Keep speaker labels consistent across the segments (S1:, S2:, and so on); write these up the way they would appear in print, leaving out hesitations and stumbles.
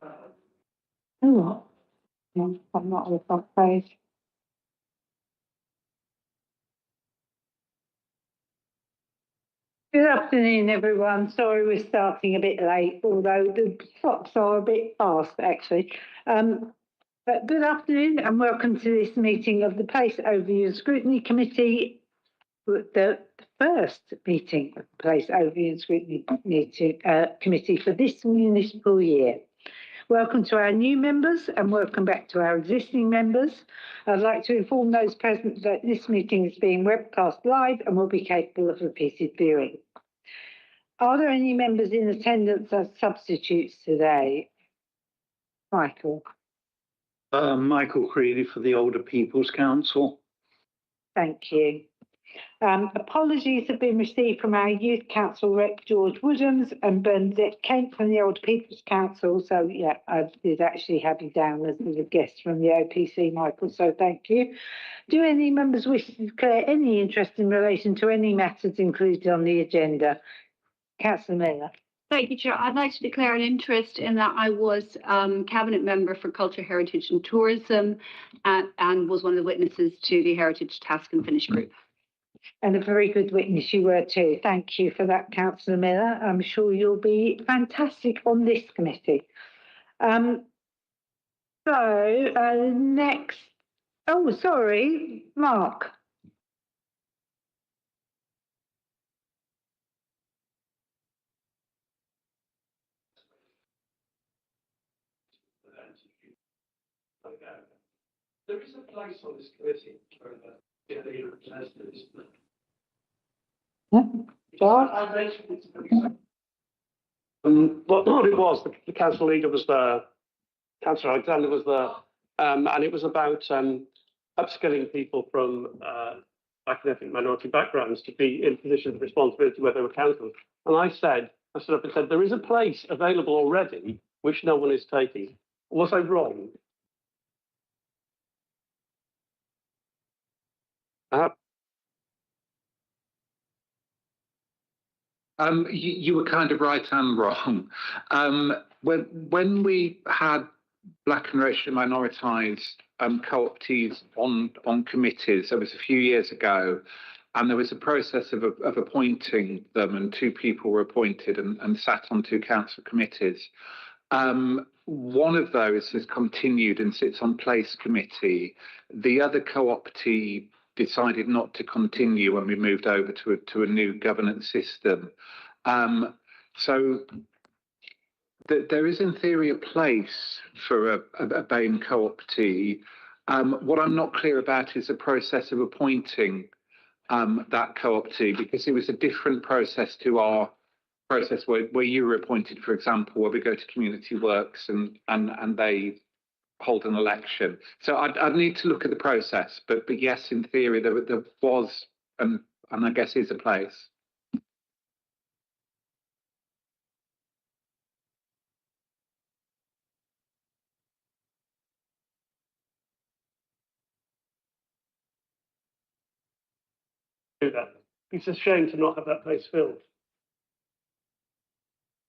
S1: Oh, what? No, I'm not on the front page. Good afternoon, everyone. Sorry we're starting a bit late, although the clocks are a bit fast, actually. But good afternoon and welcome to this meeting of the Place Overview and Scrutiny Committee, the first meeting of the Place Overview and Scrutiny Committee for this municipal year. Welcome to our new members and welcome back to our existing members. I'd like to inform those present that this meeting is being webcast live and will be capable of repeated viewing. Are there any members in attendance as substitutes today? Michael.
S2: Michael Creedy for the Older People's Council.
S1: Thank you. Apologies have been received from our Youth Council Rep George Woodhams and Bernadette Kent from the Older People's Council. So yeah, I did actually have you down as a guest from the OPC, Michael, so thank you. Do any members wish to declare any interest in relation to any matters included on the agenda? Councillor Miller.
S3: Thank you, Chair. I'd like to declare an interest in that I was Cabinet Member for Culture, Heritage and Tourism and was one of the witnesses to the Heritage Task and Finish Group.
S1: And a very good witness you were too. Thank you for that, Councillor Miller. I'm sure you'll be fantastic on this committee. Next, oh, sorry, Mark.
S4: There is a place on this committee for the representatives.
S1: Yeah.
S4: I mentioned it to what it was, the council leader was there, Councillor Alexander was there, and it was about upskilling people from academic minority backgrounds to be in positions of responsibility where they were councillors. And I stood up and said, there is a place available already which no one is taking. Was I wrong?
S5: You were kind of right and wrong. When we had Black and racially minoritized co-optees on committees, that was a few years ago, and there was a process of appointing them, and two people were appointed and sat on two council committees. One of those has continued and sits on Place Committee. The other co-optee decided not to continue when we moved over to a new governance system. So there is in theory a place for a BAME co-optee. What I'm not clear about is the process of appointing that co-optee, because it was a different process to our process where you were appointed, for example, where we go to community works and they hold an election. So I'd need to look at the process, but yes, in theory, there was, and I guess is a place.
S4: Do that. It's a shame to not have that place filled.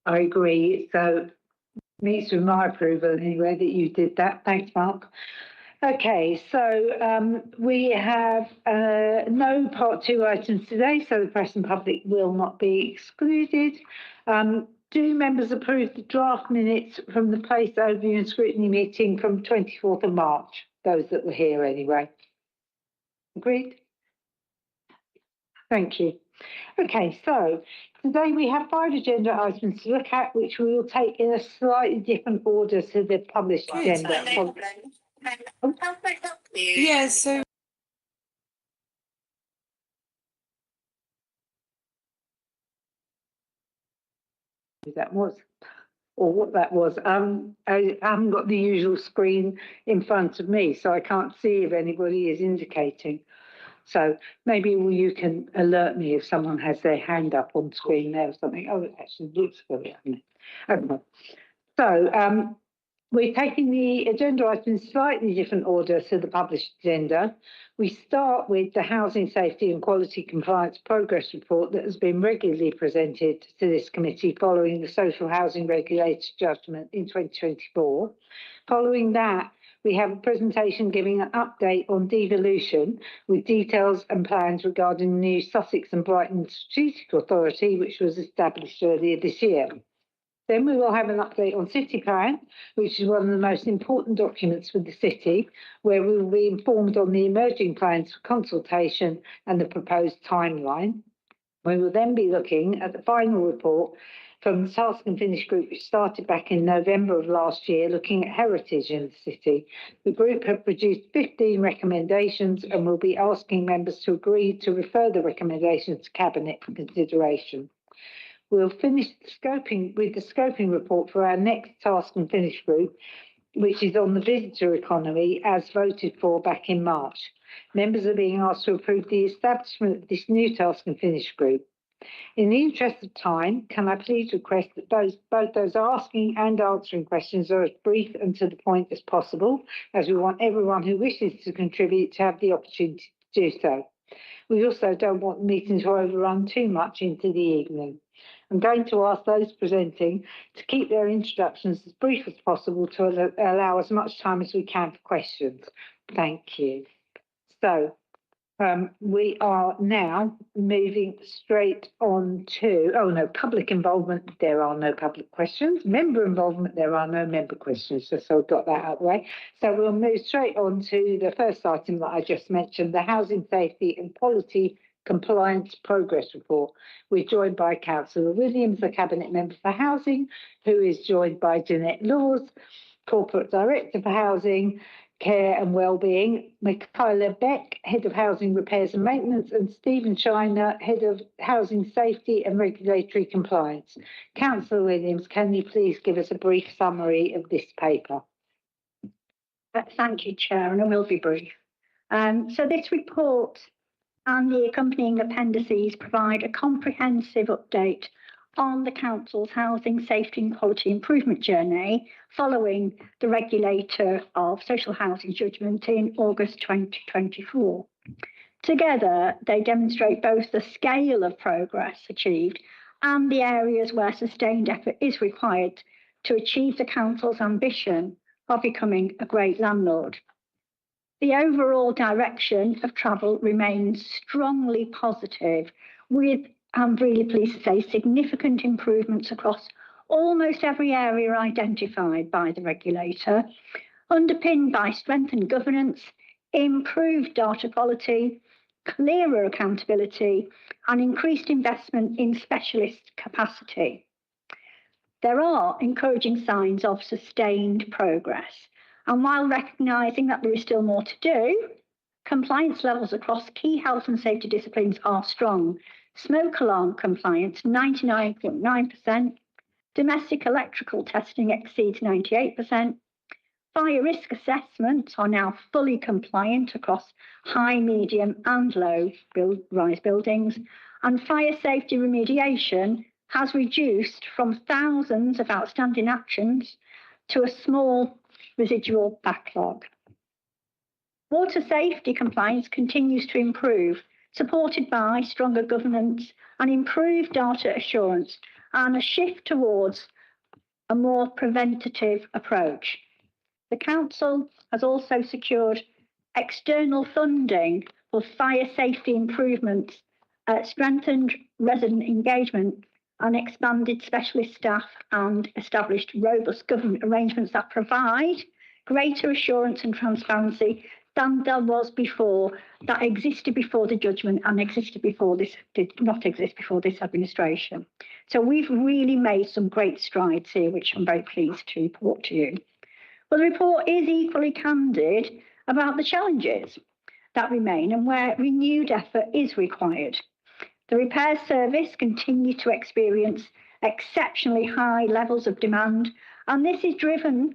S1: I agree. So meets with my approval anyway that you did that. Thanks, Mark. Okay, so we have no part 2 items today, so the press and public will not be excluded. Do members approve the draft minutes from the Place Overview and Scrutiny meeting from 24th of March? Those that were here anyway. Agreed? Thank you. Okay, so today we have 5 agenda items to look at, which we will take in a slightly different order to the published agenda.
S6: Yeah, so
S1: that was, or what that was. I haven't got the usual screen in front of me, so I can't see if anybody is indicating. So maybe you can alert me if someone has their hand up on screen there or something. Oh, it actually looks for it. Okay. So We're taking the agenda items in slightly different order to the published agenda. We start with the Housing Safety and Quality Compliance Progress Report that has been regularly presented to this committee following the Social Housing Regulator judgment in 2024. Following that, we have a presentation giving an update on devolution with details and plans regarding the new Sussex and Brighton Strategic Authority, which was established earlier this year. Then we will have an update on City Plan, which is one of the most important documents for the city, where we will be informed on the emerging plans for consultation and the proposed timeline. We will then be looking at the final report from the Task and Finish group, which started back in November of last year, looking at heritage in the city. The group have produced 15 recommendations and will be asking members to agree to refer the recommendations to Cabinet for consideration. We'll finish the scoping report for our next Task and Finish group, which is on the visitor economy, as voted for back in March. Members are being asked to approve the establishment of this new Task and Finish group. In the interest of time, can I please request that both those asking and answering questions are as brief and to the point as possible, as we want everyone who wishes to contribute to have the opportunity to do so. We also don't want the meeting to overrun too much into the evening. I'm going to ask those presenting to keep their introductions as brief as possible to allow as much time as we can for questions. Thank you. So we are now moving straight on to, public involvement. There are no public questions. Member involvement, there are no member questions. So I've got that out of the way. So we'll move straight on to the first item that I just mentioned, the Housing Safety and Quality Compliance Progress Report. We're joined by Councillor Williams, the Cabinet Member for Housing, who is joined by Jeanette Laws, Corporate Director for Housing, Care and Wellbeing, Michaela Beck, Head of Housing Repairs and Maintenance, and Stephen Shiner, Head of Housing Safety and Regulatory Compliance. Councillor Williams, can you please give us a brief summary of this paper?
S6: Thank you, Chair, and I will be brief. So this report and the accompanying appendices provide a comprehensive update on the Council's housing safety and quality improvement journey following the Regulator of Social Housing judgment in August 2024. Together, they demonstrate both the scale of progress achieved and the areas where sustained effort is required to achieve the Council's ambition of becoming a great landlord. The overall direction of travel remains strongly positive, with, I'm really pleased to say, significant improvements across almost every area identified by the regulator, underpinned by strengthened governance, improved data quality, clearer accountability, and increased investment in specialist capacity. There are encouraging signs of sustained progress. And while recognising that there is still more to do, compliance levels across key health and safety disciplines are strong. Smoke alarm compliance, 99.9%. Domestic electrical testing exceeds 98%. Fire risk assessments are now fully compliant across high, medium and low rise buildings. And fire safety remediation has reduced from thousands of outstanding actions to a small residual backlog. Water safety compliance continues to improve, supported by stronger governance and improved data assurance and a shift towards a more preventative approach. The Council has also secured external funding for fire safety improvements, strengthened resident engagement and expanded specialist staff and established robust government arrangements that provide greater assurance and transparency than there was before, that existed before the judgment and existed before this, did not exist before this administration. So we've really made some great strides here, which I'm very pleased to report to you. But the report is equally candid about the challenges that remain and where renewed effort is required. The repair service continues to experience exceptionally high levels of demand, and this is driven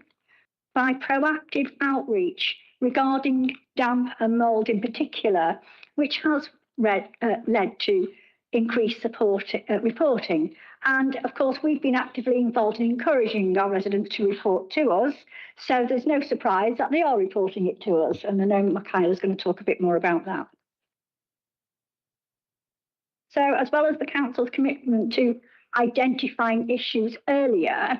S6: by proactive outreach regarding damp and mould in particular, which has led to increased reporting And of course, we've been actively involved in encouraging our residents to report to us. So there's no surprise that they are reporting it to us. And I know Michaela's going to talk a bit more about that. So as well as the council's commitment to identifying issues earlier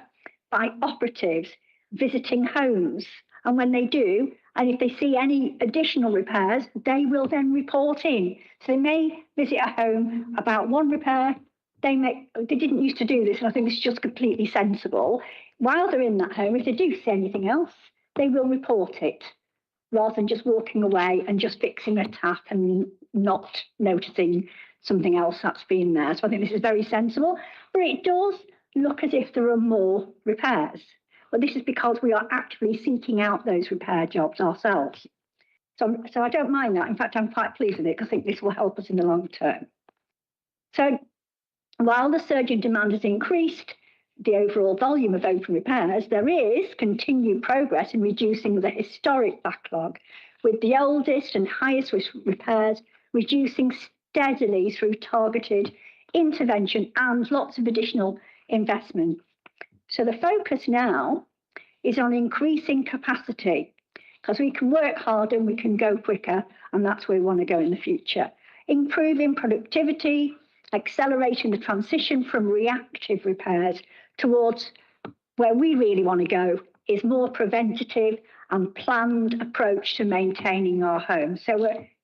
S6: by operatives visiting homes, and when they do, and if they see any additional repairs, they will then report in. So they may visit a home about one repair. They didn't used to do this, and I think it's just completely sensible. While they're in that home, if they do see anything else, they will report it, rather than just walking away and just fixing a tap and not noticing something else that's been there. So I think this is very sensible, but it does look as if there are more repairs. But this is because we are actively seeking out those repair jobs ourselves. So I don't mind that. In fact, I'm quite pleased with it because I think this will help us in the long term. So while the surge in demand has increased the overall volume of open repairs, there is continued progress in reducing the historic backlog, with the oldest and highest risk repairs reducing steadily through targeted intervention and lots of additional investment. So the focus now is on increasing capacity, because we can work harder and we can go quicker, and that's where we want to go in the future. Improving productivity, accelerating the transition from reactive repairs towards where we really want to go is more preventative and planned approach to maintaining our homes. So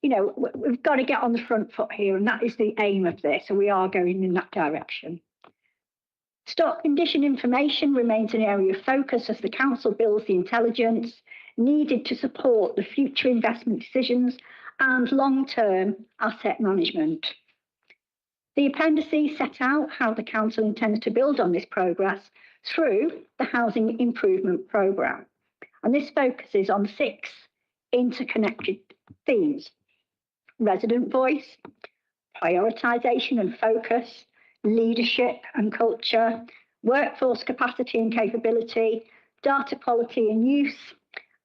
S6: we've got to get on the front foot here, and that is the aim of this. So we are going in that direction. Stock condition information remains an area of focus as the council builds the intelligence needed to support the future investment decisions and long-term asset management. The appendices set out how the council intends to build on this progress through the Housing Improvement Programme. And this focuses on 6 interconnected themes: resident voice, prioritisation and focus, leadership and culture, workforce capacity and capability, data quality and use,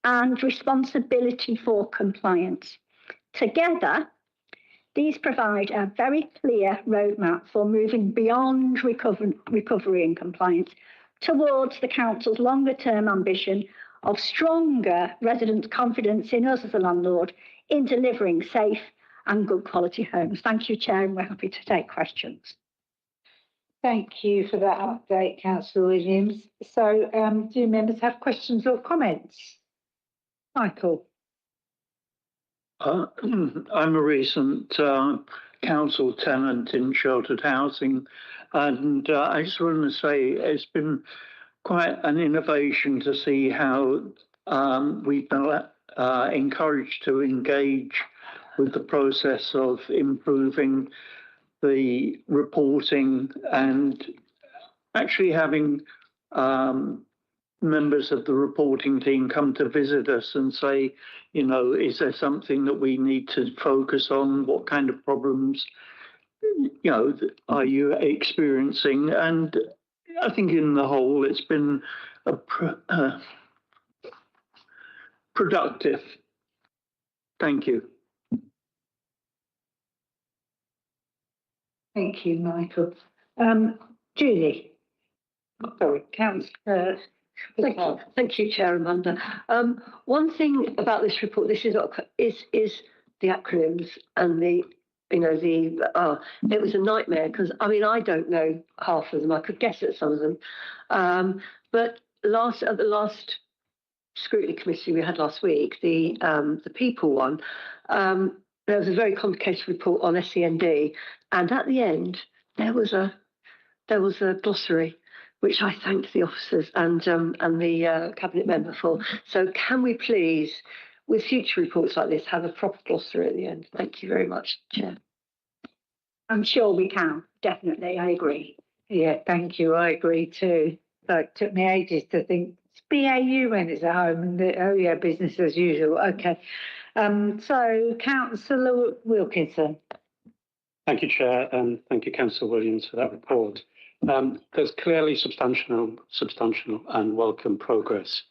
S6: and responsibility for compliance. Together, these provide a very clear roadmap for moving beyond recovery and compliance towards the council's longer-term ambition of stronger resident confidence in us as a landlord in delivering safe and good quality homes. Thank you, Chair, and we're happy to take questions.
S1: Thank you for that update, Councillor Williams. So do members have questions or comments? Michael.
S2: I'm a recent council tenant in sheltered housing, and I just want to say it's been quite an innovation to see how we've been encouraged to engage with the process of improving the reporting and actually having members of the reporting team come to visit us and say, is there something that we need to focus on? What kind of problems, are you experiencing? And I think in the whole, it's been productive. Thank you.
S1: Thank you, Michael. Julie. Sorry, Councillor.
S7: Thank you, Chair Amanda. One thing about this report, this is the acronyms and it was a nightmare because I don't know half of them. I could guess at some of them, but at the last scrutiny committee we had last week, the people one, there was a very complicated report on SEND, and at the end there was a glossary, which I thanked the officers and the cabinet member for. So can we please, with future reports like this, have a proper glossary at the end? Thank you very much, Chair.
S6: I'm sure we can, definitely, I agree.
S1: Yeah, thank you, I agree too. So it took me ages to think, it's BAU when it's at home, and business as usual. Okay. So Councillor Wilkinson.
S4: Thank you, Chair, and thank you, Councillor Williams, for that report. There's clearly substantial and welcome progress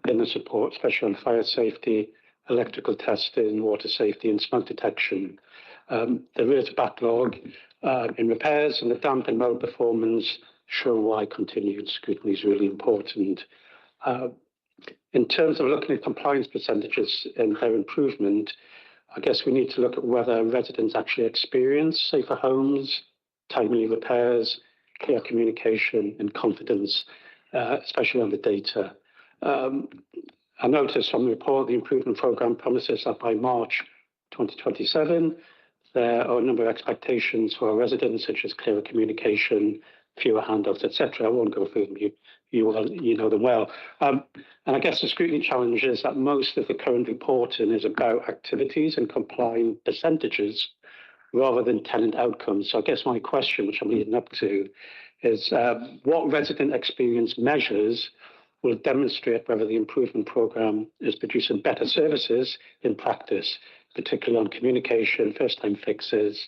S4: in the support, especially on fire safety, electrical testing, water safety and smoke detection. There is a backlog in repairs, and the damp and mold performance show why continued scrutiny is really important. In terms of looking at compliance percentages and their improvement, I guess we need to look at whether residents actually experience safer homes, timely repairs, clear communication and confidence, especially on the data. I noticed from the report the improvement programme promises that by March 2027, there are a number of expectations for our residents, such as clearer communication, fewer handouts, etc. I won't go through them. You know them well. And I guess the scrutiny challenge is that most of the current reporting is about activities and complying percentages rather than tenant outcomes. So I guess my question, which I'm leading up to, is what resident experience measures will demonstrate whether the improvement programme is producing better services in practice, particularly on communication, first-time fixes,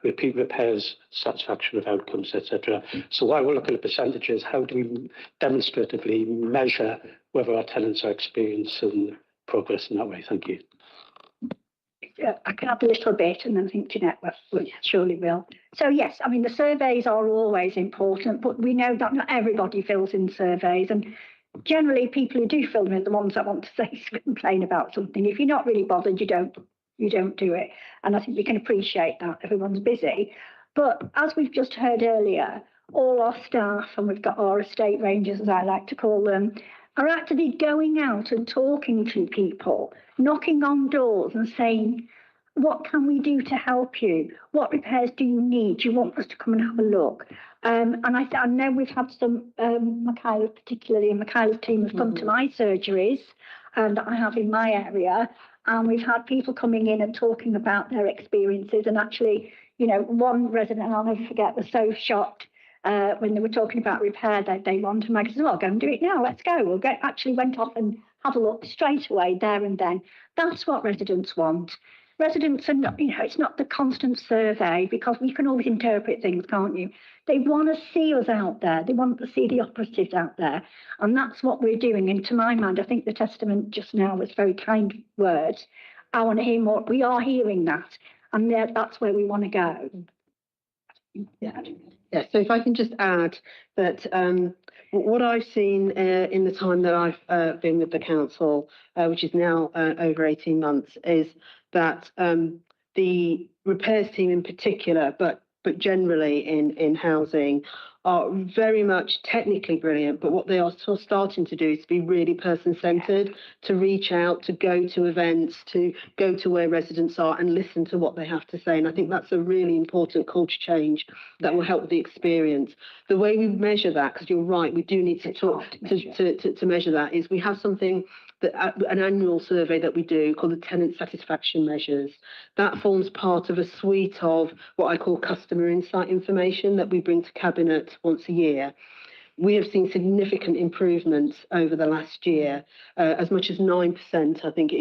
S4: repeat repairs, satisfaction with outcomes, etc. So while we're looking at percentages, how do we demonstratively measure whether our tenants are experiencing progress in that way? Thank you.
S6: I can add a little bit, and then I think Jeanette surely will. So yes, I mean, the surveys are always important, but we know that not everybody fills in surveys, and generally people who do fill them in, the ones that want to say complain about something. If you're not really bothered, you don't do it. And I think we can appreciate that. Everyone's busy. But as we've just heard earlier, all our staff, and we've got our estate rangers, as I like to call them, are actually going out and talking to people, knocking on doors and saying, what can we do to help you? What repairs do you need? Do you want us to come and have a look? And I know we've had some, Michaela, particularly, and Michaela's team have come to my surgeries, and I have in my area, and we've had people coming in and talking about their experiences. And actually, you know, one resident, I'll never forget, was so shocked when they were talking about repair that they wanted. And I said, well, go and do it now. Let's go. Actually went off and had a look straight away there and then. That's what residents want. Residents are not, you know, it's not the constant survey, because we can always interpret things, can't you? They want to see us out there. They want to see the operatives out there. And that's what we're doing. And to my mind, I think the testament just now was very kind words. I want to hear more. We are hearing that. And that's where we want to go.
S8: Yeah. So if I can just add that what I've seen in the time that I've been with the council, which is now over 18 months, is that the repairs team in particular, but generally in housing, are very much technically brilliant, but what they are still starting to do is to be really person-centred, to reach out, to go to events, to go to where residents are and listen to what they have to say. And I think that's a really important culture change that will help with the experience. The way we measure that, because you're right, we do need to talk to measure that, is we have something that an annual survey that we do called the tenant satisfaction measures. That forms part of a suite of what I call customer insight information that we bring to Cabinet once a year. We have seen significant improvements over the last year, as much as 9%, I think,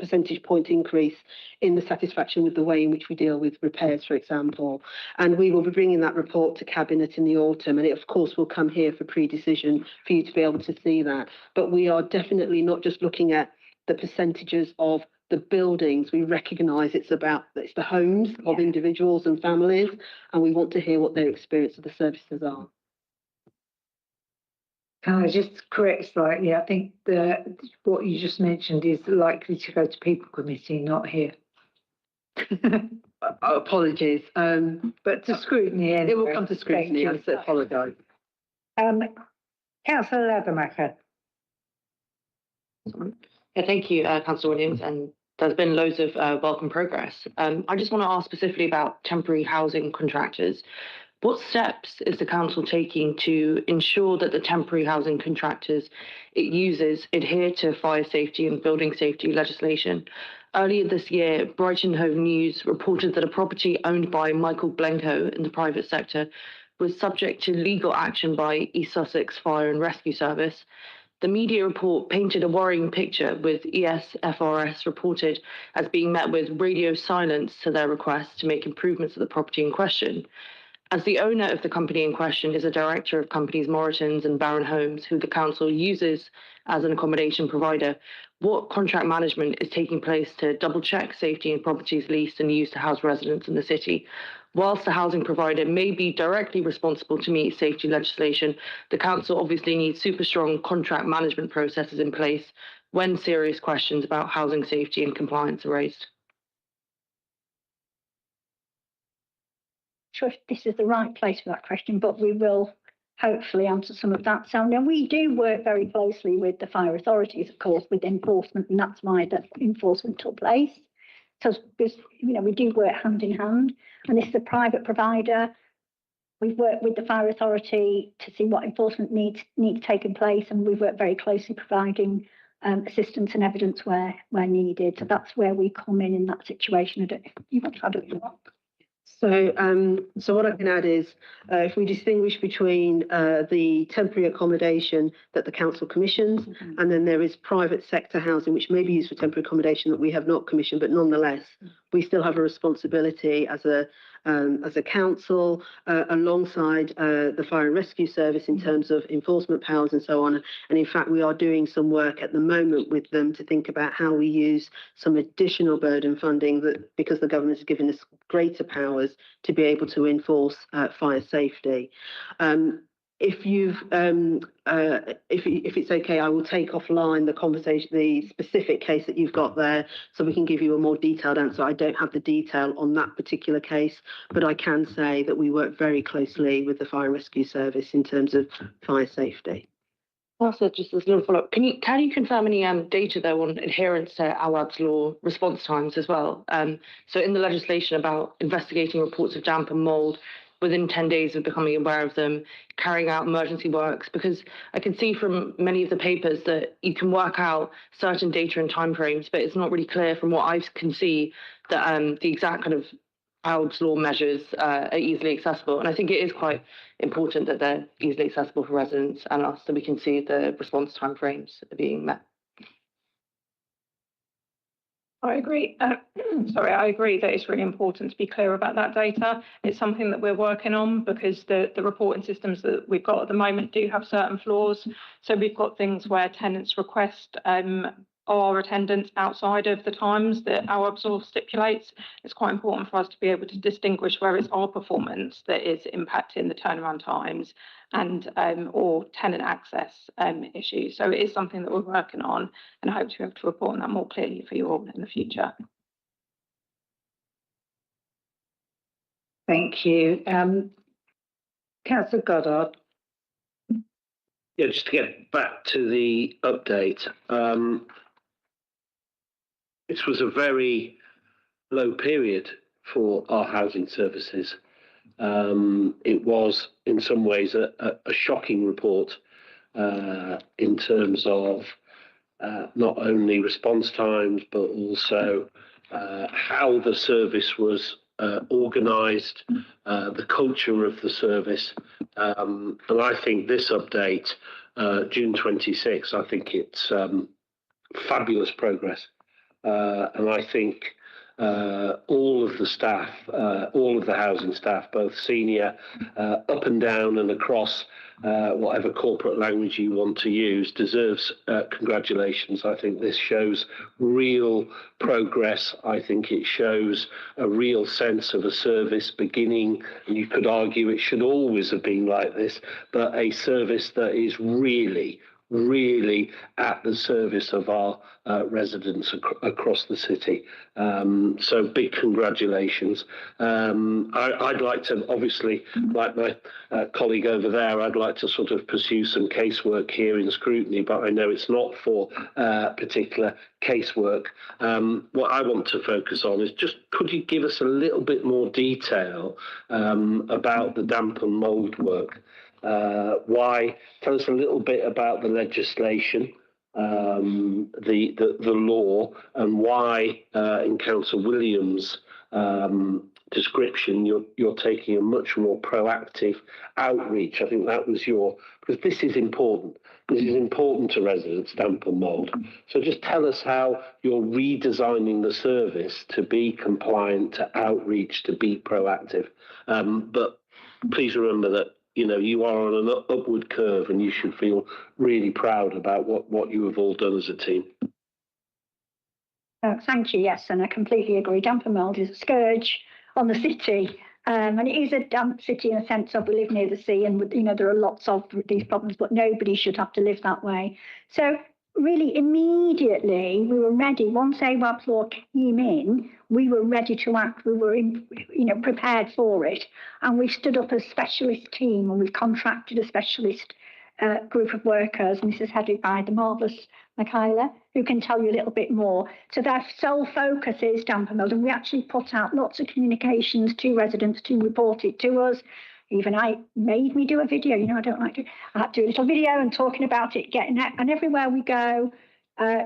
S8: percentage point increase in the satisfaction with the way in which we deal with repairs, for example. And we will be bringing that report to Cabinet in the autumn, and it, of course, will come here for pre-decision for you to be able to see that. But we are definitely not just looking at the percentages of the buildings. We recognise it's the homes of individuals and families, and we want to hear what their experience of the services are.
S1: Can I just correct slightly? I think what you just mentioned is likely to go to People Committee, not here.
S8: Apologies.
S1: But to scrutiny anyway.
S8: It will come to scrutiny. I apologise.
S1: Councillor Lademacher.
S9: Yeah, thank you, Councillor Williams. And there's been loads of welcome progress. I just want to ask specifically about temporary housing contractors. What steps is the council taking to ensure that the temporary housing contractors it uses adhere to fire safety and building safety legislation? Earlier this year, Brighton Hove News reported that a property owned by Michael Blenko in the private sector was subject to legal action by East Sussex Fire and Rescue Service. The media report painted a worrying picture, with ESFRS reported as being met with radio silence to their request to make improvements to the property in question. As the owner of the company in question is a director of companies Moritons and Baron Homes, who the council uses as an accommodation provider, what contract management is taking place to double-check safety in properties leased and used to house residents in the city? whilst the housing provider may be directly responsible to meet safety legislation, the council obviously needs super strong contract management processes in place when serious questions about housing safety and compliance are raised.
S6: Sure if this is the right place for that question, but we will hopefully answer some of that. So now we do work very closely with the fire authorities, of course, with enforcement, and that's why the enforcement took place. So because, you know, we do work hand in hand, and this is a private provider. We've worked with the fire authority to see what enforcement needs taking place, and we've worked very closely providing assistance and evidence where needed. So that's where we come in that situation. I don't know if you want to add anything.
S8: So what I can add is, if we distinguish between the temporary accommodation that the council commissions, and then there is private sector housing, which may be used for temporary accommodation that we have not commissioned, but nonetheless, we still have a responsibility as a council alongside the fire and rescue service in terms of enforcement powers and so on. And in fact, we are doing some work at the moment with them to think about how we use some additional burden funding that, because the government has given us greater powers to be able to enforce fire safety. If it's okay, I will take offline the conversation, the specific case that you've got there, so we can give you a more detailed answer. I don't have the detail on that particular case, but I can say that we work very closely with the fire and rescue service in terms of fire safety.
S9: Also, just as a little follow-up, can you confirm any data though on adherence to Awad's law response times as well? So in the legislation about investigating reports of damp and mould within 10 days of becoming aware of them, carrying out emergency works, because I can see from many of the papers that you can work out certain data and timeframes, but it's not really clear from what I can see that the exact kind of Awad's law measures are easily accessible. And I think it is quite important that they're easily accessible for residents and us, so we can see the response timeframes being met.
S10: I agree. I agree that it's really important to be clear about that data. It's something that we're working on because the reporting systems that we've got at the moment do have certain flaws. So we've got things where tenants request our attendance outside of the times that our absorb stipulates. It's quite important for us to be able to distinguish where it's our performance that is impacting the turnaround times and or tenant access issues. So it is something that we're working on, and I hope to be able to report on that more clearly for you all in the future.
S1: Thank you. Councillor Goddard.
S11: Yeah, just to get back to the update. This was a very low period for our housing services. It was in some ways a shocking report in terms of not only response times, but also how the service was organised, the culture of the service. And I think this update, June 26, I think it's fabulous progress. And I think all of the staff, all of the housing staff, both senior, up and down and across whatever corporate language you want to use, deserves congratulations. I think this shows real progress. I think it shows a real sense of a service beginning, and you could argue it should always have been like this, but a service that is really at the service of our residents across the city. So big congratulations. I'd like to, obviously, like my colleague over there, I'd like to sort of pursue some casework here in Scrutiny, but I know it's not for particular casework. What I want to focus on is just, could you give us a little bit more detail about the damp and mould work? Tell us a little bit about the legislation, the law, and why in Councillor Williams' description you're taking a much more proactive outreach. I think that was because this is important. This is important to residents, damp and mould. So just tell us how you're redesigning the service to be compliant, to outreach, to be proactive. But please remember that you are on an upward curve, and you should feel really proud about what you have all done as a team.
S6: Thank you. Yes, and I completely agree. Damp and mould is a scourge on the city, And it is a damp city in the sense of we live near the sea and, you know, there are lots of these problems, but nobody should have to live that way. So really immediately we were ready. Once AWAB's law came in, we were ready to act. We were, prepared for it. And we stood up a specialist team and we've contracted a specialist group of workers. And this is headed by the marvellous Michaela, who can tell you a little bit more. So their sole focus is damp and mould, and we actually put out lots of communications to residents to report it to us. Even I made me do a video, I don't like to, I had to do a little video and talking about it, getting it, and everywhere we go,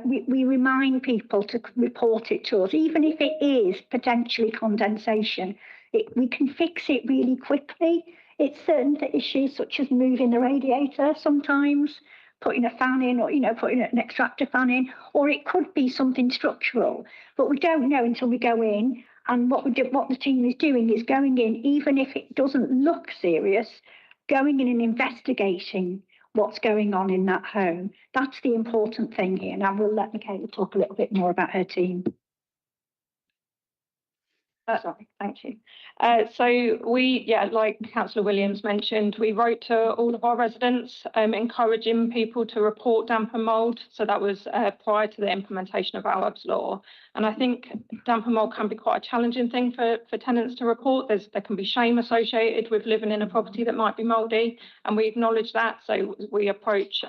S6: we remind people to report it to us, even if it is potentially condensation. We can fix it really quickly. It's certain issues such as moving the radiator sometimes, putting a fan in, or putting an extractor fan in, or it could be something structural, but we don't know until we go in. And what the team is doing is going in, even if it doesn't look serious, going in and investigating what's going on in that home. That's the important thing here. And I will let Michaela talk a little bit more about her team.
S10: Sorry, thank you. So we, like Councillor Williams mentioned, we wrote to all of our residents encouraging people to report damp and mould. So that was prior to the implementation of AWAB's law. And I think damp and mould can be quite a challenging thing for tenants to report. There can be shame associated with living in a property that might be mouldy, and we acknowledge that. So we approach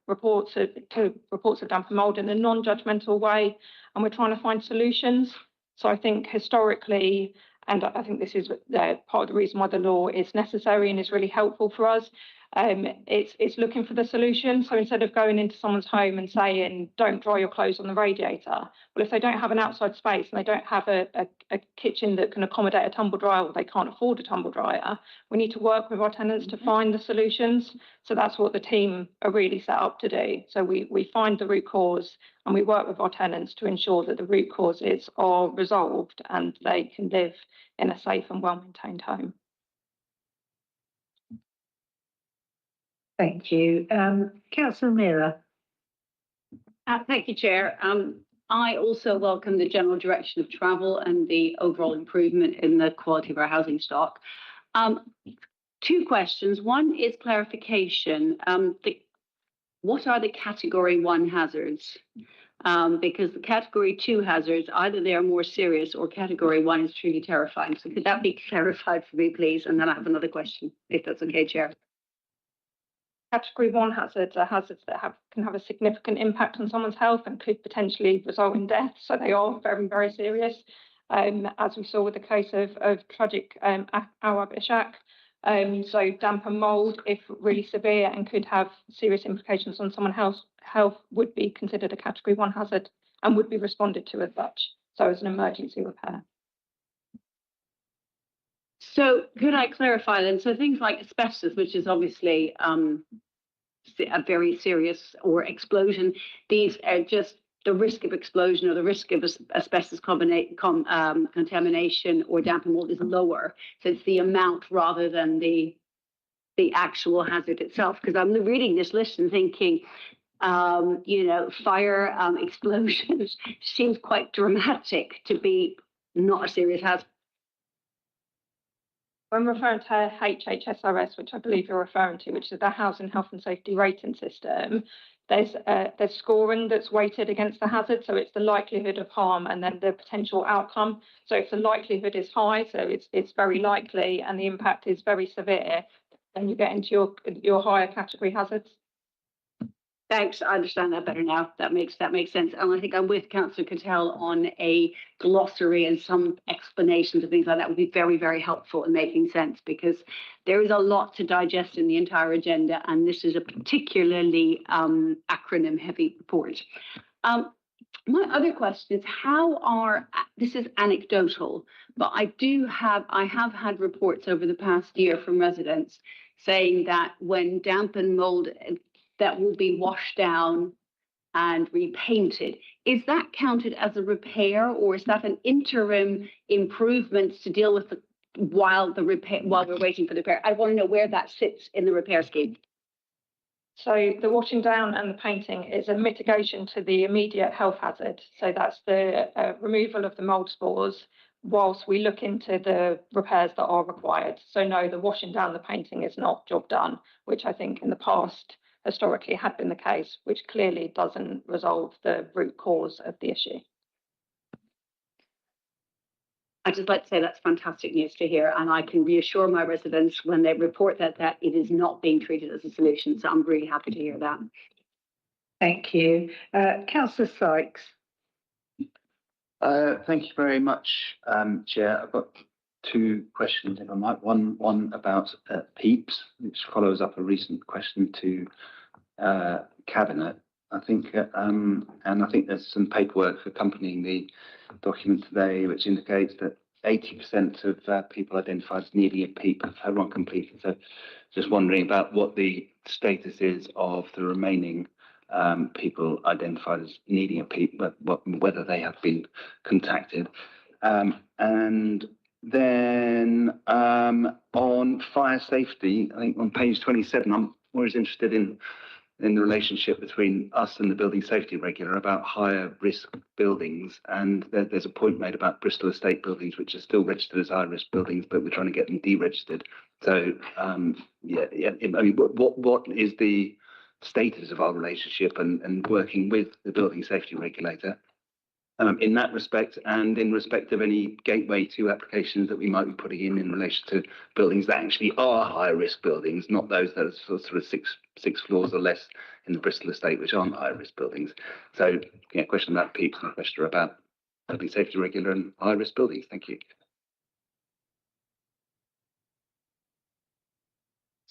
S10: reports of damp and mould in a non-judgmental way, and we're trying to find solutions. So I think historically, and I think this is part of the reason why the law is necessary and is really helpful for us, it's looking for the solution. So instead of going into someone's home and saying, don't dry your clothes on the radiator, well, if they don't have an outside space and they don't have a kitchen that can accommodate a tumble dryer, or they can't afford a tumble dryer, we need to work with our tenants to find the solutions. So that's what the team are really set up to do. So we find the root cause and we work with our tenants to ensure that the root causes are resolved and they can live in a safe and well-maintained home.
S1: Thank you. Councillor Miller.
S3: Thank you, Chair. I also welcome the general direction of travel and the overall improvement in the quality of our housing stock. Two questions. One is clarification. What are the Category 1 hazards? Because the Category 2 hazards, either they are more serious or Category 1 is truly terrifying. So could that be clarified for me, please? And then I have another question, if that's okay, Chair.
S10: Category 1 hazards are hazards that can have a significant impact on someone's health and could potentially result in death. So they are very, very serious. As we saw with the case of tragic Awab Ishaq. So damp and mould, if really severe and could have serious implications on someone's health, would be considered a Category 1 hazard and would be responded to as such. So as an emergency repair.
S3: So could I clarify then? So things like asbestos, which is obviously a very serious, or explosion, these are just the risk of explosion or the risk of asbestos contamination or damp and mold is lower. So it's the amount rather than the actual hazard itself. Because I'm reading this list and thinking, fire, explosions seems quite dramatic to be not a serious hazard.
S10: When referring to HHSRS, which I believe you're referring to, which is the Housing Health and Safety Rating System, there's scoring that's weighted against the hazard. So it's the likelihood of harm and then the potential outcome. So if the likelihood is high, so it's very likely, and the impact is very severe, then you get into your higher category hazards.
S3: Thanks. I understand that better now. That makes sense. And I think I'm with Councillor Cattell on a glossary and some explanations of things like that would be very, very helpful in making sense, because there is a lot to digest in the entire agenda, and this is a particularly acronym heavy report. My other question is this is anecdotal, but I have had reports over the past year from residents saying that when damp and mold that will be washed down and repainted, is that counted as a repair, or is that an interim improvement to deal with while we're waiting for the repair? I want to know where that sits in the repair scheme.
S10: So the washing down and the painting is a mitigation to the immediate health hazard. So that's the removal of the mold spores, whilst we look into the repairs that are required. So no, the washing down the painting is not job done, which I think in the past historically had been the case, which clearly doesn't resolve the root cause of the issue.
S3: I'd just like to say that's fantastic news to hear, and I can reassure my residents when they report that it is not being treated as a solution. So I'm really happy to hear that.
S1: Thank you. Councillor Sykes.
S12: Thank you very much, Chair. I've got two questions, if I might. One about PEEPs, which follows up a recent question to Cabinet. I think, and I think there's some paperwork accompanying the document today, which indicates that 80% of people identified as needing a PEEP have had one completed. So, just wondering about what the status is of the remaining people identified as needing a PEEP, whether they have been contacted. And then on fire safety, I think on page 27, I'm always interested in the relationship between us and the building safety regulator about higher risk buildings. And there's a point made about Bristol estate buildings, which are still registered as high risk buildings, but we're trying to get them deregistered. So I mean, what is the status of our relationship and working with the building safety regulator in that respect, and in respect of any gateway to applications that we might be putting in relation to buildings that actually are higher risk buildings, not those that are sort of six floors or less in the Bristol estate, which aren't high risk buildings. So, yeah, question about PEEPs and a question about building safety regulator and high risk buildings. Thank you.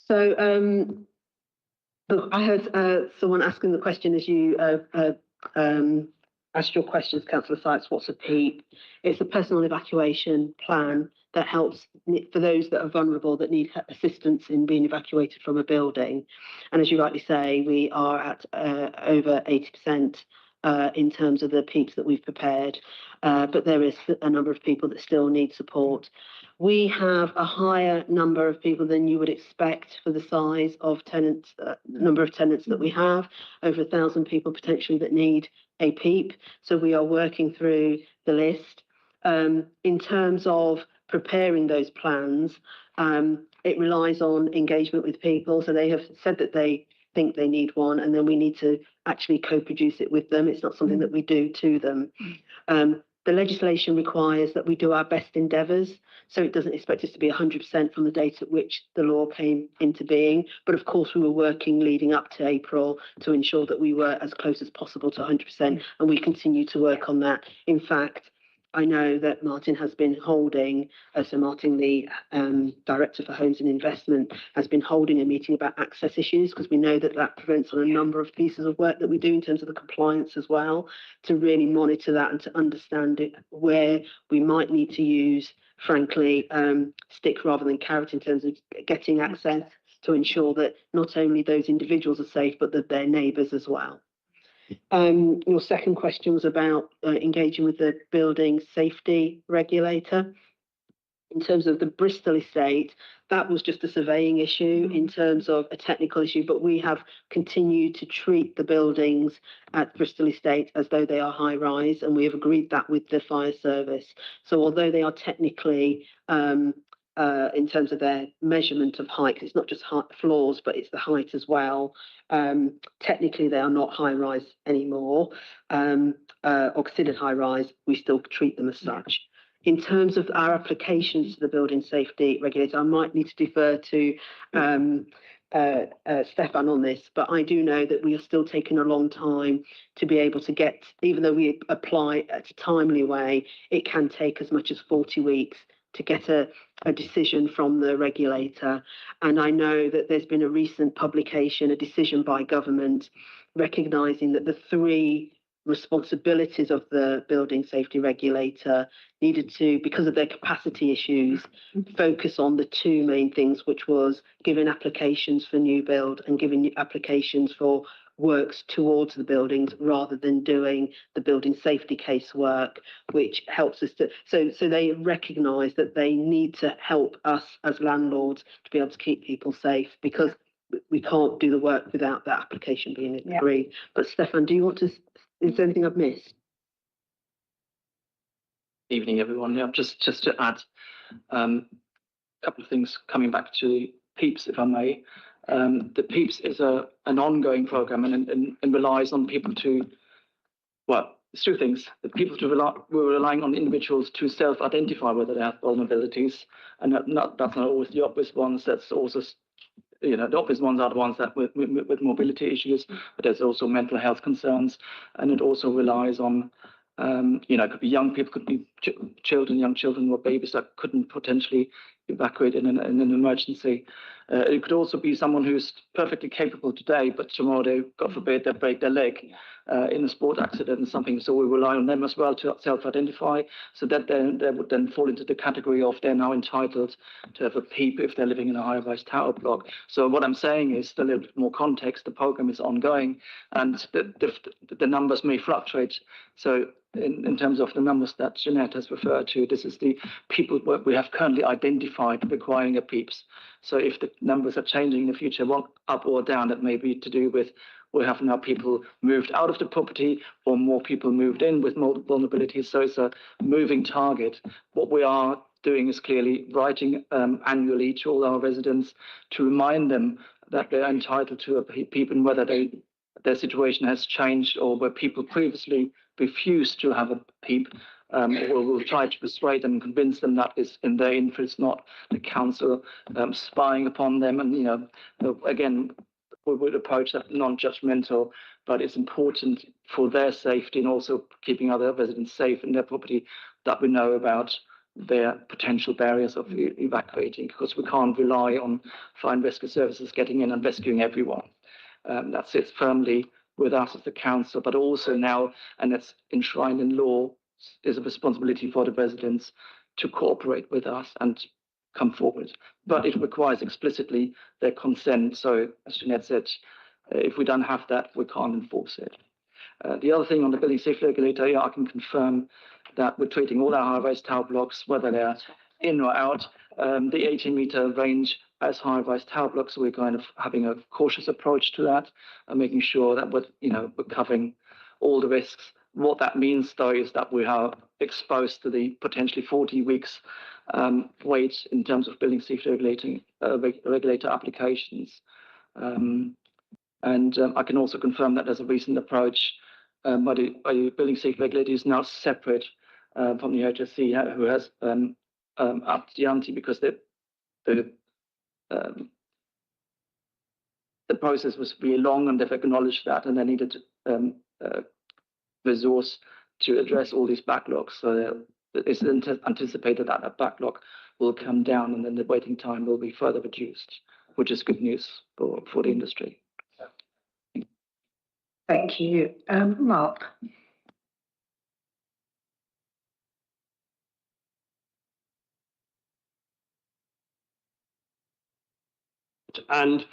S8: So, look, I heard someone asking the question as you asked your questions, Councillor Sykes. What's a PEEP? It's a personal evacuation plan that helps for those that are vulnerable, that need assistance in being evacuated from a building. And as you rightly say, we are at over 80% in terms of the PEEPs that we've prepared, but there is a number of people that still need support. We have a higher number of people than you would expect for the size of tenants, number of tenants that we have, over 1,000 people potentially that need a PEEP. So we are working through the list. In terms of preparing those plans, it relies on engagement with people. So they have said that they think they need one, and then we need to actually co-produce it with them. It's not something that we do to them. The legislation requires that we do our best endeavours, so it doesn't expect us to be 100% from the date at which the law came into being. But of course, we were working leading up to April to ensure that we were as close as possible to 100%, and we continue to work on that. In fact, I know that Martin has been holding, so Martin, the Director for Homes and Investment, has been holding a meeting about access issues, because we know that that prevents on a number of pieces of work that we do in terms of the compliance as well, to really monitor that and to understand it, where we might need to use, frankly, stick rather than carrot in terms of getting access to ensure that not only those individuals are safe, but that their neighbours as well. Your second question was about engaging with the building safety regulator. In terms of the Bristol estate, that was just a surveying issue in terms of a technical issue, but we have continued to treat the buildings at Bristol estate as though they are high rise, and we have agreed that with the fire service. So although they are technically in terms of their measurement of height, it's not just floors, but it's the height as well. Technically, they are not high rise anymore, or considered high rise. We still treat them as such. In terms of our applications to the building safety regulator, I might need to defer to Stefan on this, but I do know that we are still taking a long time to be able to get, even though we apply at a timely way, it can take as much as 40 weeks to get a decision from the regulator. And I know that there's been a recent publication, a decision by government, recognising that the three responsibilities of the building safety regulator needed to, because of their capacity issues, focus on the two main things, which was giving applications for new build and giving applications for works towards the buildings, rather than doing the building safety casework, which helps us to, so they recognise that they need to help us as landlords to be able to keep people safe, because we can't do the work without that application being agreed. But Stefan, do you want to, is there anything I've missed?
S13: Evening, everyone. Yeah, just to add a couple of things coming back to PEEPS, if I may. The PEEPS is an ongoing program and relies on people to, well, it's two things. The people we're relying on individuals to self-identify whether they have vulnerabilities, and that's not always the obvious ones. That's also, the obvious ones are the ones that with mobility issues, but there's also mental health concerns, and it also relies on, it could be young people, could be young children or babies that couldn't potentially evacuate in an emergency. It could also be someone who's perfectly capable today, but tomorrow they, God forbid, they break their leg in a sport accident or something. So we rely on them as well to self-identify, so that they would then fall into the category of they're now entitled to have a PEEP if they're living in a high-rise tower block. So what I'm saying is, a little bit more context, the program is ongoing, and the numbers may fluctuate. So in terms of the numbers that Jeanette has referred to, this is the people we have currently identified requiring a PEEPS. So if the numbers are changing in the future, up or down, that may be to do with we have now people moved out of the property or more people moved in with multiple vulnerabilities. So it's a moving target. What we are doing is clearly writing annually to all our residents to remind them that they're entitled to a PEEP, and whether their situation has changed or where people previously refused to have a PEEP. We'll try to persuade them and convince them that it's in their interest, not the council spying upon them. And, again, we would approach that non-judgmental, but it's important for their safety and also keeping other residents safe in their property that we know about their potential barriers of evacuating, because we can't rely on fire and rescue services getting in and rescuing everyone. That sits firmly with us as the council, but also now, and it's enshrined in law, is a responsibility for the residents to cooperate with us and come forward. But it requires explicitly their consent. So as Jeanette said, if we don't have that, we can't enforce it. The other thing on the building safety regulator, yeah, I can confirm that we're treating all our high-rise tower blocks, whether they're in or out, the 18-meter range as high-rise tower blocks. So we're kind of having a cautious approach to that and making sure that we're covering all the risks. What that means, though, is that we are exposed to the potentially 40 weeks wait in terms of building safety regulator applications. I can also confirm that there's a recent approach by the building safety regulator is now separate from the HSC, who has upped the ante because the process was really long, and they've acknowledged that, and they needed resource to address all these backlogs. So it's anticipated that that backlog will come down, and then the waiting time will be further reduced, which is good news for the industry.
S1: Thank you. Mark.
S4: And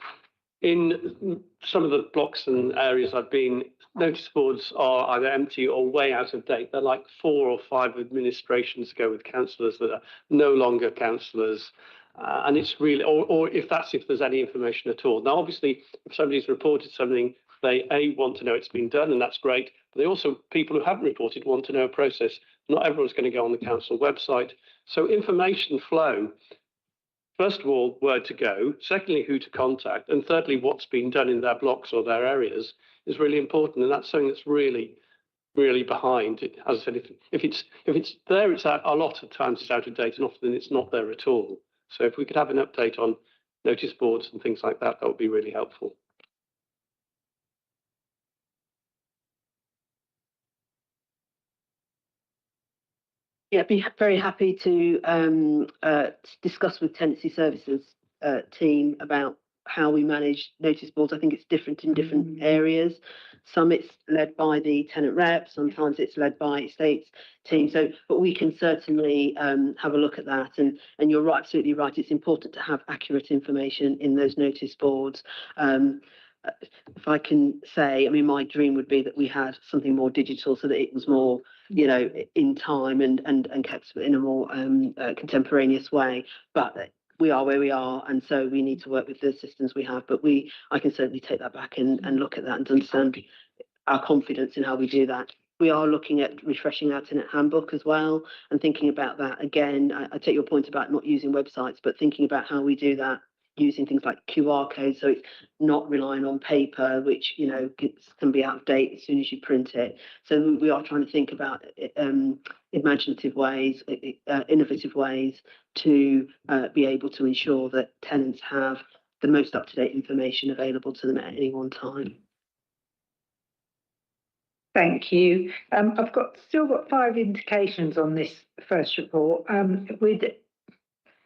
S4: in some of the blocks and areas I've been, notice boards are either empty or way out of date. They're like 4 or 5 administrations ago with councillors that are no longer councillors. And it's really, or if there's any information at all. Now, obviously, if somebody's reported something, they want to know it's been done, and that's great. But they also, people who haven't reported, want to know a process. Not everyone's going to go on the council website. So information flow, first of all, where to go. Secondly, who to contact. And thirdly, what's been done in their blocks or their areas is really important. And that's something that's really, really behind. As I said, if it's there, it's out, a lot of times it's out of date, and often it's not there at all. So if we could have an update on notice boards and things like that, that would be really helpful.
S8: Yeah, be very happy to discuss with tenancy services team about how we manage notice boards. I think it's different in different areas. Some it's led by the tenant rep, sometimes it's led by estates team. So, but we can certainly have a look at that. And you're right, absolutely right. It's important to have accurate information in those notice boards. If I can say, I mean, my dream would be that we had something more digital so that it was more, in time and kept in a more contemporaneous way. But we are where we are, and so we need to work with the systems we have. But I can certainly take that back and look at that and understand our confidence in how we do that. we are looking at refreshing our tenant handbook as well, and thinking about that again. I take your point about not using websites, but thinking about how we do that using things like QR codes, so it's not relying on paper, which can be out of date as soon as you print it. So we are trying to think about imaginative ways, innovative ways to be able to ensure that tenants have the most up-to-date information available to them at any one time.
S1: Thank you. I've still got 5 indications on this first report. With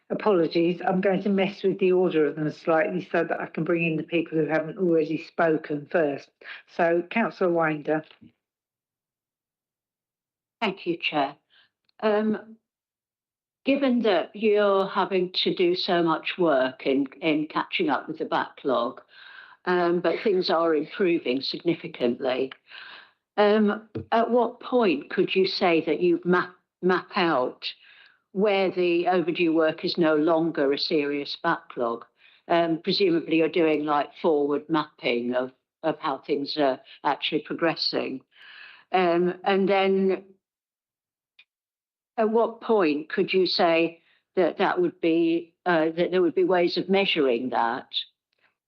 S1: apologies, I'm going to mess with the order of them slightly so that I can bring in the people who haven't already spoken first. So, Councillor Winder.
S14: Thank you, Chair. Given that you're having to do so much work in catching up with the backlog, but things are improving significantly, at what point could you say that you've map out where the overdue work is no longer a serious backlog? Presumably you're doing like forward mapping of how things are actually progressing. And then at what point could you say that that would be that there would be ways of measuring that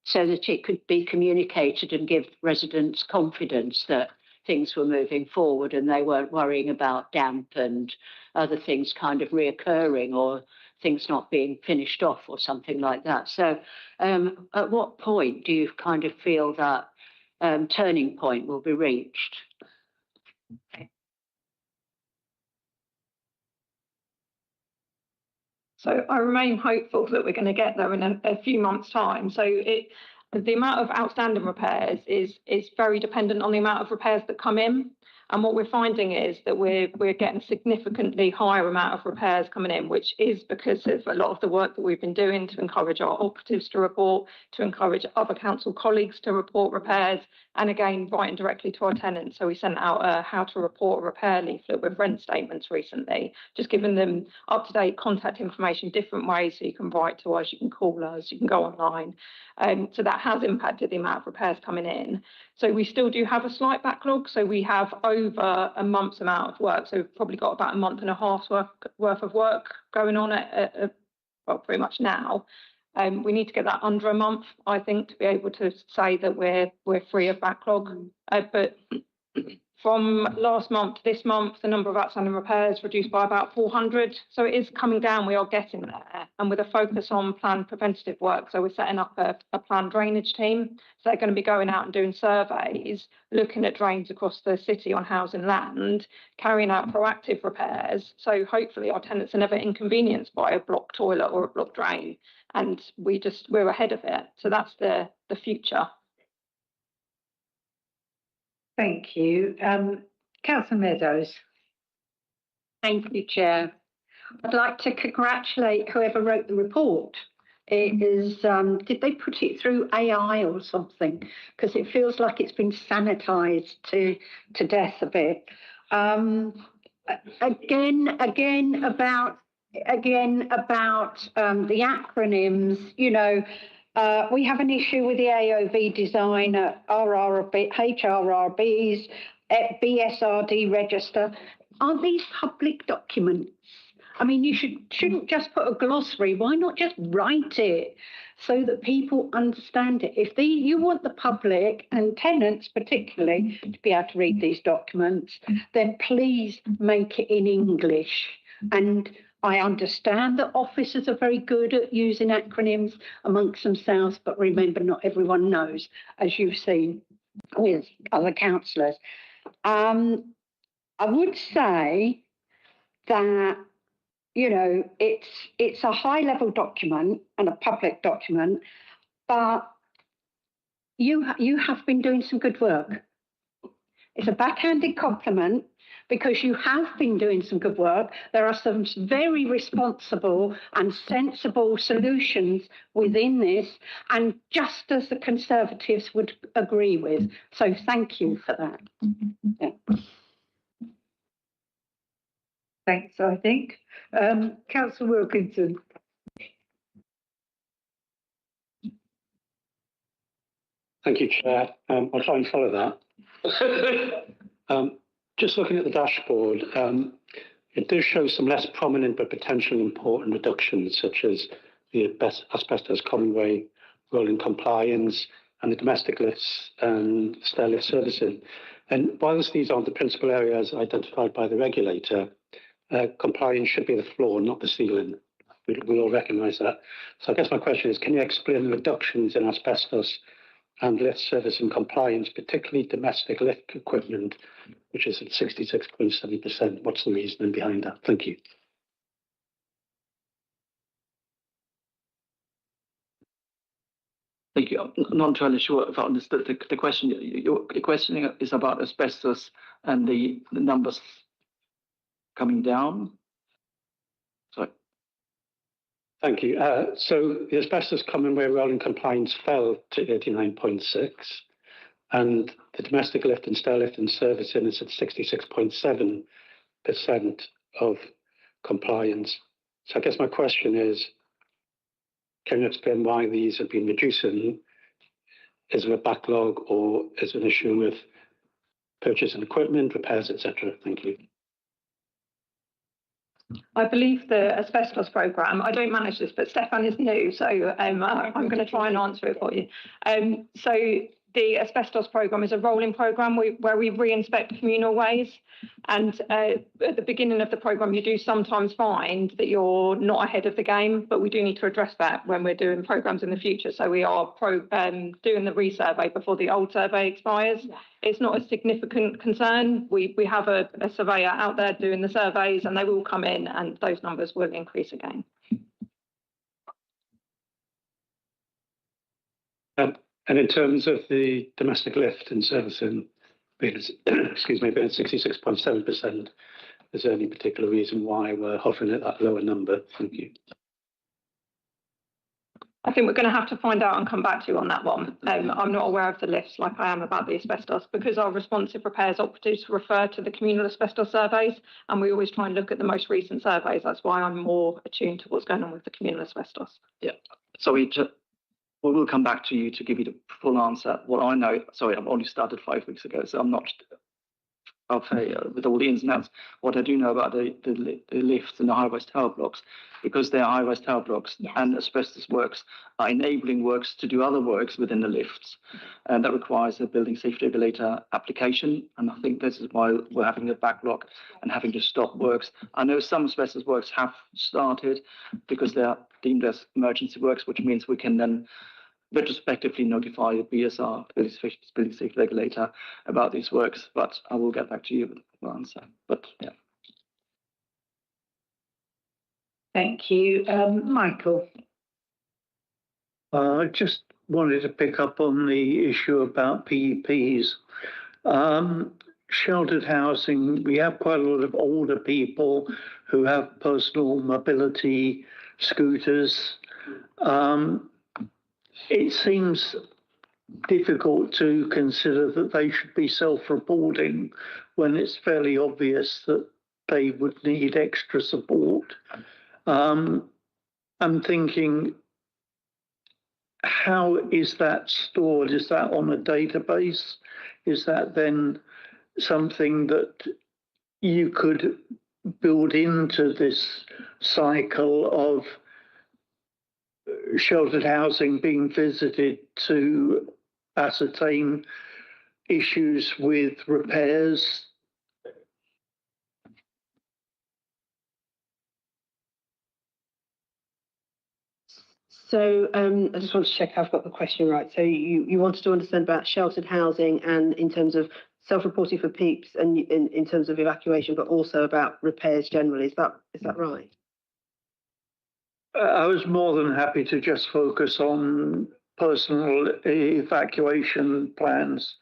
S14: so that it could be communicated and give residents confidence that things were moving forward and they weren't worrying about damp and other things kind of reoccurring or things not being finished off or something like that? So at what point do you kind of feel that turning point will be reached?
S10: So I remain hopeful that we're going to get there in a few months' time. So the amount of outstanding repairs is very dependent on the amount of repairs that come in. And what we're finding is that we're getting a significantly higher amount of repairs coming in, which is because of a lot of the work that we've been doing to encourage our operatives to report, to encourage other council colleagues to report repairs, and again, writing directly to our tenants. So we sent out a how to report a repair leaflet with rent statements recently, just giving them up-to-date contact information, different ways. So you can write to us, you can call us, you can go online. So that has impacted the amount of repairs coming in. So we still do have a slight backlog. So we have over a month's amount of work. So we've probably got about a month and a half's worth of work going on well, pretty much now. We need to get that under a month, I think, to be able to say that we're free of backlog. But from last month to this month, the number of outstanding repairs reduced by about 400. So it is coming down. We are getting there. And with a focus on planned preventative work. So we're setting up a planned drainage team. So they're going to be going out and doing surveys, looking at drains across the city on housing land, carrying out proactive repairs. So hopefully our tenants are never inconvenienced by a blocked toilet or a blocked drain. And we're ahead of it. So that's the future.
S1: Thank you. Councillor Meadows.
S6: Thank you, Chair. I'd like to congratulate whoever wrote the report. It is, did they put it through AI or something? Because it feels like it's been sanitized to death a bit. Again about the acronyms, we have an issue with the AOV design at HRRBs, at BSRD register. Aren't these public documents? I mean, you shouldn't just put a glossary. Why not just write it so that people understand it? If you want the public and tenants particularly to be able to read these documents, then please make it in English. And I understand that officers are very good at using acronyms amongst themselves, but remember, not everyone knows, as you've seen with other councillors. I would say that, it's a high-level document and a public document, but you have been doing some good work. It's a backhanded compliment because you have been doing some good work. There are some very responsible and sensible solutions within this, and just as the Conservatives would agree with. So thank you for that. Yeah.
S1: Thanks, I think. Councillor Wilkinson.
S4: Thank you, Chair. I'll try and follow that. just looking at the dashboard, it does show some less prominent but potentially important reductions, such as the asbestos common way role in compliance and the domestic lifts and stair lift servicing. And whilst these aren't the principal areas identified by the regulator, compliance should be the floor, not the ceiling. We all recognise that. So I guess my question is, can you explain the reductions in asbestos and lift service and compliance, particularly domestic lift equipment, which is at 66.7%? What's the reasoning behind that? Thank you.
S13: Thank you. I'm not entirely sure if I understood the question. Your questioning is about asbestos and the numbers coming down. Sorry.
S4: Thank you. So the asbestos common way rolling compliance fell to 89.6, and the domestic lift and stair lift and servicing is at 66.7% of compliance. So I guess my question is, can you explain why these have been reducing? Is there a backlog, or is there an issue with purchasing equipment, repairs, etc.? Thank you.
S10: I believe the asbestos programme, I don't manage this, but Stefan is new, so I'm going to try and answer it for you. So the asbestos programme is a rolling programme where we re-inspect communal ways. And at the beginning of the programme, you do sometimes find that you're not ahead of the game, but we do need to address that when we're doing programmes in the future. So we are doing the resurvey before the old survey expires. It's not a significant concern. We have a surveyor out there doing the surveys, and they will come in and those numbers will increase again.
S4: And in terms of the domestic lift and servicing, being at 66.7%, is there any particular reason why we're hovering at that lower number? Thank you.
S10: I think we're going to have to find out and come back to you on that one. I'm not aware of the lifts like I am about the asbestos, because our responsive repairs operative refer to the communal asbestos surveys, and we always try and look at the most recent surveys. That's why I'm more attuned to what's going on with the communal asbestos.
S13: Yeah. So we will come back to you to give you the full answer. What I know, sorry, I've only started 5 weeks ago, so I'm not, I'll say with all the ins and outs, what I do know about the lifts and the high-rise tower blocks, because they are high-rise tower blocks, yes, and asbestos works are enabling works to do other works within the lifts. And that requires a building safety regulator application. And I think this is why we're having a backlog and having to stop works. I know some asbestos works have started because they are deemed as emergency works, which means we can then retrospectively notify the BSR, building safety regulator, about these works. But I will get back to you with the answer. But yeah.
S1: Thank you. Michael.
S2: I just wanted to pick up on the issue about PEPs. Sheltered housing, we have quite a lot of older people who have personal mobility scooters. It seems difficult to consider that they should be self-reporting when it's fairly obvious that they would need extra support. I'm thinking, how is that stored? Is that on a database? Is that then something that you could build into this cycle of sheltered housing being visited to ascertain issues with repairs?
S8: So I just want to check I've got the question right. So you wanted to understand about sheltered housing and in terms of self-reporting for PEEPs and in terms of evacuation, but also about repairs generally. Is that right?
S2: I was more than happy to just focus on personal evacuation plans.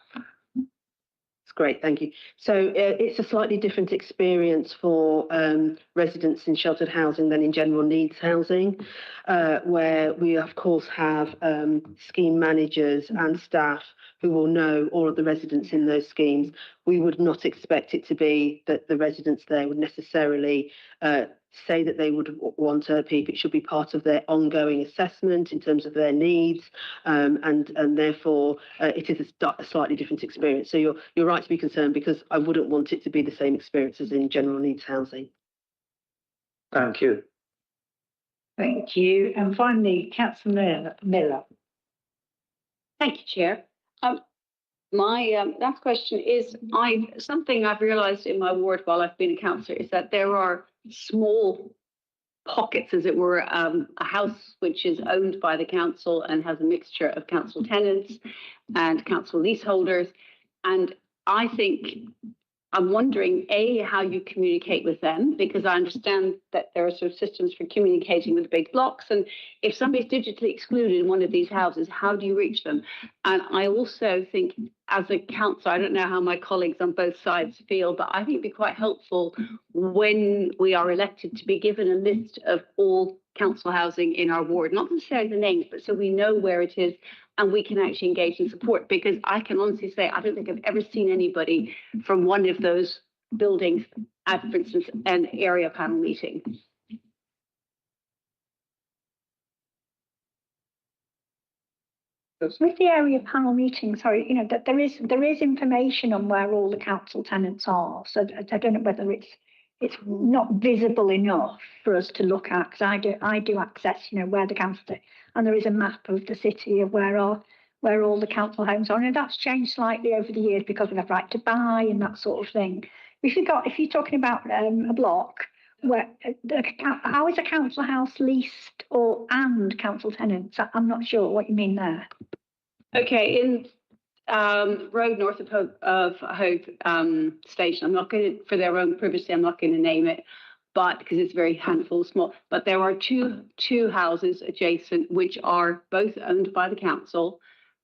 S8: That's great, thank you. So it's a slightly different experience for residents in sheltered housing than in general needs housing, where we of course have scheme managers and staff who will know all of the residents in those schemes. We would not expect it to be that the residents there would necessarily say that they would want a PEEP. It should be part of their ongoing assessment in terms of their needs, and therefore it is a slightly different experience. So you're right to be concerned, because I wouldn't want it to be the same experience as in general needs housing.
S2: Thank you.
S1: Thank you. And finally, Councillor Miller.
S3: Thank you, Chair. My last question is, something I've realised in my ward while I've been a councillor is that there are small pockets, as it were, a house which is owned by the council and has a mixture of council tenants and council leaseholders. And I'm wondering, A, how you communicate with them, because I understand that there are sort of systems for communicating with the big blocks. And if somebody's digitally excluded in one of these houses, how do you reach them? And I also think, as a councillor, I don't know how my colleagues on both sides feel, but I think it'd be quite helpful when we are elected to be given a list of all council housing in our ward, not necessarily the names, but so we know where it is and we can actually engage and support. Because I can honestly say, I don't think I've ever seen anybody from one of those buildings at, for instance, an area panel meeting.
S6: With the area panel meeting, sorry, that there is information on where all the council tenants are. So I don't know whether it's not visible enough for us to look at, because I do access, where the council, and there is a map of the city of where all the council homes are, and that's changed slightly over the years because we have right to buy and that sort of thing. If you're talking about a block, where how is a council house leased and council tenants? I'm not sure what you mean there.
S3: Okay, in road north of Hove station, I'm not going to, for their own privacy, I'm not going to name it, but because it's very handful small. But there are two houses adjacent which are both owned by the council,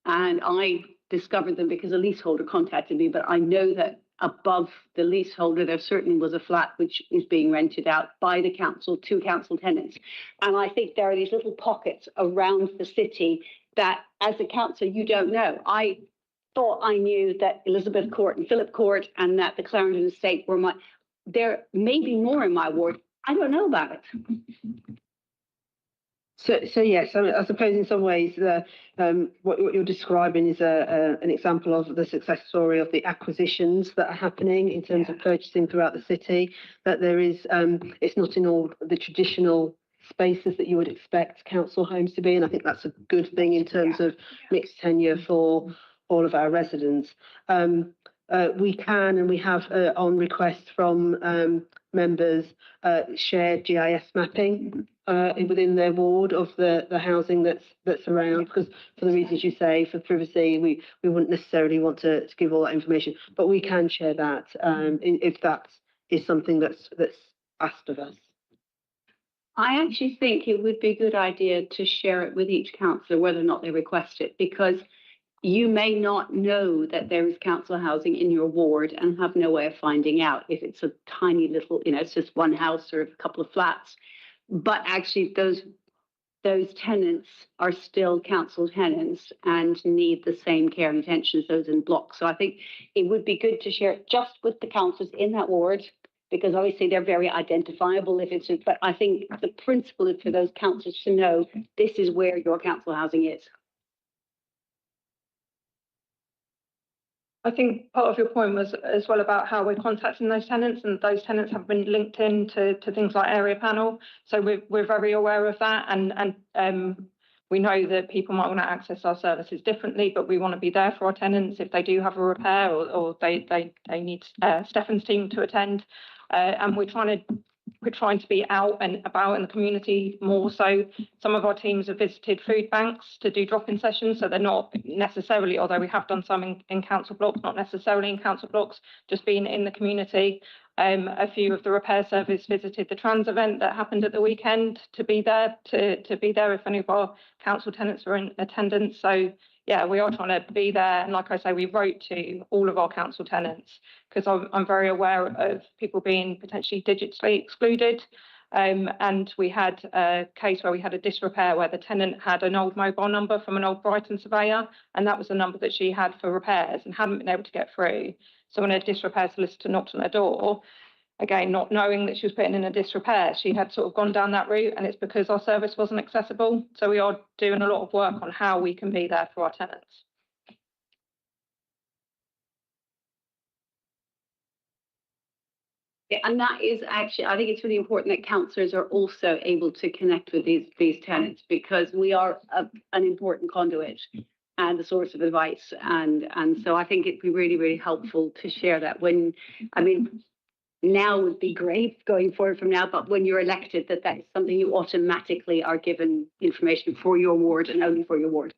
S3: and I discovered them because a leaseholder contacted me. But I know that above the leaseholder, there certainly was a flat which is being rented out by the council to council tenants. And I think there are these little pockets around the city that, as a councillor, you don't know. I thought I knew that Elizabeth Court and Philip Court and that the Clarendon Estate were there may be more in my ward. I don't know about it.
S8: So yes, I suppose in some ways what you're describing is an example of the success story of the acquisitions that are happening in terms of purchasing throughout the city. That there is, it's not in all the traditional spaces that you would expect council homes to be, and I think that's a good thing in terms of mixed tenure for all of our residents. We can, and we have on request from members, shared GIS mapping within their ward of the housing that's around, because for the reasons you say, for privacy, we wouldn't necessarily want to give all that information, but we can share that if that is something that's asked of us.
S3: I actually think it would be a good idea to share it with each councillor, whether or not they request it, because you may not know that there is council housing in your ward and have no way of finding out if it's a tiny little, it's just one house or a couple of flats. But actually those tenants are still council tenants and need the same care and attention as those in blocks. So I think it would be good to share it just with the councillors in that ward, because obviously they're very identifiable but I think the principle is for those councillors to know this is where your council housing is.
S10: I think part of your point was as well about how we're contacting those tenants, and those tenants have been linked in to things like area panel. So we're very aware of that, and we know that people might want to access our services differently, but we want to be there for our tenants if they do have a repair or they need Stefan's team to attend. And we're trying to be out and about in the community more. So some of our teams have visited food banks to do drop-in sessions. So they're not necessarily, although we have done some in council blocks, not necessarily in council blocks, just being in the community. A few of the repair service visited the trans event that happened at the weekend to be there if any of our council tenants were in attendance. So yeah, we are trying to be there. And like I say, we wrote to all of our council tenants because I'm very aware of people being potentially digitally excluded. And we had a case where we had a disrepair where the tenant had an old mobile number from an old Brighton surveyor, and that was the number that she had for repairs and hadn't been able to get through. So when a disrepair solicitor knocked on her door, again, not knowing that she was putting in a disrepair, she had sort of gone down that route, and it's because our service wasn't accessible. So we are doing a lot of work on how we can be there for our tenants.
S3: Yeah, and that is actually, I think it's really important that councillors are also able to connect with these tenants, because we are an important conduit and a source of advice. And so I think it'd be really, really helpful to share that now would be great going forward from now, but when you're elected, that is something you automatically are given information for your ward and only for your ward.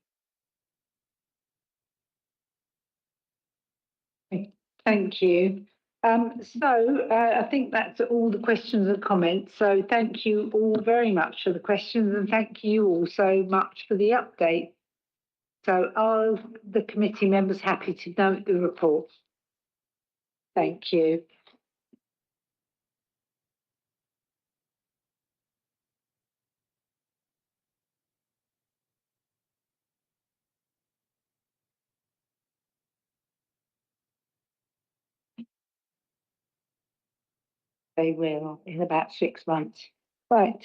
S1: Thank you. I think that's all the questions and comments. So thank you all very much for the questions, and thank you all so much for the update. So are the committee members happy to note the report? Thank you. They will in about 6 months. Right.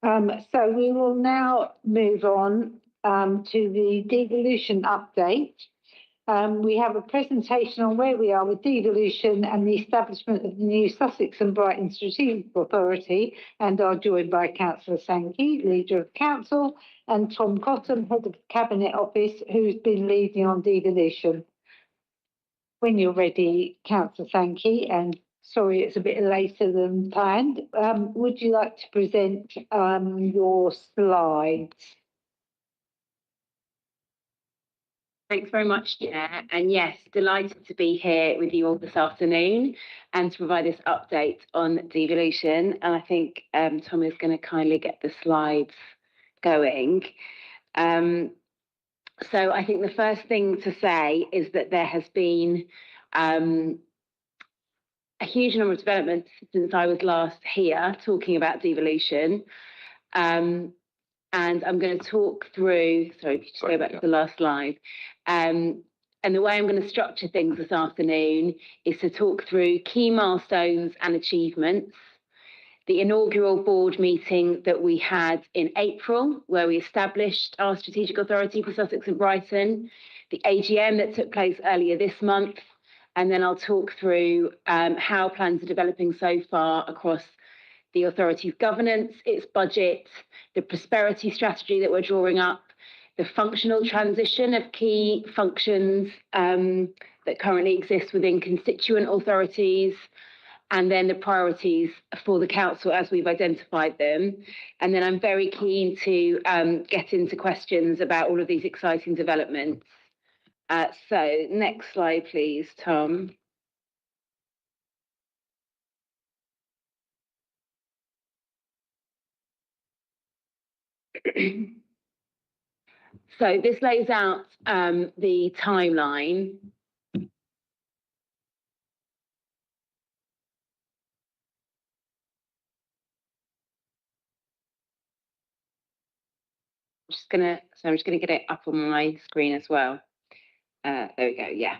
S1: So we will now move on to the devolution update. We have a presentation on where we are with devolution and the establishment of the new Sussex and Brighton Strategic Authority, and are joined by Councillor Sankey, Leader of Council, and Tom Cotton, Head of the Cabinet Office, who's been leading on devolution. When you're ready, Councillor Sankey, and sorry it's a bit later than planned, would you like to present your slides?
S15: Thanks very much, Chair. And yes, delighted to be here with you all this afternoon and to provide this update on devolution. And I think Tom is going to kindly get the slides going. So I think the first thing to say is that there has been a huge number of developments since I was last here talking about devolution. And I'm going to talk through, sorry, if you just go back to the last slide. And the way I'm going to structure things this afternoon is to talk through key milestones and achievements, the inaugural board meeting that we had in April, where we established our strategic authority for Sussex and Brighton, the AGM that took place earlier this month, and then I'll talk through how plans are developing so far across the authority's governance, its budget, the prosperity strategy that we're drawing up, the functional transition of key functions that currently exist within constituent authorities, and then the priorities for the council as we've identified them. And then I'm very keen to get into questions about all of these exciting developments. So next slide, please, Tom. So this lays out the timeline. I'm just gonna get it up on my screen as well. There we go, yeah.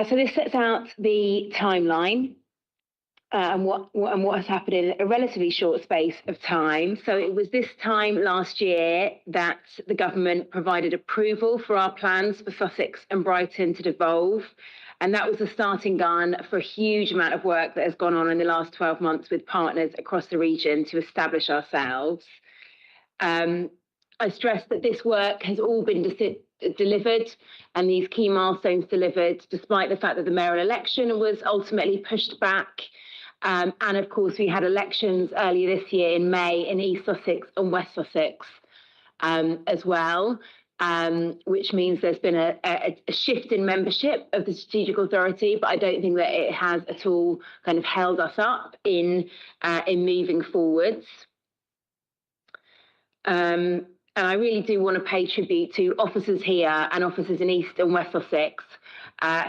S15: So this sets out the timeline and what has happened in a relatively short space of time. So it was this time last year that the government provided approval for our plans for Sussex and Brighton to devolve. And that was the starting gun for a huge amount of work that has gone on in the last 12 months with partners across the region to establish ourselves. I stress that this work has all been delivered and these key milestones delivered, despite the fact that the mayoral election was ultimately pushed back. And of course, we had elections earlier this year in May in East Sussex and West Sussex as well, which means there's been a shift in membership of the Strategic Authority, but I don't think that it has at all kind of held us up in moving forwards. And I really do want to pay tribute to officers here and officers in East and West Sussex,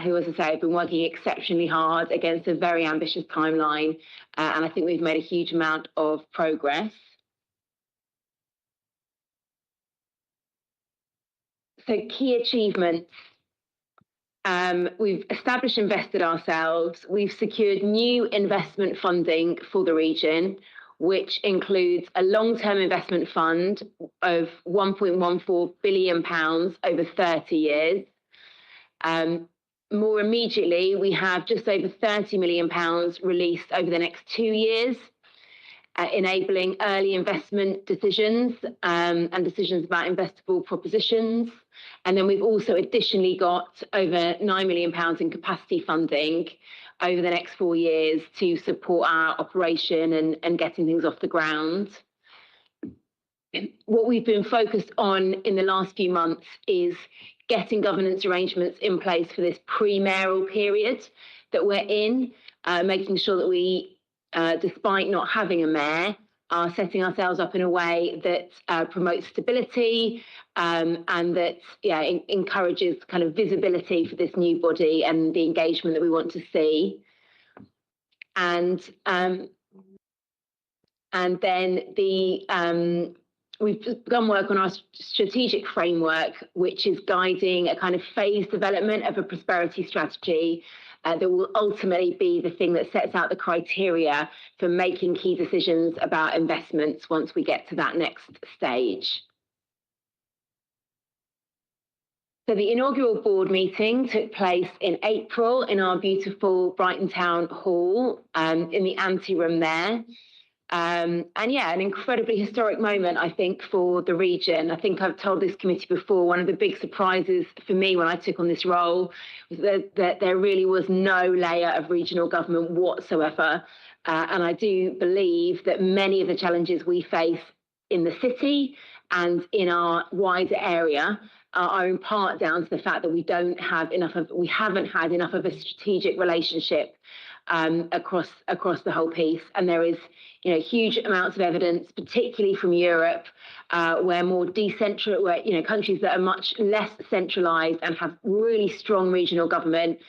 S15: who, as I say, have been working exceptionally hard against a very ambitious timeline. And I think we've made a huge amount of progress. So key achievements. We've established and invested ourselves. We've secured new investment funding for the region, which includes a long-term investment fund of £1.14 billion over 30 years. More immediately, we have just over £30 million released over the next 2 years, enabling early investment decisions and decisions about investable propositions. And then we've also additionally got over £9 million in capacity funding over the next 4 years to support our operation and getting things off the ground. What we've been focused on in the last few months is getting governance arrangements in place for this pre-mayoral period that we're in, making sure that we, despite not having a mayor, are setting ourselves up in a way that promotes stability and that encourages kind of visibility for this new body and the engagement that we want to see. And then we've begun work on our strategic framework, which is guiding a kind of phased development of a prosperity strategy that will ultimately be the thing that sets out the criteria for making key decisions about investments once we get to that next stage. So the inaugural board meeting took place in April in our beautiful Brighton Town Hall, in the anteroom there. And yeah, an incredibly historic moment, I think, for the region. I think I've told this committee before, one of the big surprises for me when I took on this role was that there really was no layer of regional government whatsoever. And I do believe that many of the challenges we face in the city and in our wider area are in part down to the fact that we haven't had enough of a strategic relationship across the whole piece. And there is huge amounts of evidence, particularly from Europe, where countries that are much less centralised and have really strong regional government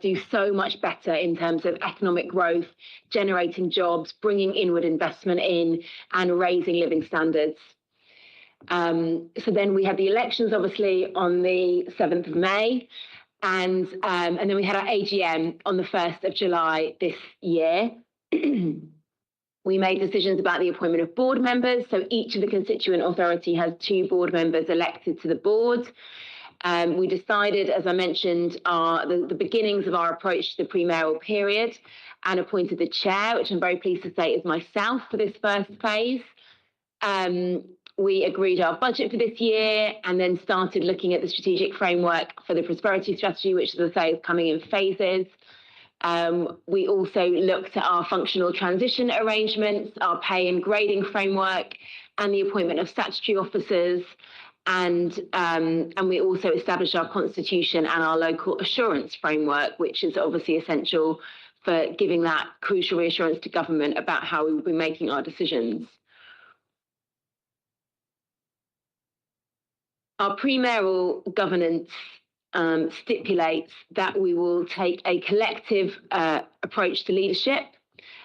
S15: do so much better in terms of economic growth, generating jobs, bringing inward investment in, and raising living standards. So then we had the elections, obviously, on the 7th of May. And then we had our AGM on the 1st of July this year. We made decisions about the appointment of board members. So each of the constituent authority has 2 board members elected to the board. We decided, as I mentioned, the beginnings of our approach to the pre-mayoral period and appointed the chair, which I'm very pleased to say is myself for this first phase. We agreed our budget for this year and then started looking at the strategic framework for the prosperity strategy, which, as I say, is coming in phases. We also looked at our functional transition arrangements, our pay and grading framework, and the appointment of statutory officers. And we also established our constitution and our local assurance framework, which is obviously essential for giving that crucial reassurance to government about how we will be making our decisions. Our pre-mayoral governance stipulates that we will take a collective approach to leadership.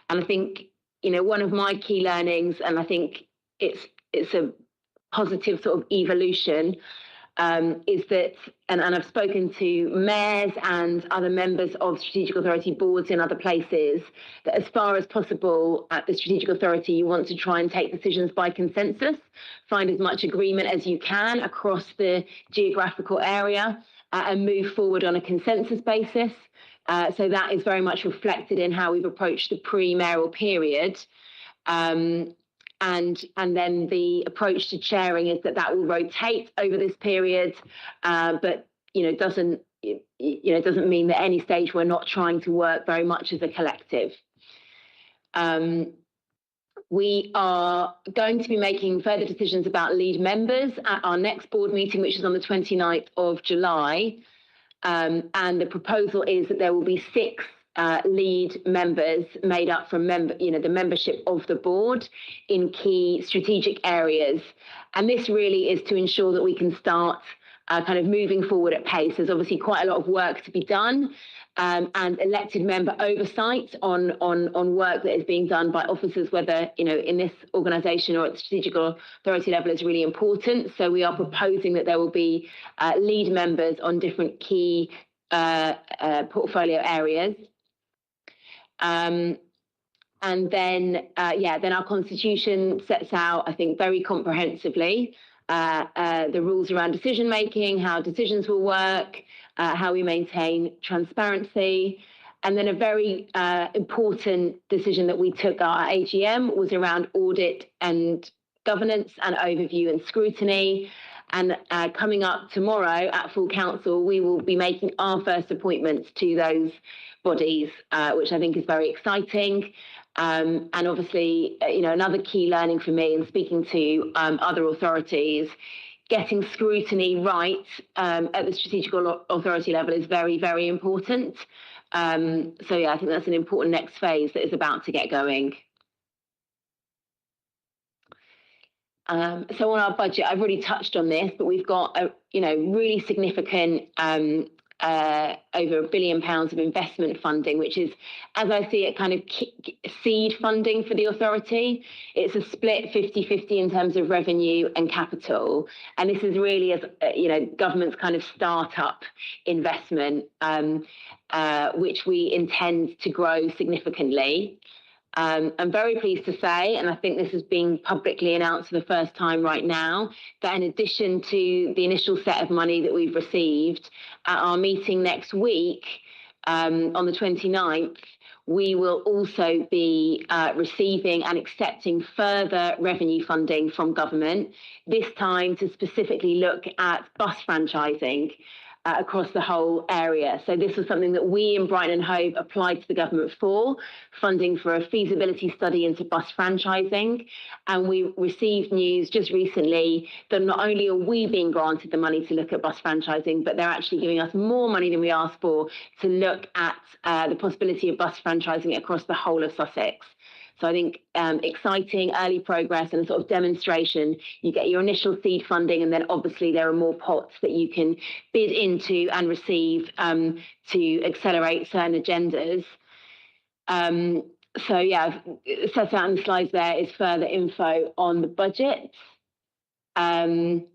S15: And I think, one of my key learnings, and I think it's a positive sort of evolution, is that, and I've spoken to mayors and other members of strategic authority boards in other places, that as far as possible at the strategic authority, you want to try and take decisions by consensus, find as much agreement as you can across the geographical area, and move forward on a consensus basis. So that is very much reflected in how we've approached the pre-mayoral period. And then the approach to chairing is that will rotate over this period, but doesn't mean that at any stage we're not trying to work very much as a collective. We are going to be making further decisions about lead members at our next board meeting, which is on the 29th of July. And the proposal is that there will be 6 lead members made up from the membership of the board in key strategic areas. And this really is to ensure that we can start kind of moving forward at pace. There's obviously quite a lot of work to be done, and elected member oversight on work that is being done by officers, whether in this organisation or at the strategic authority level, is really important. So we are proposing that there will be lead members on different key portfolio areas. And then our constitution sets out, I think, very comprehensively the rules around decision making, how decisions will work, how we maintain transparency. And then a very important decision that we took at our AGM was around audit and governance and overview and scrutiny. And coming up tomorrow at full council, we will be making our first appointments to those bodies, which I think is very exciting. And obviously, another key learning for me in speaking to other authorities, getting scrutiny right at the strategic authority level is very, very important. I think that's an important next phase that is about to get going. So on our budget, I've already touched on this, but we've got a really significant over £1 billion of investment funding, which is, as I see it, kind of seed funding for the authority. It's a split 50-50 in terms of revenue and capital. And this is really, as government's kind of start-up investment, which we intend to grow significantly. I'm very pleased to say, and I think this is being publicly announced for the first time right now, that in addition to the initial set of money that we've received, at our meeting next week, on the 29th, we will also be receiving and accepting further revenue funding from government, this time to specifically look at bus franchising across the whole area. So this was something that we in Brighton and Hove applied to the government for, funding for a feasibility study into bus franchising. And we received news just recently that not only are we being granted the money to look at bus franchising, but they're actually giving us more money than we asked for to look at the possibility of bus franchising across the whole of Sussex. So I think exciting early progress and a sort of demonstration. You get your initial seed funding, and then obviously there are more pots that you can bid into and receive to accelerate certain agendas. Set out in the slides there is further info on the budget. And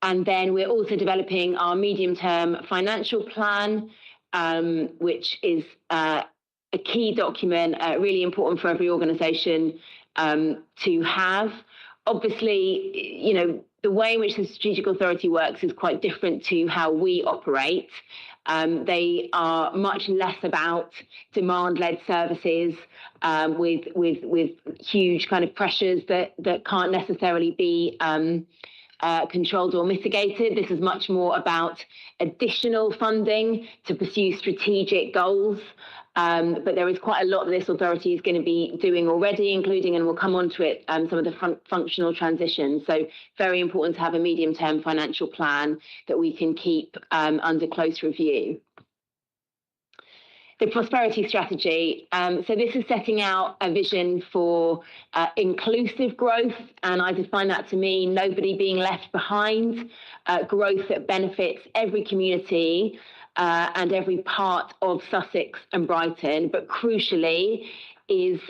S15: then we're also developing our medium-term financial plan, which is a key document, really important for every organisation to have. Obviously, the way in which the strategic authority works is quite different to how we operate. They are much less about demand-led services with huge kind of pressures that can't necessarily be controlled or mitigated. This is much more about additional funding to pursue strategic goals. But there is quite a lot that this authority is going to be doing already, including, and we'll come on to it, some of the functional transitions. So very important to have a medium-term financial plan that we can keep under close review. The prosperity strategy. So this is setting out a vision for inclusive growth, and I define that to mean nobody being left behind, growth that benefits every community and every part of Sussex and Brighton, but crucially is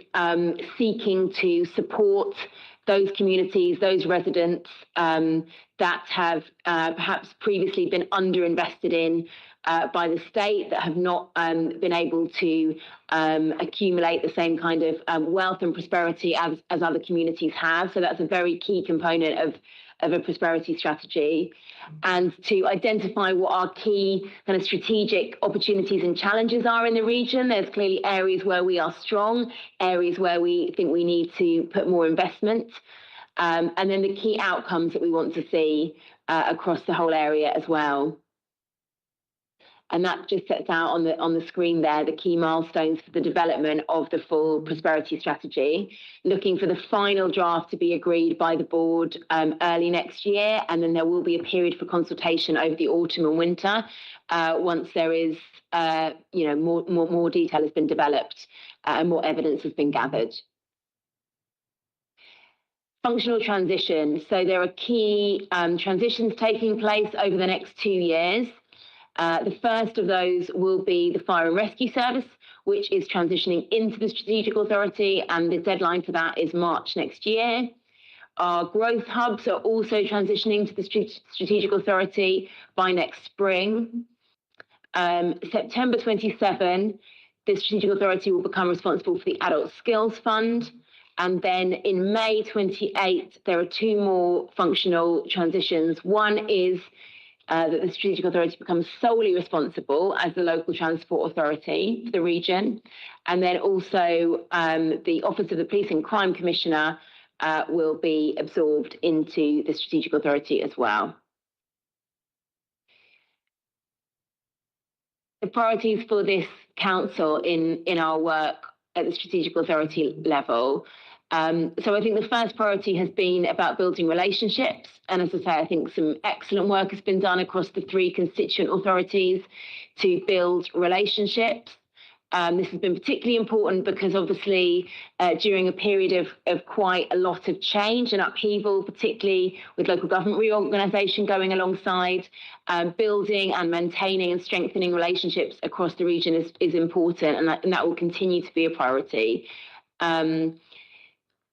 S15: seeking to support those communities, those residents that have perhaps previously been underinvested in by the state, that have not been able to accumulate the same kind of wealth and prosperity as other communities have. So that's a very key component of a prosperity strategy, and to identify what our key kind of strategic opportunities and challenges are in the region. There's clearly areas where we are strong, areas where we think we need to put more investment, and then the key outcomes that we want to see across the whole area as well. And that just sets out on the screen there the key milestones for the development of the full prosperity strategy, looking for the final draft to be agreed by the board early next year. And then there will be a period for consultation over the autumn and winter once there is, more detail has been developed and more evidence has been gathered. Functional transition. So there are key transitions taking place over the next 2 years. The first of those will be the Fire and Rescue Service, which is transitioning into the Strategic Authority, and the deadline for that is March next year. Our growth hubs are also transitioning to the Strategic Authority by next spring. September 27, the Strategic Authority will become responsible for the Adult Skills Fund. And then in May 28, there are 2 more functional transitions. One is that the Strategic Authority becomes solely responsible as the local transport authority for the region. And then also the Office of the Police and Crime Commissioner will be absorbed into the Strategic Authority as well. The priorities for this council in our work at the Strategic Authority level. So I think the first priority has been about building relationships. And as I say, I think some excellent work has been done across the 3 constituent authorities to build relationships. This has been particularly important because obviously during a period of quite a lot of change and upheaval, particularly with local government reorganisation going alongside, building and maintaining and strengthening relationships across the region is important, and that will continue to be a priority.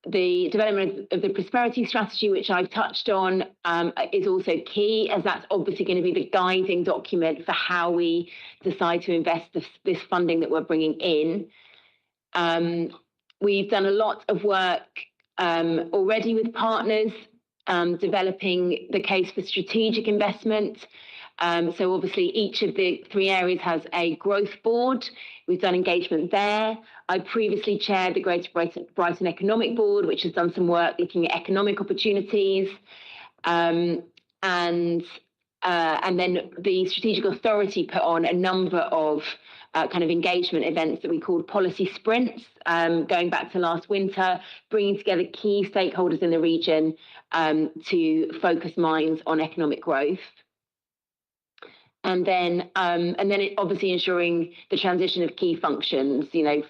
S15: The development of the prosperity strategy, which I've touched on, is also key, as that's obviously going to be the guiding document for how we decide to invest this funding that we're bringing in. We've done a lot of work already with partners, developing the case for strategic investment. So obviously each of the 3 areas has a growth board. We've done engagement there. I previously chaired the Greater Brighton Economic Board, which has done some work looking at economic opportunities. And then the Strategic Authority put on a number of kind of engagement events that we called policy sprints, going back to last winter, bringing together key stakeholders in the region to focus minds on economic growth. And then obviously ensuring the transition of key functions.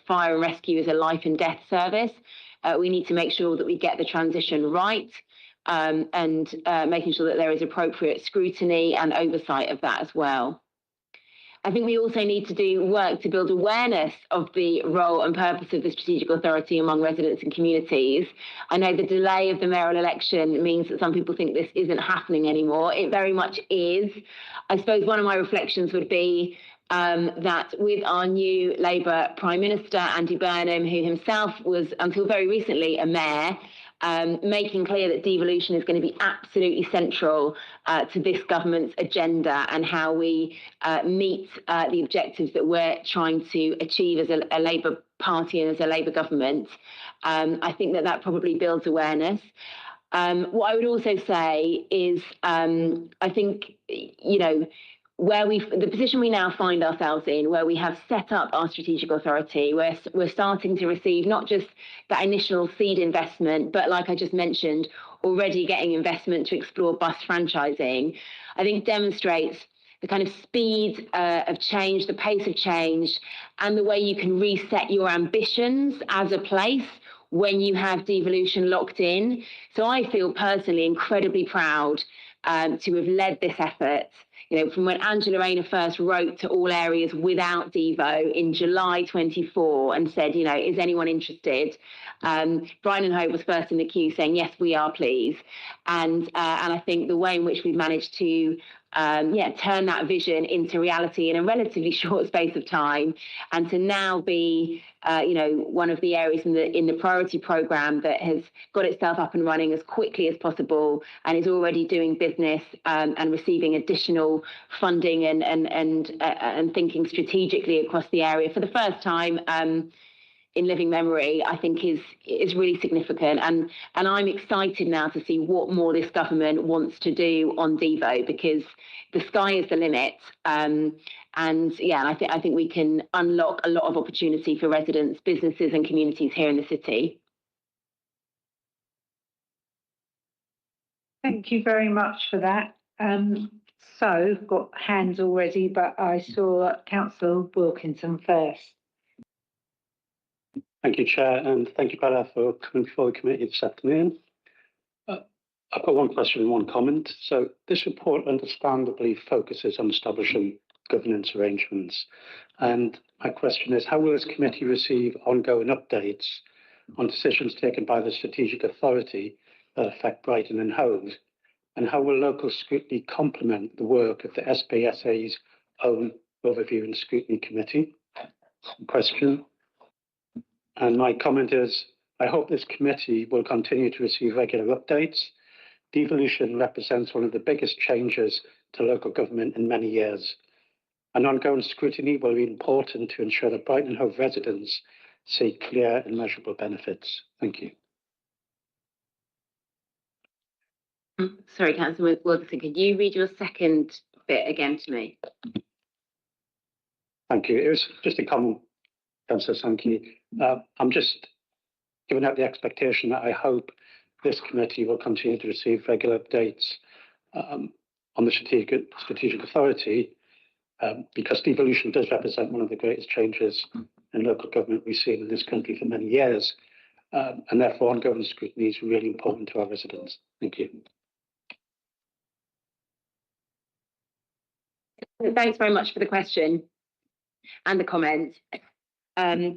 S15: Fire and rescue is a life and death service. We need to make sure that we get the transition right, and making sure that there is appropriate scrutiny and oversight of that as well. I think we also need to do work to build awareness of the role and purpose of the Strategic Authority among residents and communities. I know the delay of the mayoral election means that some people think this isn't happening anymore. It very much is. I suppose one of my reflections would be that with our new Labour Prime Minister, Andy Burnham, who himself was until very recently a mayor, making clear that devolution is going to be absolutely central to this government's agenda and how we meet the objectives that we're trying to achieve as a Labour Party and as a Labour government. I think that probably builds awareness. What I would also say is I think, the position we now find ourselves in, where we have set up our Strategic Authority, where we're starting to receive not just that initial seed investment, but like I just mentioned, already getting investment to explore bus franchising, I think demonstrates the kind of speed of change, the pace of change, and the way you can reset your ambitions as a place when you have devolution locked in. So I feel personally incredibly proud to have led this effort. From when Angela Rayner first wrote to all areas without Devo in July 24 and said, is anyone interested? Brighton and Hove was first in the queue saying, yes, we are, please. And I think the way in which we've managed to turn that vision into reality in a relatively short space of time, and to now be one of the areas in the priority programme that has got itself up and running as quickly as possible and is already doing business and receiving additional funding and thinking strategically across the area for the first time in living memory, I think is really significant. And I'm excited now to see what more this government wants to do on Devo, because the sky is the limit. And yeah, I think we can unlock a lot of opportunity for residents, businesses and communities here in the city.
S1: Thank you very much for that. So got hands already, but I saw Councillor Wilkinson first.
S4: Thank you, Chair, and thank you, Bella, for coming before the committee this afternoon. I've got one question and one comment. So this report understandably focuses on establishing governance arrangements. And my question is, how will this committee receive ongoing updates on decisions taken by the strategic authority that affect Brighton and Hove? And how will local scrutiny complement the work of the SBSA's own Overview and Scrutiny Committee? Question. And my comment is, I hope this committee will continue to receive regular updates. Devolution represents one of the biggest changes to local government in many years. An ongoing scrutiny will be important to ensure that Brighton and Hove residents see clear and measurable benefits. Thank you.
S15: Sorry, Councillor Wilkinson, could you read your second bit again to me?
S4: Thank you. It was just a comment, Councillor Sankey. I'm just giving out the expectation that I hope this committee will continue to receive regular updates on the strategic authority, because devolution does represent one of the greatest changes in local government we've seen in this country for many years, and therefore ongoing scrutiny is really important to our residents. Thank you.
S15: Thanks very much for the question and the comment. I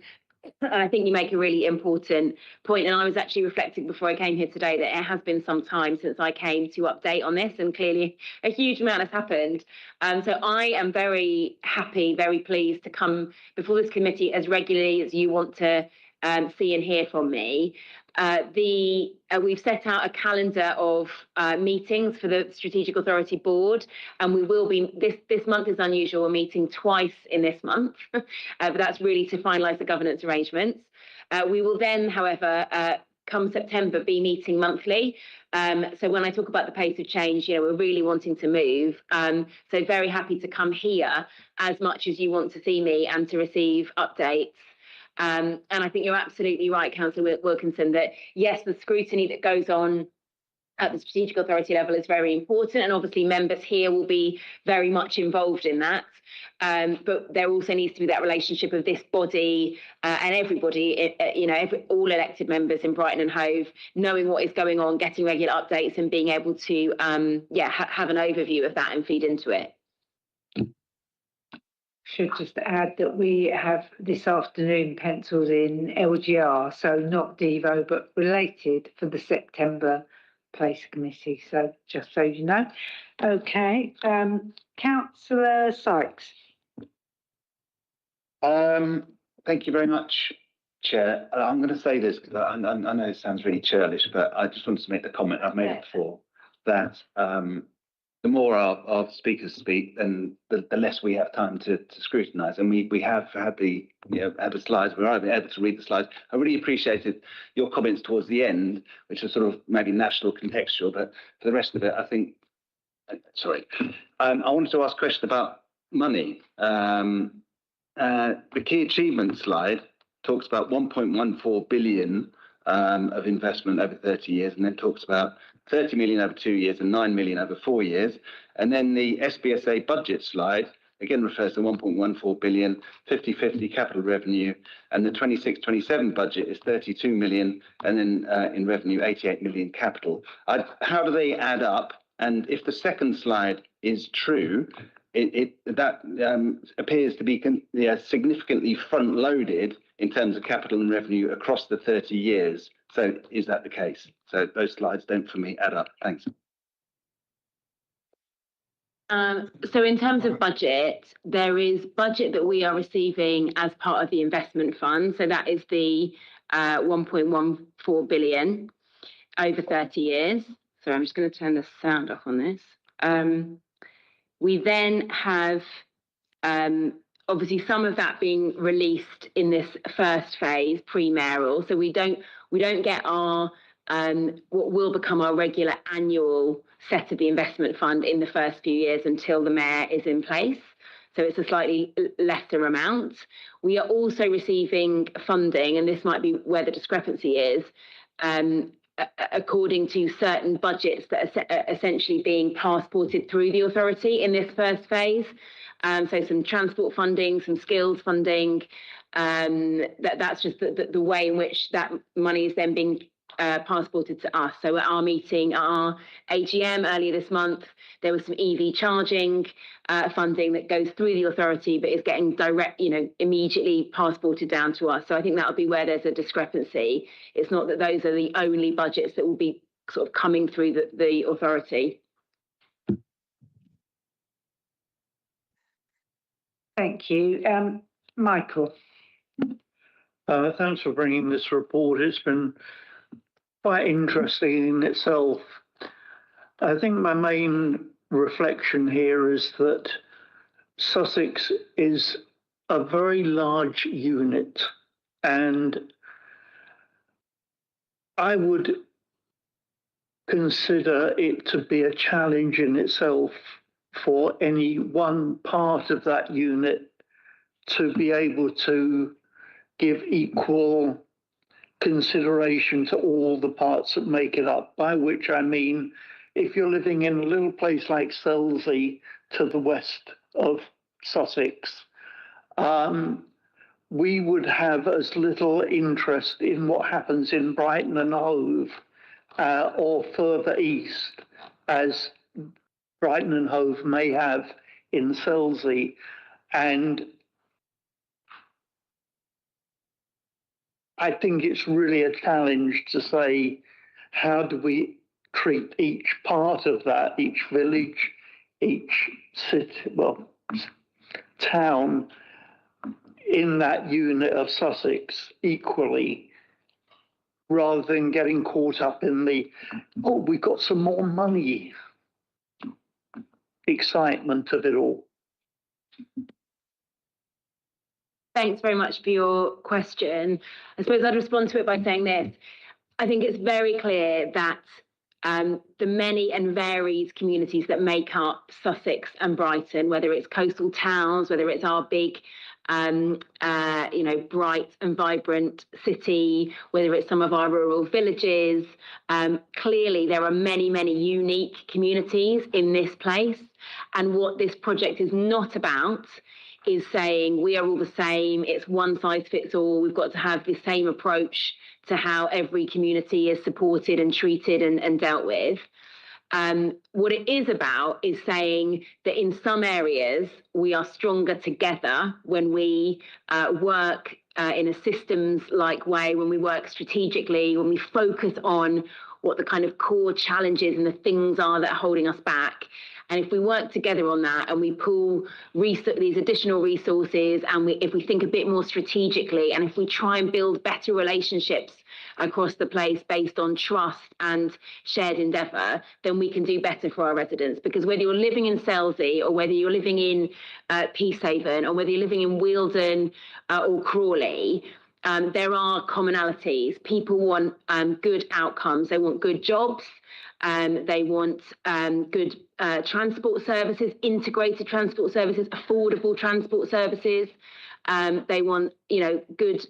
S15: think you make a really important point, and I was actually reflecting before I came here today that it has been some time since I came to update on this, and clearly a huge amount has happened. So I am very happy, very pleased to come before this committee as regularly as you want to see and hear from me. We've set out a calendar of meetings for the Strategic Authority Board, and we will be, this month is unusual, we're meeting twice in this month, but that's really to finalise the governance arrangements. We will then, however, come September, be meeting monthly. So when I talk about the pace of change, we're really wanting to move. So very happy to come here as much as you want to see me and to receive updates. And I think you're absolutely right, Councillor Wilkinson, that yes, the scrutiny that goes on at the strategic authority level is very important, and obviously members here will be very much involved in that. But there also needs to be that relationship of this body and everybody, all elected members in Brighton and Hove, knowing what is going on, getting regular updates, and being able to have an overview of that and feed into it.
S1: Should just add that we have this afternoon penciled in LGR, so not Devo, but related for the September Place Committee. So just so you know. Okay, Councillor Sykes.
S12: Thank you very much, Chair. I'm going to say this because I know it sounds really churlish, but I just wanted to make the comment I've made it before, that the more our speakers speak, then the less we have time to scrutinise. And we have had the slides. We're able to read the slides. I really appreciated your comments towards the end, which are sort of maybe national contextual. But for the rest of it, I think. Sorry, I wanted to ask a question about money. The key achievement slide talks about 1.14 billion of investment over 30 years, and then talks about 30 million over 2 years and 9 million over 4 years. And then the SBSA budget slide, again, refers to 1.14 billion, 50-50 capital revenue. And the 26-27 budget is 32 million, and then in revenue, 88 million capital. How do they add up? And if the second slide is true, that appears to be significantly front-loaded in terms of capital and revenue across the 30 years. So is that the case? So those slides don't, for me, add up. Thanks.
S15: So in terms of budget, there is budget that we are receiving as part of the investment fund. So that is the 1.14 billion over 30 years. So I'm just going to turn the sound off on this. We then have obviously some of that being released in this first phase, pre-mayoral. So we don't get our what will become our regular annual set of the investment fund in the first few years until the mayor is in place. So it's a slightly lesser amount. We are also receiving funding, and this might be where the discrepancy is, according to certain budgets that are essentially being passported through the authority in this first phase. So some transport funding, some skills funding. That's just the way in which that money is then being passported to us. So at our meeting, at our AGM earlier this month, there was some EV charging funding that goes through the authority, but is getting direct, immediately passported down to us. So I think that'll be where there's a discrepancy. It's not that those are the only budgets that will be sort of coming through the authority.
S1: Thank you. Michael.
S2: Thanks for bringing this report. It's been quite interesting in itself. I think my main reflection here is that Sussex is a very large unit, and I would consider it to be a challenge in itself for any one part of that unit to be able to give equal consideration to all the parts that make it up, by which I mean if you're living in a little place like Selsey to the west of Sussex, we would have as little interest in what happens in Brighton and Hove or further east as Brighton and Hove may have in Selsey. And I think it's really a challenge to say, how do we treat each part of that, each village, each city, town in that unit of Sussex equally, rather than getting caught up in the, we got some more money excitement of it all.
S15: Thanks very much for your question. I suppose I'd respond to it by saying this. I think it's very clear that the many and varied communities that make up Sussex and Brighton, whether it's coastal towns, whether it's our big, bright and vibrant city, whether it's some of our rural villages, clearly there are many, many unique communities in this place. And what this project is not about is saying we are all the same, it's one size fits all, we've got to have the same approach to how every community is supported and treated and dealt with. What it is about is saying that in some areas we are stronger together when we work in a systems-like way, when we work strategically, when we focus on what the kind of core challenges and the things are that are holding us back. And if we work together on that and we pool these additional resources, and if we think a bit more strategically, and if we try and build better relationships across the place based on trust and shared endeavour, then we can do better for our residents. Because whether you're living in Selsey or whether you're living in Peacehaven or whether you're living in Wealdon or Crawley, there are commonalities. People want good outcomes. They want good jobs. They want good transport services, integrated transport services, affordable transport services. They want, good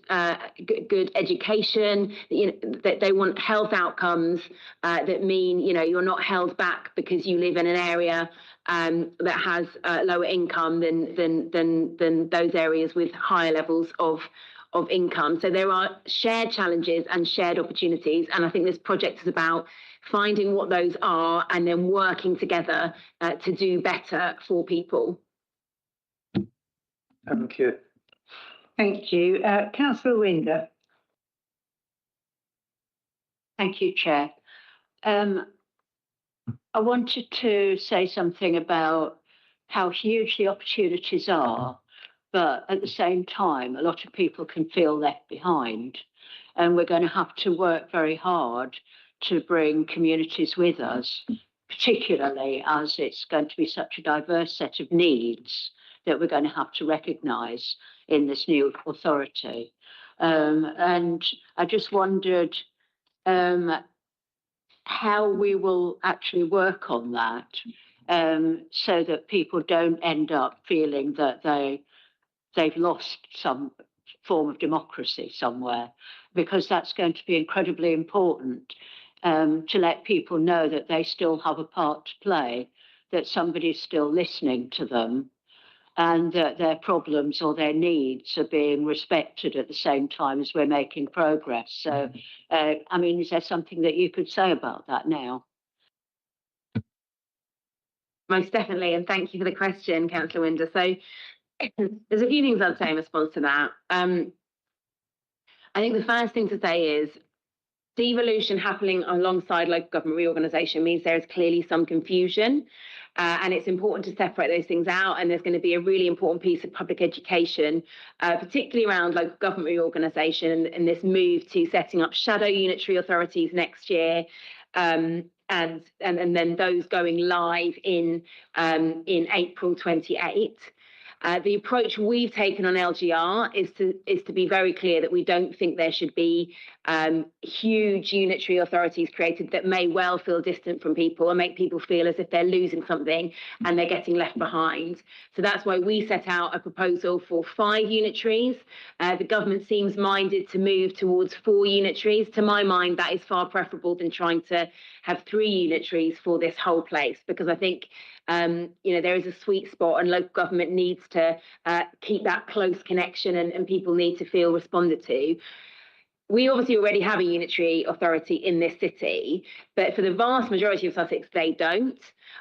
S15: education. They want health outcomes that mean, you're not held back because you live in an area that has lower income than those areas with higher levels of income. So there are shared challenges and shared opportunities. And I think this project is about finding what those are and then working together to do better for people.
S2: Thank you.
S1: Thank you. Councillor Winder.
S14: Thank you, Chair. I wanted to say something about how huge the opportunities are, but at the same time, a lot of people can feel left behind. And we're going to have to work very hard to bring communities with us, particularly as it's going to be such a diverse set of needs that we're going to have to recognise in this new authority. And I just wondered how we will actually work on that, so that people don't end up feeling that they've lost some form of democracy somewhere, because that's going to be incredibly important, to let people know that they still have a part to play, that somebody's still listening to them, and that their problems or their needs are being respected at the same time as we're making progress. So, I mean, is there something that you could say about that now?
S15: Most definitely, and thank you for the question, Councillor Winder. So there's a few things I'd say in response to that. I think the first thing to say is devolution happening alongside local government reorganisation means there is clearly some confusion, and it's important to separate those things out. And there's going to be a really important piece of public education, particularly around local government reorganisation and this move to setting up shadow unitary authorities next year, and then those going live in April 28. The approach we've taken on LGR is to be very clear that we don't think there should be huge unitary authorities created that may well feel distant from people and make people feel as if they're losing something and they're getting left behind. So that's why we set out a proposal for 5 unitaries. The government seems minded to move towards 4 unitaries. To my mind, that is far preferable than trying to have 3 unitaries for this whole place, because I think there is a sweet spot and local government needs to keep that close connection, and people need to feel responded to. We obviously already have a unitary authority in this city, but for the vast majority of Sussex, they don't.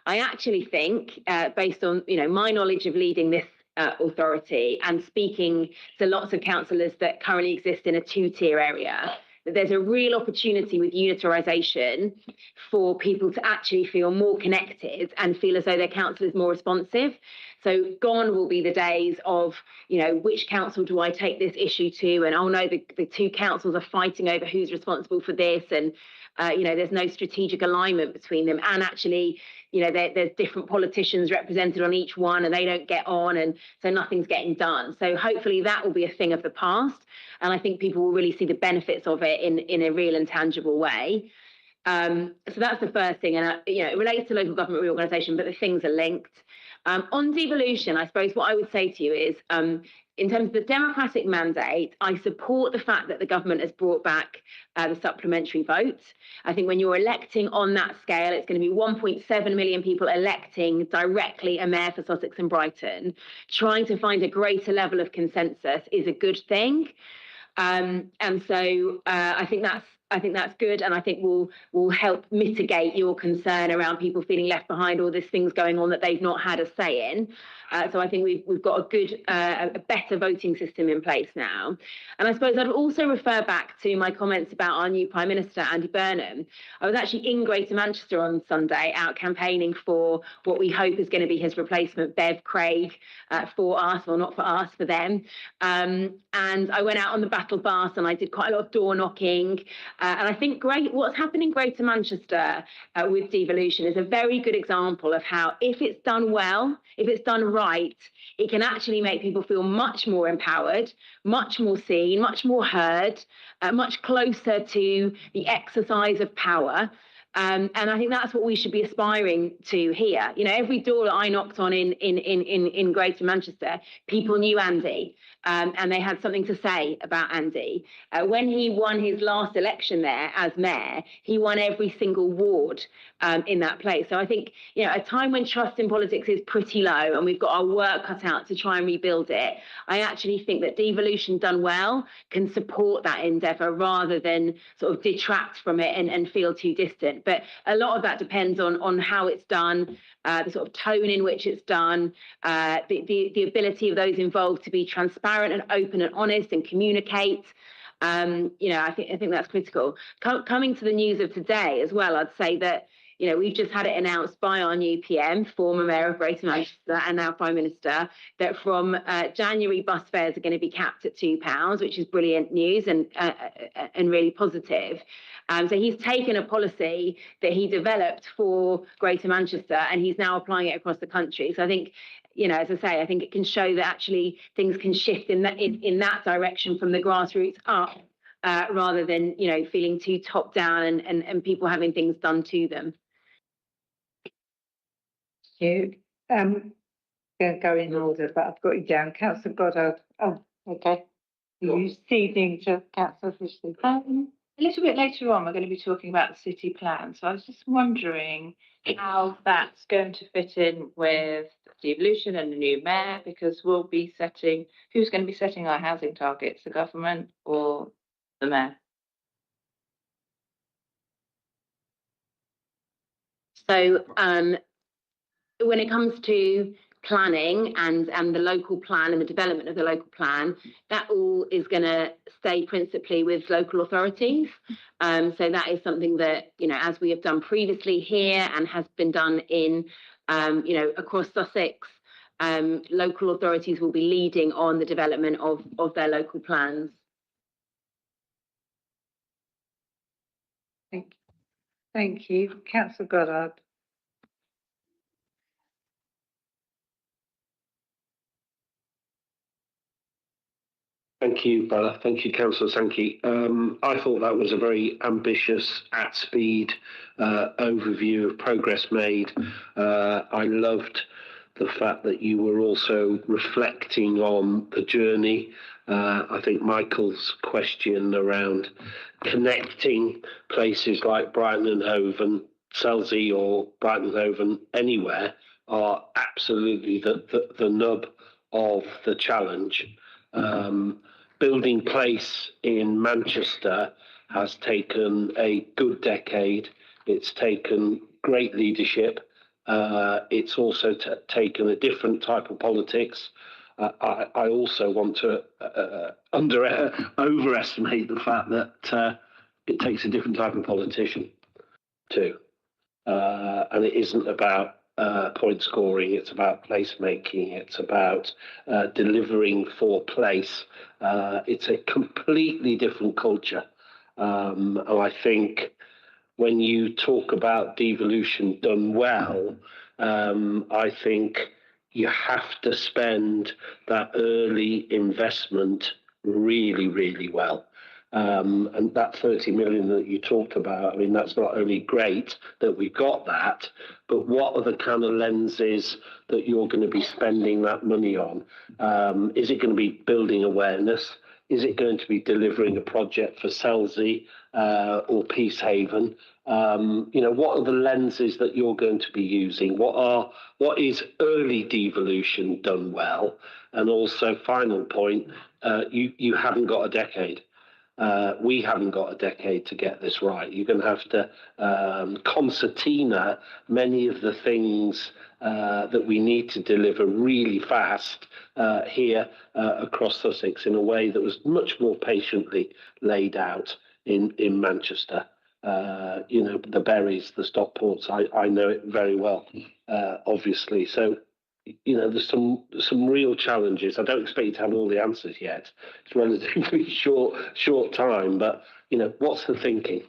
S15: I actually think, based on my knowledge of leading this authority and speaking to lots of councillors that currently exist in a 2-tier area, that there's a real opportunity with unitarisation for people to actually feel more connected and feel as though their council is more responsive. So gone will be the days of, which council do I take this issue to? And oh no, the 2 councils are fighting over who's responsible for this. And, there's no strategic alignment between them. And actually, there's different politicians represented on each one and they don't get on. And so nothing's getting done. So hopefully that will be a thing of the past. And I think people will really see the benefits of it in a real and tangible way. So that's the first thing. And, it relates to local government reorganisation, but the things are linked. On devolution, I suppose what I would say to you is, in terms of the democratic mandate, I support the fact that the government has brought back the supplementary vote. I think when you're electing on that scale, it's going to be 1.7 million people electing directly a mayor for Sussex and Brighton. Trying to find a greater level of consensus is a good thing. And so I think that's good, and I think will help mitigate your concern around people feeling left behind or there's things going on that they've not had a say in. So I think we've got a good, a better voting system in place now. And I suppose I'd also refer back to my comments about our new Prime Minister, Andy Burnham. I was actually in Greater Manchester on Sunday, out campaigning for what we hope is going to be his replacement, Bev Craig, for us, or not for us, for them. And I went out on the battle bus and I did quite a lot of door knocking. And I think what's happened in Greater Manchester with devolution is a very good example of how, if it's done well, if it's done right, it can actually make people feel much more empowered, much more seen, much more heard, much closer to the exercise of power. And I think that's what we should be aspiring to here. Every door that I knocked on in Greater Manchester, people knew Andy, and they had something to say about Andy. When he won his last election there as mayor, he won every single ward in that place. So I think, a time when trust in politics is pretty low and we've got our work cut out to try and rebuild it, I actually think that devolution done well can support that endeavour rather than sort of detract from it and feel too distant. But a lot of that depends on how it's done, the sort of tone in which it's done, the ability of those involved to be transparent and open and honest and communicate. I think that's critical. Coming to the news of today as well, I'd say that we've just had it announced by our new PM, former Mayor of Greater Manchester and now Prime Minister, that from January bus fares are going to be capped at £2, which is brilliant news and really positive. So he's taken a policy that he developed for Greater Manchester and he's now applying it across the country. So I think you know, as I say, I think it can show that actually things can shift in that direction from the grassroots up, rather than, you know, feeling too top down and people having things done to them.
S1: You, going to go in order, but I've got you down. Councillor Goddard. Oh, okay. You ceding to Councillor Fishley.
S10: A little bit later on, we're going to be talking about the city plan. So I was just wondering how that's going to fit in with devolution and the new mayor, because we'll be setting, who's going to be setting our housing targets, the government or the mayor?
S15: So when it comes to planning and the local plan and the development of the local plan, that all is going to stay principally with local authorities. So that is something that, you know, as we have done previously here and has been done in, you know, across Sussex, local authorities will be leading on the development of their local plans.
S1: Thank you. Councillor Goddard.
S11: Thank you, Bella. Thank you, Councillor Sankey. I thought that was a very ambitious, at speed overview of progress made. I loved the fact that you were also reflecting on the journey. I think Michael's question around connecting places like Brighton and Hove and Selsey or Brighton and Hove and anywhere are absolutely the nub of the challenge. Building place in Manchester has taken a good decade. It's taken great leadership. It's also taken a different type of politics. I also want to overestimate the fact that it takes a different type of politician too. And it isn't about point scoring, it's about place making, it's about delivering for place. It's a completely different culture. And I think when you talk about devolution done well, I think you have to spend that early investment really, really well. And that 30 million that you talked about, I mean, that's not only great that we got that, but what are the kind of lenses that you're going to be spending that money on? Is it going to be building awareness? Is it going to be delivering a project for Selsey or Peacehaven? You know, what are the lenses that you're going to be using? What is early devolution done well? And also, final point, you haven't got a decade. We haven't got a decade to get this right. You're going to have to concertina many of the things that we need to deliver really fast here across Sussex in a way that was much more patiently laid out in Manchester. You know, the Berries, the Stockports, I know it very well, obviously. So, you know, there's some real challenges. I don't expect you to have all the answers yet. It's a relatively short time, but, you know, what's the thinking?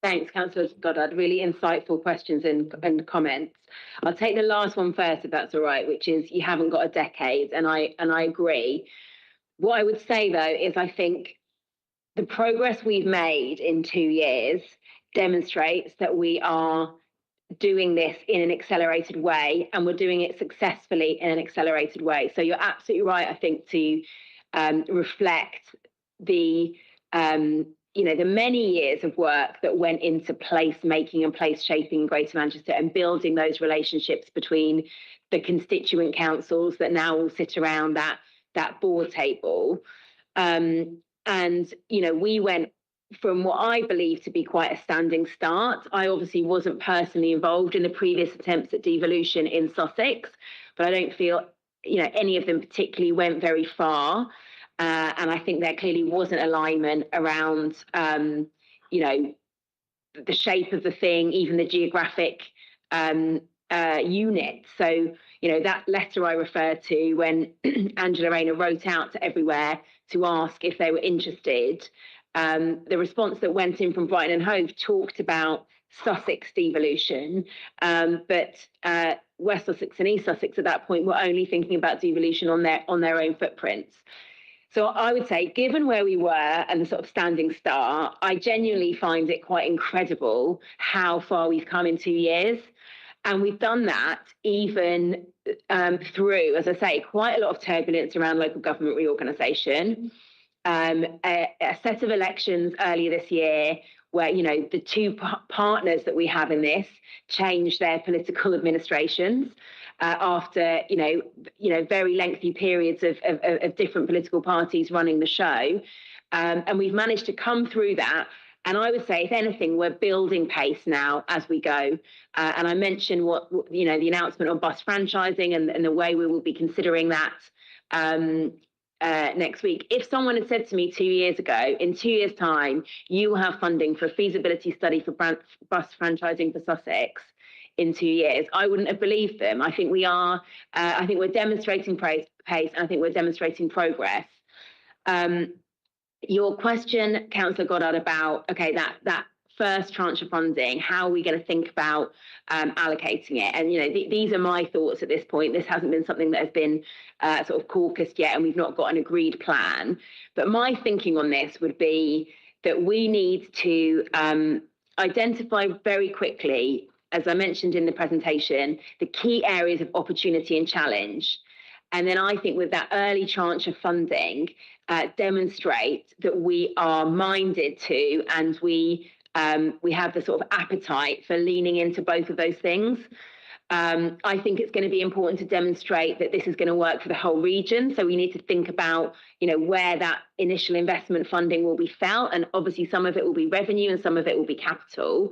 S15: Thanks, Councillor Goddard. Really insightful questions and comments. I'll take the last one first, if that's all right, which is you haven't got a decade, and I agree. What I would say, though, is I think the progress we've made in 2 years demonstrates that we are doing this in an accelerated way, and we're doing it successfully in an accelerated way. So you're absolutely right, I think, to reflect the you know, the many years of work that went into place making and place shaping in Greater Manchester and building those relationships between the constituent councils that now all sit around that board table. And, you know, we went from what I believe to be quite a standing start. I obviously wasn't personally involved in the previous attempts at devolution in Sussex, but I don't feel, you know, any of them particularly went very far. And I think there clearly wasn't alignment around, you know, the shape of the thing, even the geographic unit. So, you know, that letter I referred to when Angela Rayner wrote out to everywhere to ask if they were interested, the response that went in from Brighton and Hove talked about Sussex devolution, but West Sussex and East Sussex at that point were only thinking about devolution on their own footprints. So I would say, given where we were and the sort of standing start, I genuinely find it quite incredible how far we've come in 2 years. And we've done that even through, as I say, quite a lot of turbulence around local government reorganisation, a set of elections earlier this year where, you know, the two partners that we have in this changed their political administrations after, you know, very lengthy periods of different political parties running the show. And we've managed to come through that. And I would say, if anything, we're building pace now as we go. And I mentioned what, you know, the announcement on bus franchising and the way we will be considering that next week. If someone had said to me 2 years ago, in 2 years' time, you will have funding for a feasibility study for bus franchising for Sussex in 2 years, I wouldn't have believed them. I think we are, I think we're demonstrating pace, and I think we're demonstrating progress. Your question, Councillor Goddard, about, okay, that first tranche of funding, how are we going to think about allocating it? And, you know, these are my thoughts at this point. This hasn't been something that has been sort of caucused yet, and we've not got an agreed plan. But my thinking on this would be that we need to identify very quickly, as I mentioned in the presentation, the key areas of opportunity and challenge. And then I think with that early tranche of funding, demonstrate that we are minded to, and we have the sort of appetite for leaning into both of those things. I think it's going to be important to demonstrate that this is going to work for the whole region. So we need to think about, you know, where that initial investment funding will be felt. And obviously some of it will be revenue and some of it will be capital.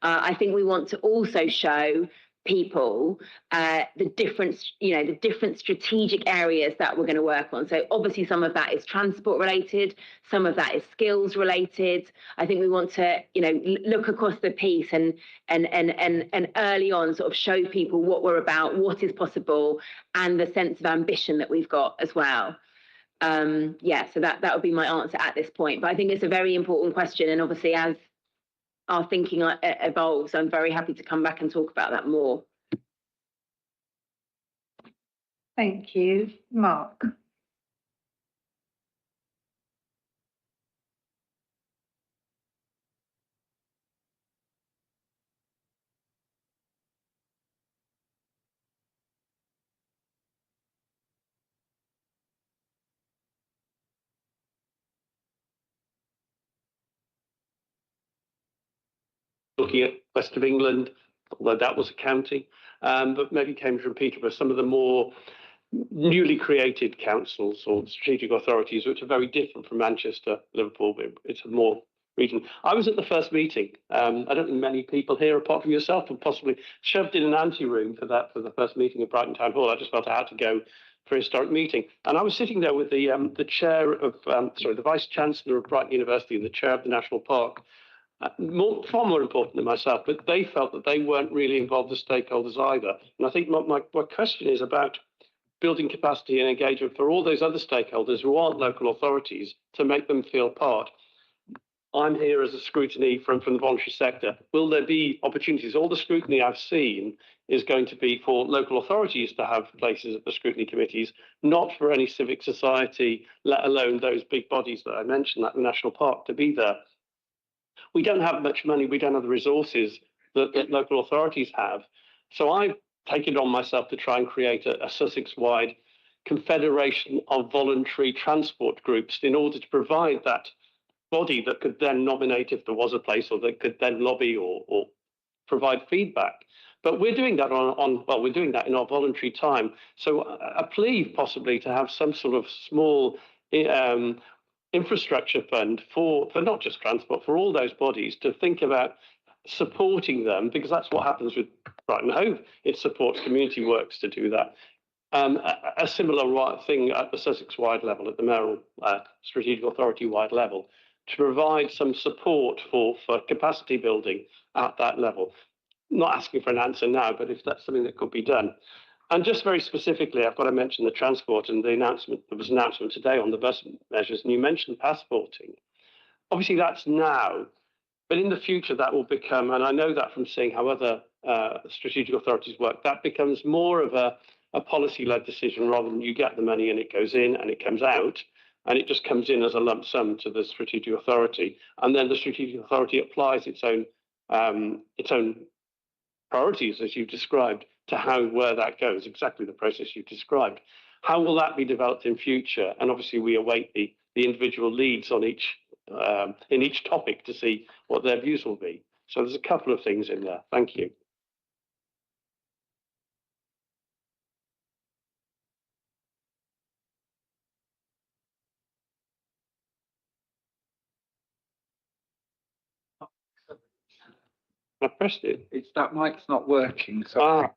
S15: I think we want to also show people the different strategic areas that we're going to work on. So obviously some of that is transport related, some of that is skills related. I think we want to, you know, look across the piece and early on sort of show people what we're about, what is possible, and the sense of ambition that we've got as well. Yeah, so that would be my answer at this point. But I think it's a very important question, and obviously as our thinking evolves, I'm very happy to come back and talk about that more.
S1: Thank you. Mark.
S4: Looking at West of England, although that was a county, but maybe Cambridge and Peterborough, some of the more newly created councils or strategic authorities, which are very different from Manchester, Liverpool. It's a more region. I was at the first meeting. I don't think many people here, apart from yourself, were possibly shoved in an ante-room for the first meeting at Brighton Town Hall. I just felt I had to go for a historic meeting. And I was sitting there with the chair of, the Vice Chancellor of Brighton University and the chair of the National Park, far more important than myself, but they felt that they weren't really involved as stakeholders either. And I think my question is about building capacity and engagement for all those other stakeholders who aren't local authorities to make them feel part. I'm here as a scrutiny from the voluntary sector. Will there be opportunities? All the scrutiny I've seen is going to be for local authorities to have places at the scrutiny committees, not for any civic society, let alone those big bodies that I mentioned, like the National Park, to be there. We don't have much money. We don't have the resources that local authorities have. So I've taken it on myself to try and create a Sussex-wide confederation of voluntary transport groups in order to provide that body that could then nominate if there was a place, or that could then lobby or provide feedback. But we're doing that we're doing that in our voluntary time. So a plea possibly to have some sort of small infrastructure fund for not just transport, for all those bodies to think about supporting them, because that's what happens with Brighton Hove. It supports community works to do that. A similar thing at the Sussex-wide level, at the mayoral strategic authority-wide level, to provide some support for capacity building at that level. Not asking for an answer now, but if that's something that could be done. And just very specifically, I've got to mention the transport and the announcement. There was an announcement today on the bus measures, and you mentioned passporting. Obviously, that's now But in the future, that will become, and I know that from seeing how other strategic authorities work, that becomes more of a policy-led decision rather than you get the money and it goes in and it comes out, and it just comes in as a lump sum to the strategic authority, and then the strategic authority applies its own priorities, as you've described, to where that goes, exactly the process you've described. How will that be developed in future? And obviously, we await the individual leads on each in each topic to see what their views will be. So there's a couple of things in there. Thank you. I pressed it.
S5: It's that mic's not working, so.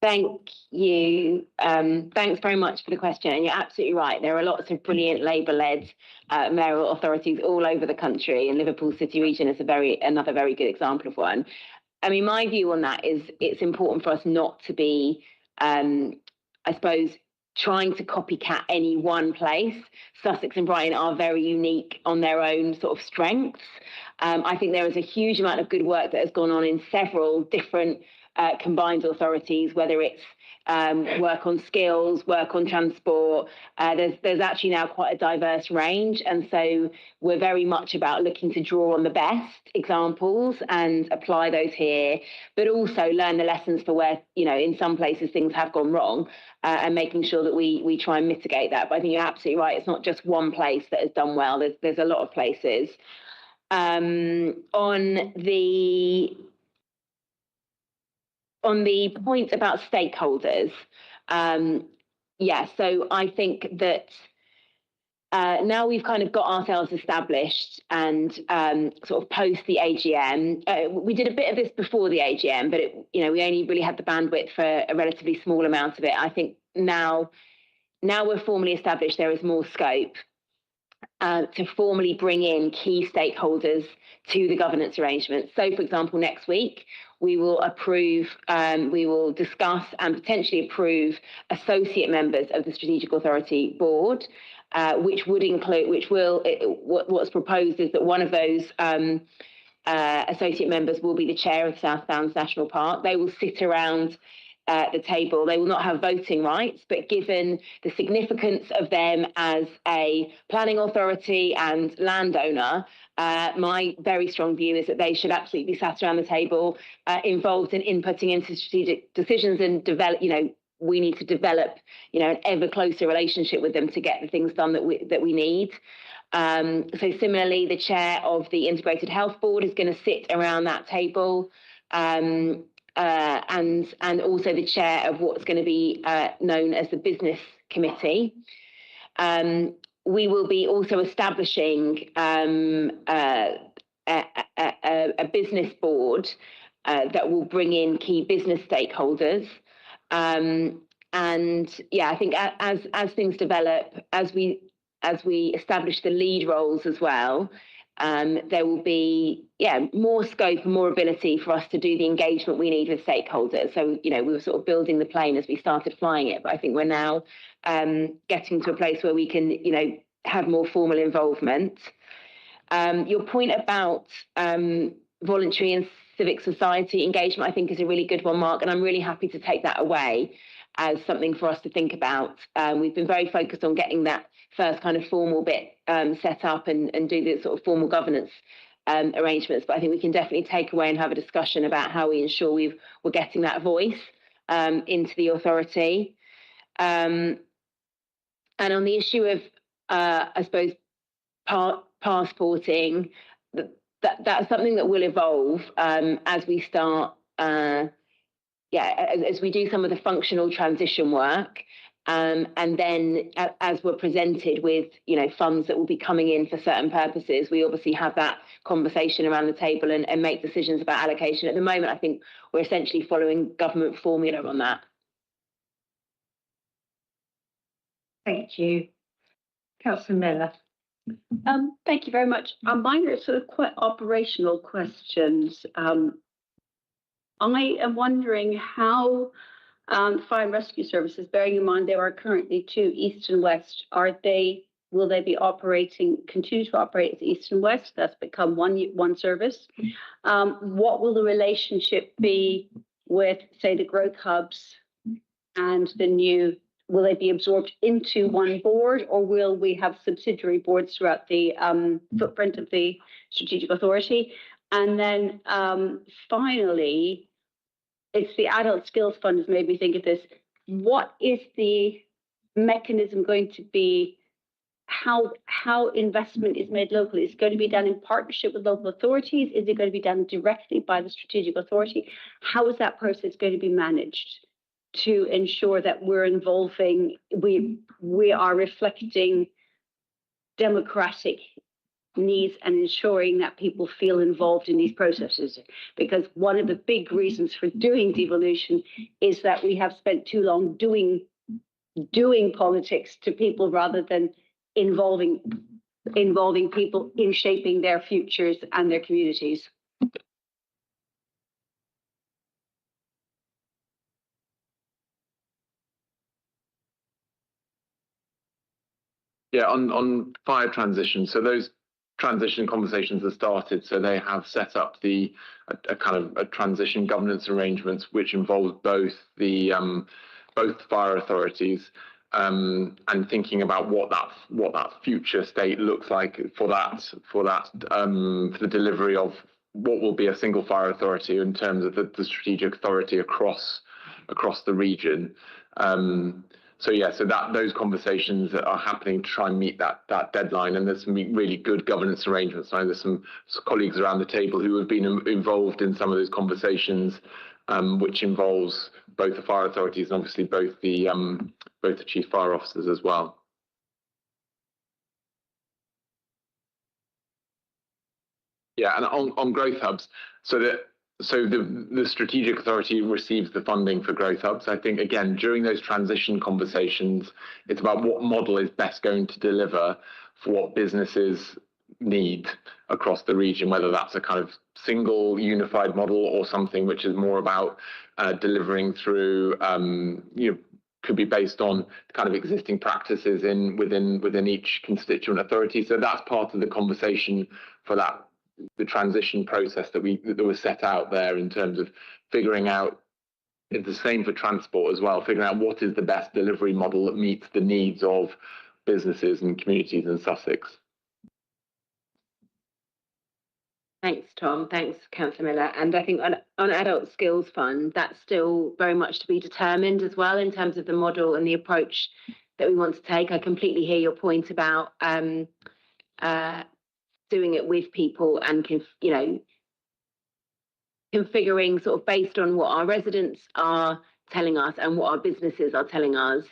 S15: Thank you. Thanks very much for the question. And you're absolutely right. There are lots of brilliant Labour-led mayoral authorities all over the country, and Liverpool City region is another very good example of one. I mean, my view on that is it's important for us not to be, I suppose, trying to copycat any one place. Sussex and Brighton are very unique on their own sort of strengths. I think there is a huge amount of good work that has gone on in several different combined authorities, whether it's work on skills, work on transport. There's actually now quite a diverse range. And so we're very much about looking to draw on the best examples and apply those here, but also learn the lessons for where, in some places things have gone wrong, and making sure that we try and mitigate that. But I think you're absolutely right. It's not just one place that has done well. There's a lot of places. On the point about stakeholders, so I think that now we've kind of got ourselves established and sort of post the AGM. We did a bit of this before the AGM, but we only really had the bandwidth for a relatively small amount of it. I think now we're formally established, there is more scope to formally bring in key stakeholders to the governance arrangements. So, for example, next week, we will discuss and potentially approve associate members of the Strategic Authority Board, what's proposed is that one of those associate members will be the chair of South Downs National Park. They will sit around the table. They will not have voting rights, but given the significance of them as a planning authority and landowner, my very strong view is that they should absolutely be sat around the table, involved in inputting into strategic decisions and develop, we need to develop, an ever closer relationship with them to get the things done that we need. So similarly, the chair of the Integrated Health Board is going to sit around that table. And also the chair of what's going to be known as the Business Committee. We will be also establishing a business board that will bring in key business stakeholders. I think as things develop, as we establish the lead roles as well, there will be more scope and more ability for us to do the engagement we need with stakeholders. So we were sort of building the plane as we started flying it, but I think we're now getting to a place where we can have more formal involvement. Your point about voluntary and civic society engagement, I think, is a really good one, Mark, and I'm really happy to take that away as something for us to think about. We've been very focused on getting that first kind of formal bit set up and do the sort of formal governance arrangements. But I think we can definitely take away and have a discussion about how we ensure we're getting that voice into the authority. And on the issue of, I suppose, passporting, that's something that will evolve as we start, as we do some of the functional transition work. And then as we're presented with, funds that will be coming in for certain purposes, we obviously have that conversation around the table and make decisions about allocation. At the moment, I think we're essentially following government formula on that.
S1: Thank you. Councillor Miller.
S14: Thank you very much. Mine are sort of quite operational questions. I am wondering how fire and rescue services, bearing in mind there are currently two, east and west, are they
S3: will they be continue to operate as East and West? That's become one service. What will the relationship be with, say, the growth hubs and will they be absorbed into one board, or will we have subsidiary boards throughout the footprint of the strategic authority? And then finally, it's the Adult Skills Fund has made me think of this. What is the mechanism going to be? How investment is made locally? Is it going to be done in partnership with local authorities? Is it going to be done directly by the strategic authority? How is that process going to be managed to ensure that we are reflecting democratic needs and ensuring that people feel involved in these processes? Because one of the big reasons for doing devolution is that we have spent too long doing politics to people rather than involving people in shaping their futures and their communities.
S16: Yeah, on fire transition. So those transition conversations have started. So they have set up a kind of a transition governance arrangements, which involves both fire authorities and thinking about what that future state looks like for the delivery of what will be a single fire authority in terms of the strategic authority across the region. So those conversations are happening to try and meet that deadline, and there's some really good governance arrangements. I know there's some colleagues around the table who have been involved in some of those conversations, which involves both the fire authorities and obviously both the chief fire officers as well. Yeah, and on growth hubs, so the strategic authority receives the funding for growth hubs. I think, again, during those transition conversations, it's about what model is best going to deliver for what businesses need across the region, whether that's a kind of single unified model or something which is more about delivering through, could be based on kind of existing practices within each constituent authority. So that's part of the conversation for the transition process that was set out there in terms of figuring out. It's the same for transport as well, figuring out what is the best delivery model that meets the needs of businesses and communities in Sussex.
S15: Thanks, Tom. Thanks, Councillor Miller. And I think on Adult Skills Fund, that's still very much to be determined as well in terms of the model and the approach that we want to take. I completely hear your point about doing it with people and configuring sort of based on what our residents are telling us and what our businesses are telling us,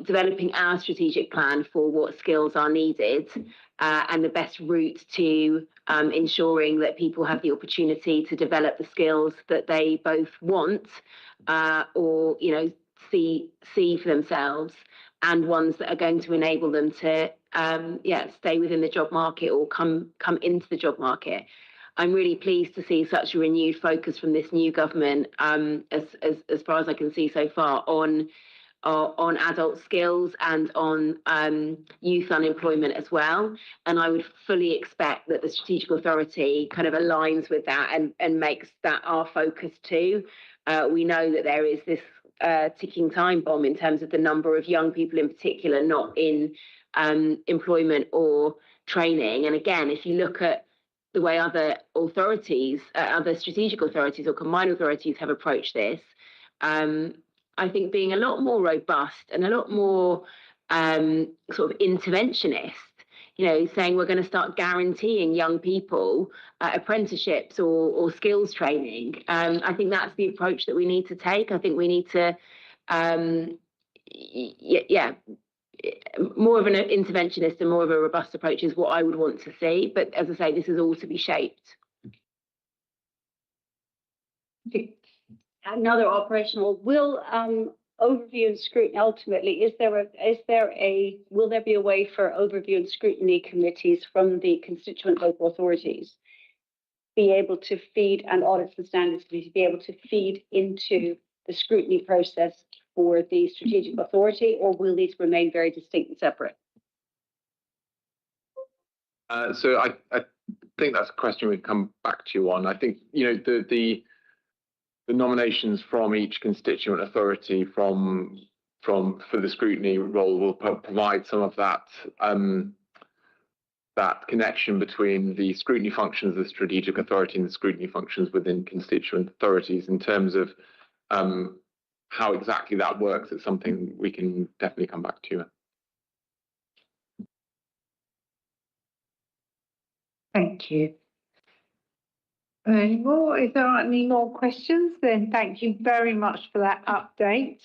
S15: developing our strategic plan for what skills are needed and the best route to ensuring that people have the opportunity to develop the skills that they both want or see for themselves, and ones that are going to enable them to stay within the job market or come into the job market. I'm really pleased to see such a renewed focus from this new government, as far as I can see so far, on adult skills and on youth unemployment as well. And I would fully expect that the strategic authority kind of aligns with that and makes that our focus too. We know that there is this ticking time bomb in terms of the number of young people in particular not in employment or training. And again, if you look at the way other authorities, other strategic authorities or combined authorities have approached this, I think being a lot more robust and a lot more sort of interventionist, saying we're going to start guaranteeing young people apprenticeships or skills training. I think that's the approach that we need to take. I think we need to, more of an interventionist and more of a robust approach is what I would want to see. But as I say, this is all to be shaped.
S3: Another operational, will overview and scrutiny ultimately, will there be a way for overview and scrutiny committees from the constituent local authorities be able to feed, and audits and standards committee be able to feed into the scrutiny process for the strategic authority, or will these remain very distinct and separate?
S16: So I think that's a question we can come back to you on. I think, you know, the nominations from each constituent authority for the scrutiny role will provide some of that that connection between the scrutiny functions of the strategic authority and the scrutiny functions within constituent authorities. In terms of how exactly that works, it's something we can definitely come back to you.
S1: Thank you. Any more? Is there any more questions? Then thank you very much for that update.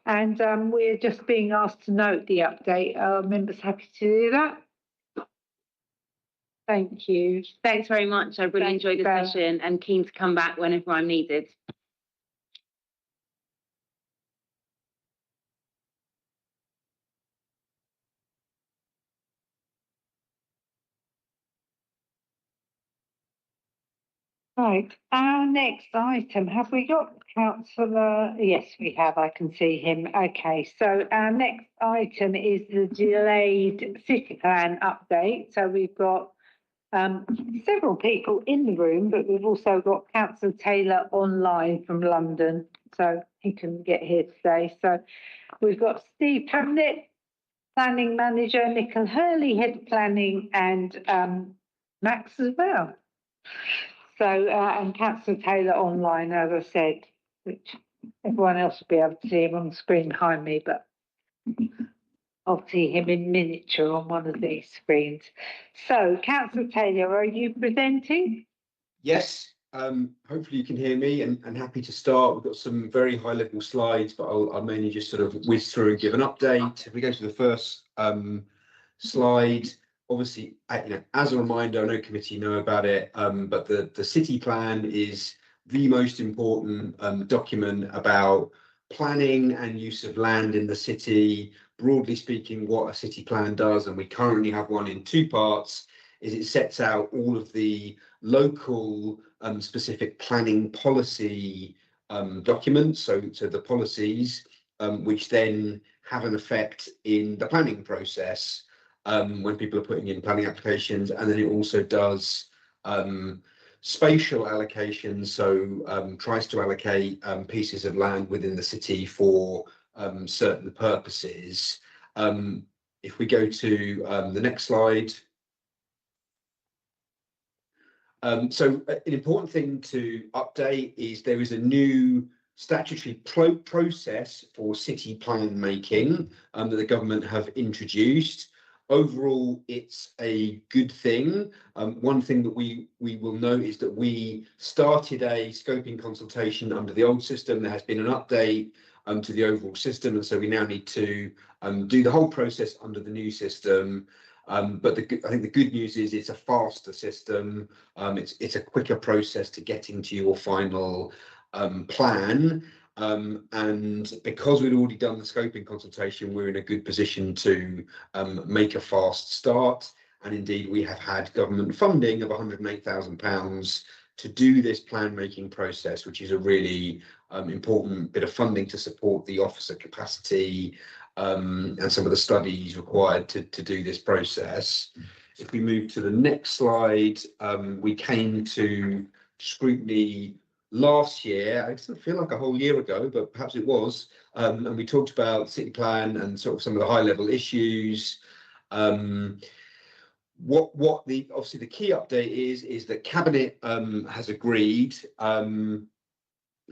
S1: And we're just being asked to note the update. Are members happy to do that? Thank you.
S15: Thanks very much. I really enjoyed the session and keen to come back whenever I'm needed.
S1: Right, our next item, have we got councillor? Yes, we have, I can see him. Okay, so our next item is the delayed city plan update. So we've got several people in the room, but we've also got Councillor Taylor online from London, so he couldn't get here today. So we've got Steve Hamlet, Planning Manager, Nicole Hurley, Head of Planning, and Max as well. So, and Councillor Taylor online, as I said, which everyone else will be able to see him on the screen behind me, but I'll see him in miniature on one of these screens. So, Councillor Taylor, are you presenting?
S17: Yes, hopefully you can hear me, and happy to start. We've got some very high level slides, but I'll mainly just sort of whiz through and give an update. If we go to the first slide, obviously, you know, as a reminder, I know committee know about it, but the city plan is the most important document about planning and use of land in the city. Broadly speaking, what a city plan does, and we currently have one in two parts, is it sets out all of the local specific planning policy documents, so the policies, which then have an effect in the planning process when people are putting in planning applications. And then it also does spatial allocations, so tries to allocate pieces of land within the city for certain purposes. If we go to the next slide. So an important thing to update is there is a new statutory process for city plan making that the government have introduced. Overall, it's a good thing. One thing that we will note is that we started a scoping consultation under the old system. There has been an update to the overall system, and so we now need to do the whole process under the new system. But I think the good news is it's a faster system. It's a quicker process to getting to your final plan. And because we'd already done the scoping consultation, we're in a good position to make a fast start. And indeed, we have had government funding of £108,000 to do this plan making process, which is a really important bit of funding to support the officer capacity and some of the studies required to do this process. If we move to the next slide, we came to scrutiny last year. It doesn't feel like a whole year ago, but perhaps it was. And we talked about city plan and sort of some of the high level issues. Obviously the key update is that Cabinet has agreed.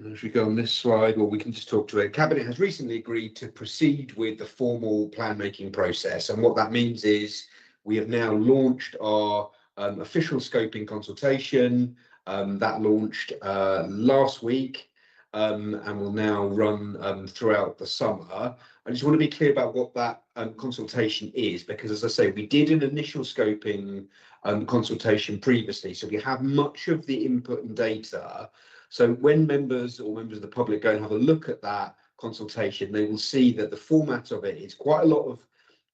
S17: If we go on this slide, well, we can just talk to it. Cabinet has recently agreed to proceed with the formal plan making process. And what that means is we have now launched our official scoping consultation. That launched last week and will now run throughout the summer. I just want to be clear about what that consultation is, because as I say, we did an initial scoping consultation previously, so we have much of the input and data. So when members or members of the public go and have a look at that consultation, they will see that the format of it is quite a lot of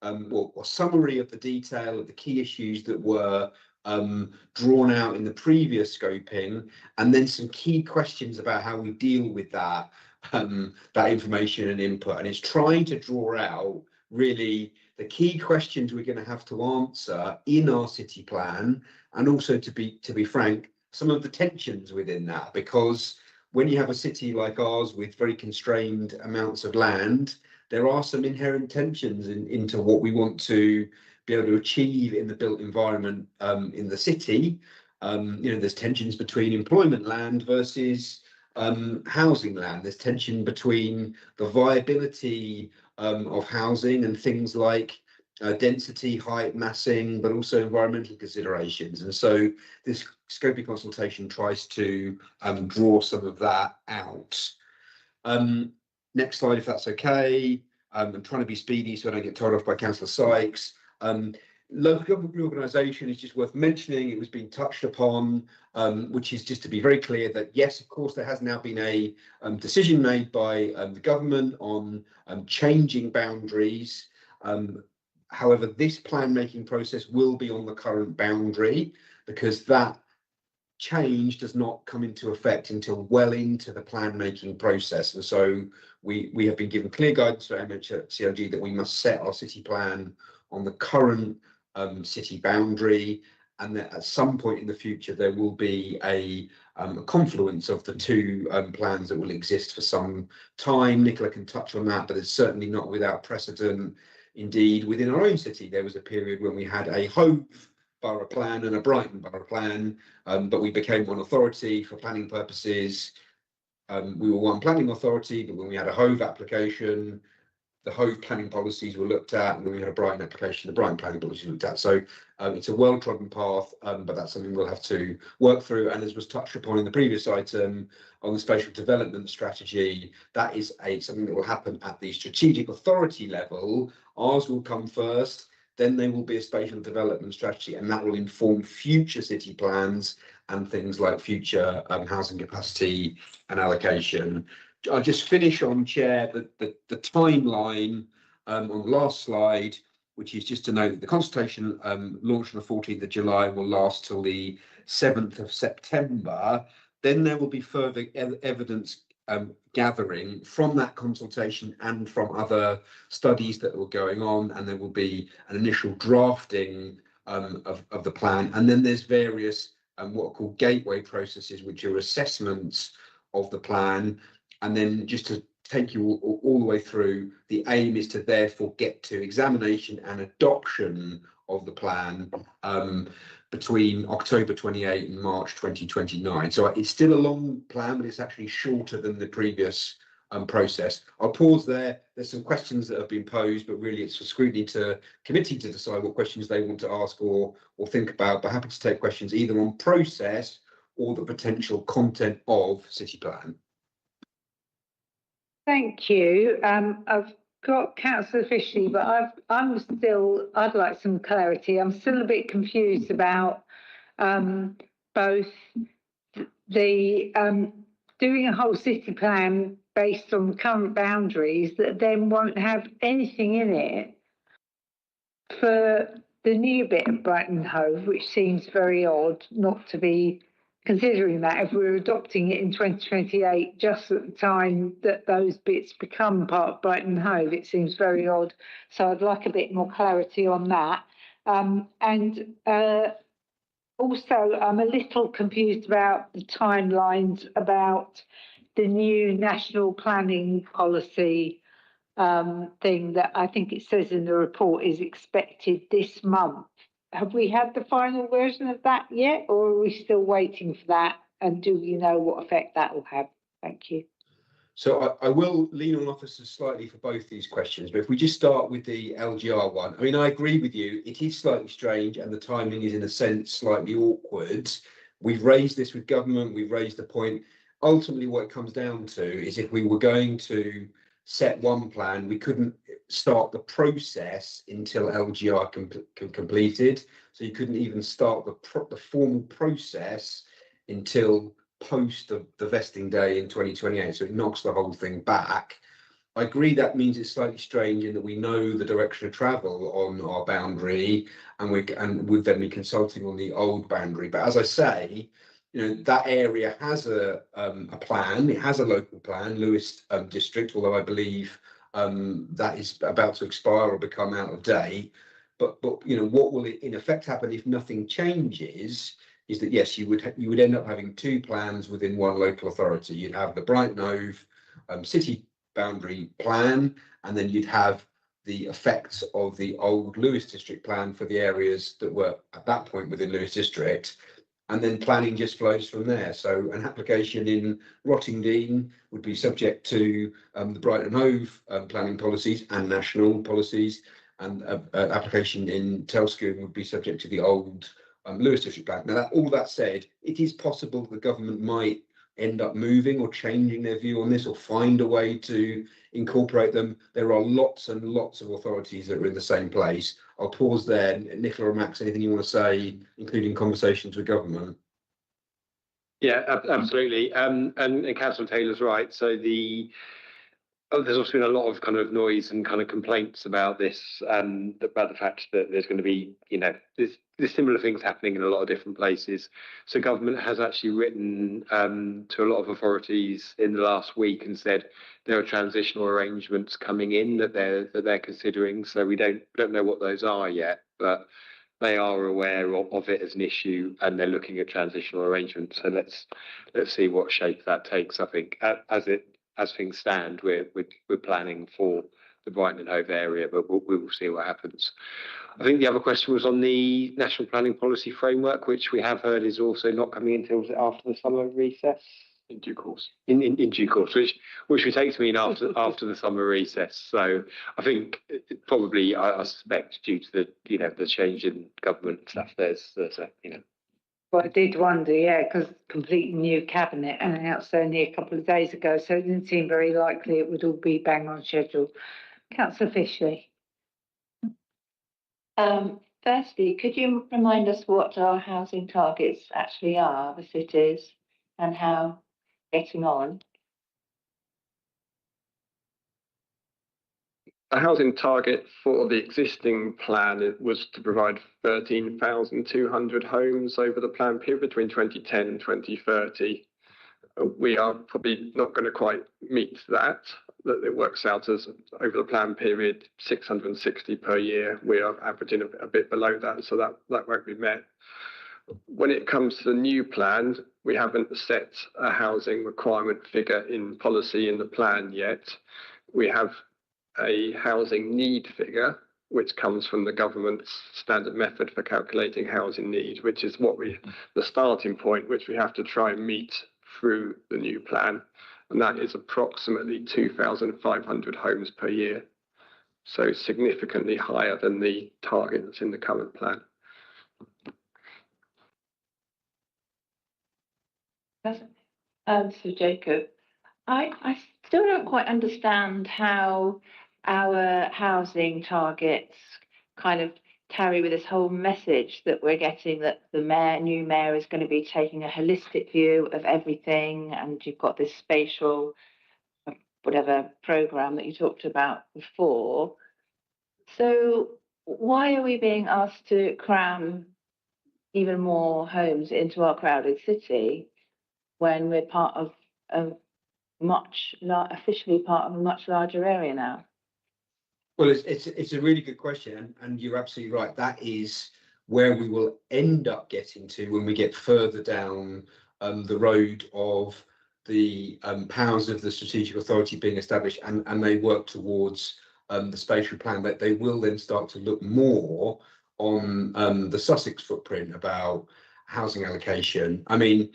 S17: a summary of the detail of the key issues that were drawn out in the previous scoping, and then some key questions about how we deal with that information and input. And it's trying to draw out really the key questions we're going to have to answer in our city plan, and also to be frank, some of the tensions within that, because when you have a city like ours with very constrained amounts of land, there are some inherent tensions into what we want to be able to achieve in the built environment in the city. There's tensions between employment land versus housing land. There's tension between the viability of housing and things like density, height, massing, but also environmental considerations. And so this scoping consultation tries to draw some of that out. Next slide, if that's okay. I'm trying to be speedy so I don't get told off by Councillor Sykes. Local government reorganisation is just worth mentioning. It was being touched upon, which is just to be very clear that yes, of course, there has now been a decision made by the government on changing boundaries. However, this plan making process will be on the current boundary, because that change does not come into effect until well into the plan making process. And so we have been given clear guidance from MHCLG that we must set our city plan on the current city boundary, and that at some point in the future there will be a confluence of the two plans that will exist for some time. Nicola can touch on that, but it's certainly not without precedent. Indeed, within our own city, there was a period when we had a Hove borough plan and a Brighton borough plan, but we became one authority for planning purposes. We were one planning authority, but when we had a Hove application, the Hove planning policies were looked at, and when we had a Brighton application, the Brighton planning policies were looked at. So it's a well-trodden path, but that's something we'll have to work through. And as was touched upon in the previous item on the spatial development strategy, that is something that will happen at the strategic authority level. Ours will come first, then there will be a spatial development strategy, and that will inform future city plans and things like future housing capacity and allocation. I'll just finish on, Chair, the timeline on the last slide, which is just to note that the consultation launched on the 14th of July will last till the 7th of September. Then there will be further evidence gathering from that consultation and from other studies that were going on, and there will be an initial drafting of the plan. And then there's various what are called gateway processes, which are assessments of the plan. And then just to take you all the way through, the aim is to therefore get to examination and adoption of the plan between October 28 and March 2029. So it's still a long plan, but it's actually shorter than the previous process. I'll pause there. There's some questions that have been posed, but really it's for Scrutiny committee to decide what questions they want to ask or think about. But happy to take questions either on process or the potential content of city plan.
S1: Thank you. I've got Councillor Fishley, but I'd like some clarity. I'm still a bit confused about both the doing a whole city plan based on current boundaries that then won't have anything in it for the new bit of Brighton Hove, which seems very odd not to be considering that if we're adopting it in 2028, just at the time that those bits become part of Brighton Hove. It seems very odd. So I'd like a bit more clarity on that. Also, I'm a little confused about the timelines about the new national planning policy thing that I think it says in the report is expected this month. Have we had the final version of that yet, or are we still waiting for that? And do you know what effect that will have? Thank you.
S17: So I will lean on officers slightly for both these questions, but if we just start with the LGR one, I mean, I agree with you. It is slightly strange and the timing is in a sense slightly awkward. We've raised this with government. We've raised the point. Ultimately, what it comes down to is if we were going to set one plan, we couldn't start the process until LGR completed. So you couldn't even start the formal process until post the vesting day in 2028. So it knocks the whole thing back. I agree that means it's slightly strange in that we know the direction of travel on our boundary, and we'd then be consulting on the old boundary. But as I say, that area has a plan. It has a local plan, Lewis district, although I believe that is about to expire or become out of date. But you know, what will in effect happen if nothing changes is that yes, you would end up having two plans within one local authority. You'd have the Brighton Hove city boundary plan, and then you'd have the effects of the old Lewis district plan for the areas that were at that point within Lewis district. And then planning just flows from there. So an application in Rottingdean would be subject to the Brighton Hove planning policies and national policies, and an application in Telscombe would be subject to the old Lewis district plan. Now, all that said, it is possible that the government might end up moving or changing their view on this, or find a way to incorporate them. There are lots and lots of authorities that are in the same place. I'll pause there. Nicola or Max, anything you want to say, including conversations with government?
S11: Yeah, absolutely. And Councillor Taylor's right. So there's also been a lot of kind of noise and kind of complaints about this, about the fact that there's going to be, you know, there's similar things happening in a lot of different places. So government has actually written to a lot of authorities in the last week and said there are transitional arrangements coming in that they're considering. So we don't know what those are yet, but they are aware of it as an issue, and they're looking at transitional arrangements. So let's see what shape that takes. I think as things stand, we're planning for the Brighton and Hove area, but we will see what happens. I think the other question was on the National Planning Policy Framework, which we have heard is also not coming until after the summer recess. In due course. In due course, which we take to mean after the summer recess. So I think probably I suspect due to the change in government and stuff, there's a, you know.
S1: Well, I did wonder, yeah, because completely new cabinet announced only a couple of days ago, so it didn't seem very likely it would all be bang on schedule. Councillor Fishley.
S18: Firstly, could you remind us what our housing targets actually are, the cities, and how getting on?
S4: A housing target for the existing plan was to provide 13,200 homes over the plan period between 2010 and 2030. We are probably not going to quite meet that. That it works out as over the plan period 660 per year. We are averaging a bit below that, so that won't be met. When it comes to the new plan, we haven't set a housing requirement figure in policy in the plan yet. We have a housing need figure, which comes from the government's standard method for calculating housing need, which is the starting point, which we have to try and meet through the new plan. And that is approximately 2,500 homes per year. So significantly higher than the target that's in the current plan.
S18: So Jacob, I still don't quite understand how our housing targets kind of carry with this whole message that we're getting, that the new mayor is going to be taking a holistic view of everything, and you've got this spatial whatever program that you talked about before. So why are we being asked to cram even more homes into our crowded city when we're part of officially part of a much larger area now?
S17: Well, it's a really good question, and you're absolutely right. That is where we will end up getting to when we get further down the road of the powers of the strategic authority being established, and they work towards the spatial plan. That they will then start to look more on the Sussex footprint about housing allocation. I mean,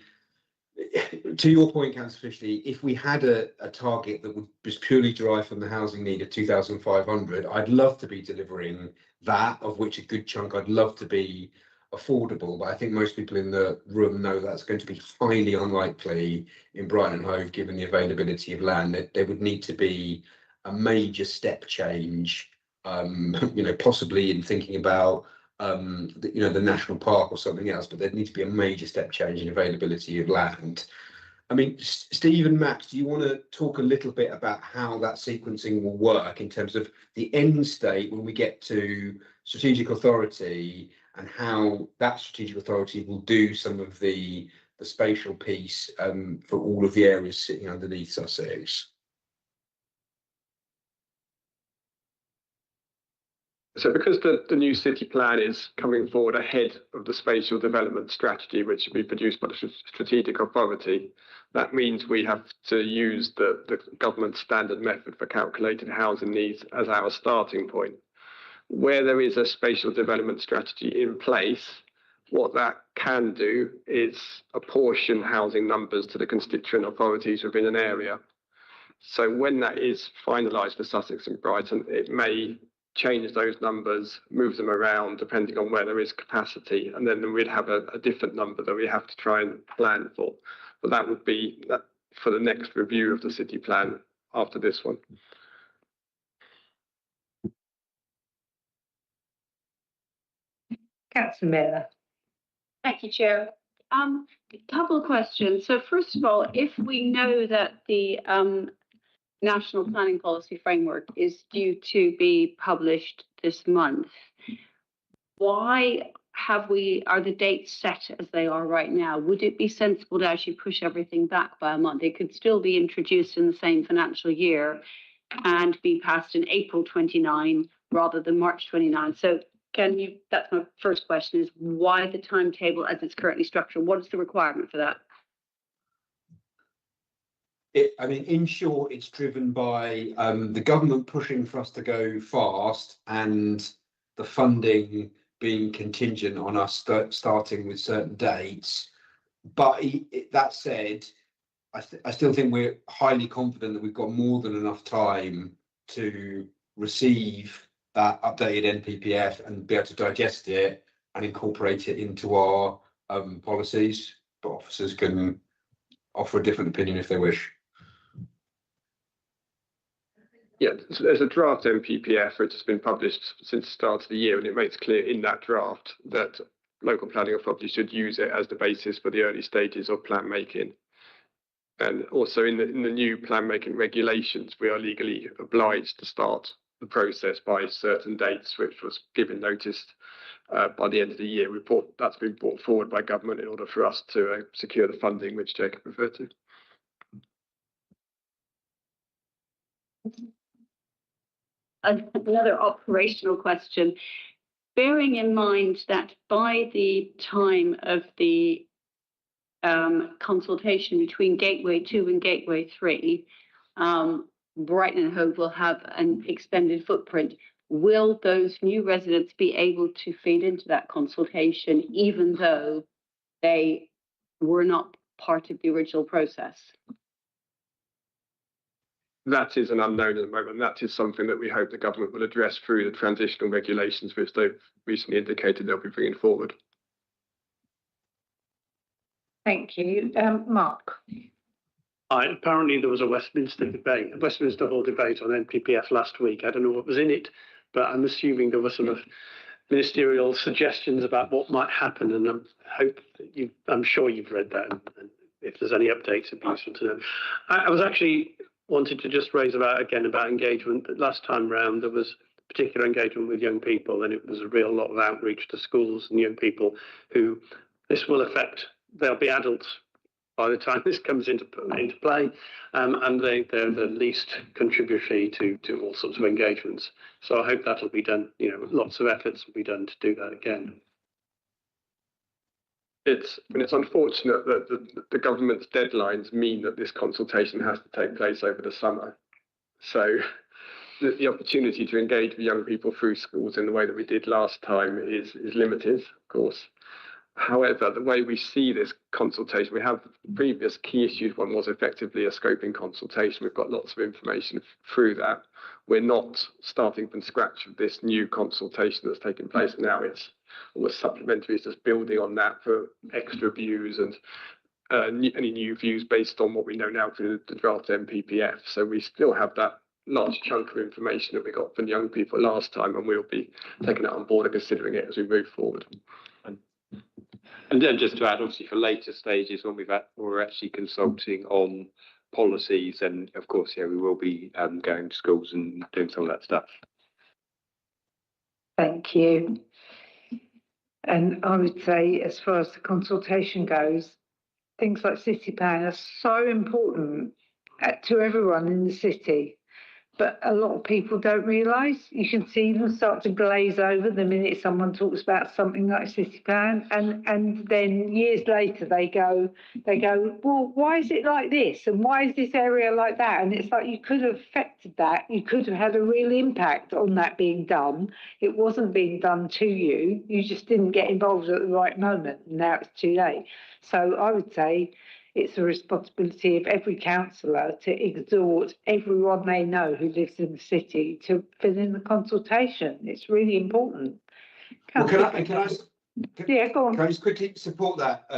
S17: to your point, Councillor Fishley, if we had a target that was purely derived from the housing need of 2,500, I'd love to be delivering that, of which a good chunk I'd love to be affordable. But I think most people in the room know that's going to be highly unlikely in Brighton and Hove, given the availability of land. There would need to be a major step change, possibly in thinking about the national park or something else, but there'd need to be a major step change in availability of land. I mean, Steve and Max, do you want to talk a little bit about how that sequencing will work in terms of the end state when we get to strategic authority, and how that strategic authority will do some of the spatial piece for all of the areas sitting underneath Sussex?
S4: So because the new city plan is coming forward ahead of the spatial development strategy, which will be produced by the strategic authority, that means we have to use the government standard method for calculating housing needs as our starting point. Where there is a spatial development strategy in place, what that can do is apportion housing numbers to the constituent authorities within an area. So when that is finalised for Sussex and Brighton, it may change those numbers, move them around depending on where there is capacity, and then we'd have a different number that we have to try and plan for. But that would be that for the next review of the city plan after this one.
S1: Councillor Miller.
S3: Thank you, Chair. A couple of questions. So first of all, if we know that the National Planning Policy Framework is due to be published this month, why are the dates set as they are right now? Would it be sensible to actually push everything back by a month? It could still be introduced in the same financial year and be passed in April 29 rather than March 29. So that's my first question, is why the timetable as it's currently structured? What is the requirement for that?
S17: In short, it's driven by the government pushing for us to go fast and the funding being contingent on us starting with certain dates. But that said, I still think we're highly confident that we've got more than enough time to receive that updated NPPF and be able to digest it and incorporate it into our policies. But officers can offer a different opinion if they wish.
S4: Yeah, so there's a draft NPPF which has been published since the start of the year, and it makes clear in that draft that local planning authorities should use it as the basis for the early stages of plan making. And also in the new plan making regulations, we are legally obliged to start the process by certain dates, which was given notice by the end of the year. That's been brought forward by government in order for us to secure the funding, which Jacob referred to.
S3: Another operational question. Bearing in mind that by the time of the consultation between Gateway 2 and Gateway 3, Brighton and Hove will have an extended footprint. Will those new residents be able to feed into that consultation even though they were not part of the original process?
S4: That is an unknown at the moment. That is something that we hope the government will address through the transitional regulations, which they've recently indicated they'll be bringing forward.
S1: Thank you. Mark.
S4: Apparently there was a Westminster Hall debate on NPPF last week. I don't know what was in it, but I'm assuming there were sort of ministerial suggestions about what might happen, and I'm sure you've read that, and if there's any updates, it'd be useful to know. I was actually wanted to just raise about engagement, but last time round there was particular engagement with young people, and it was a real lot of outreach to schools and young people who this will affect. They'll be adults by the time this comes into play, and they're the least contributory to all sorts of engagements. So I hope that'll be done. Lots of efforts will be done to do that again. It's unfortunate that the government's deadlines mean that this consultation has to take place over the summer. So the opportunity to engage with young people through schools in the way that we did last time is limited, of course. However, the way we see this consultation, we have the previous key issues. One was effectively a scoping consultation. We've got lots of information through that. We're not starting from scratch with this new consultation that's taking place now. It's almost supplementary. It's just building on that for extra views and any new views based on what we know now through the draft NPPF. So we still have that large chunk of information that we got from young people last time, and we'll be taking it on board and considering it as we move forward.
S19: And then just to add, obviously for later stages when we're actually consulting on policies, and of course, we will be going to schools and doing some of that stuff.
S1: Thank you. And I would say, as far as the consultation goes, things like city plan are so important to everyone in the city. but a lot of people don't realise. You can see them start to glaze over the minute someone talks about something like city plan, and then years later they go, well, why is it like this, and why is this area like that? And it's like, you could have affected that. You could have had a real impact on that being done. It wasn't being done to you. You just didn't get involved at the right moment. And now it's too late. So I would say it's the responsibility of every councillor to exhort everyone they know who lives in the city to fill in the consultation. It's really important.
S17: Well, can I
S1: go on.
S17: Can I just quickly support that,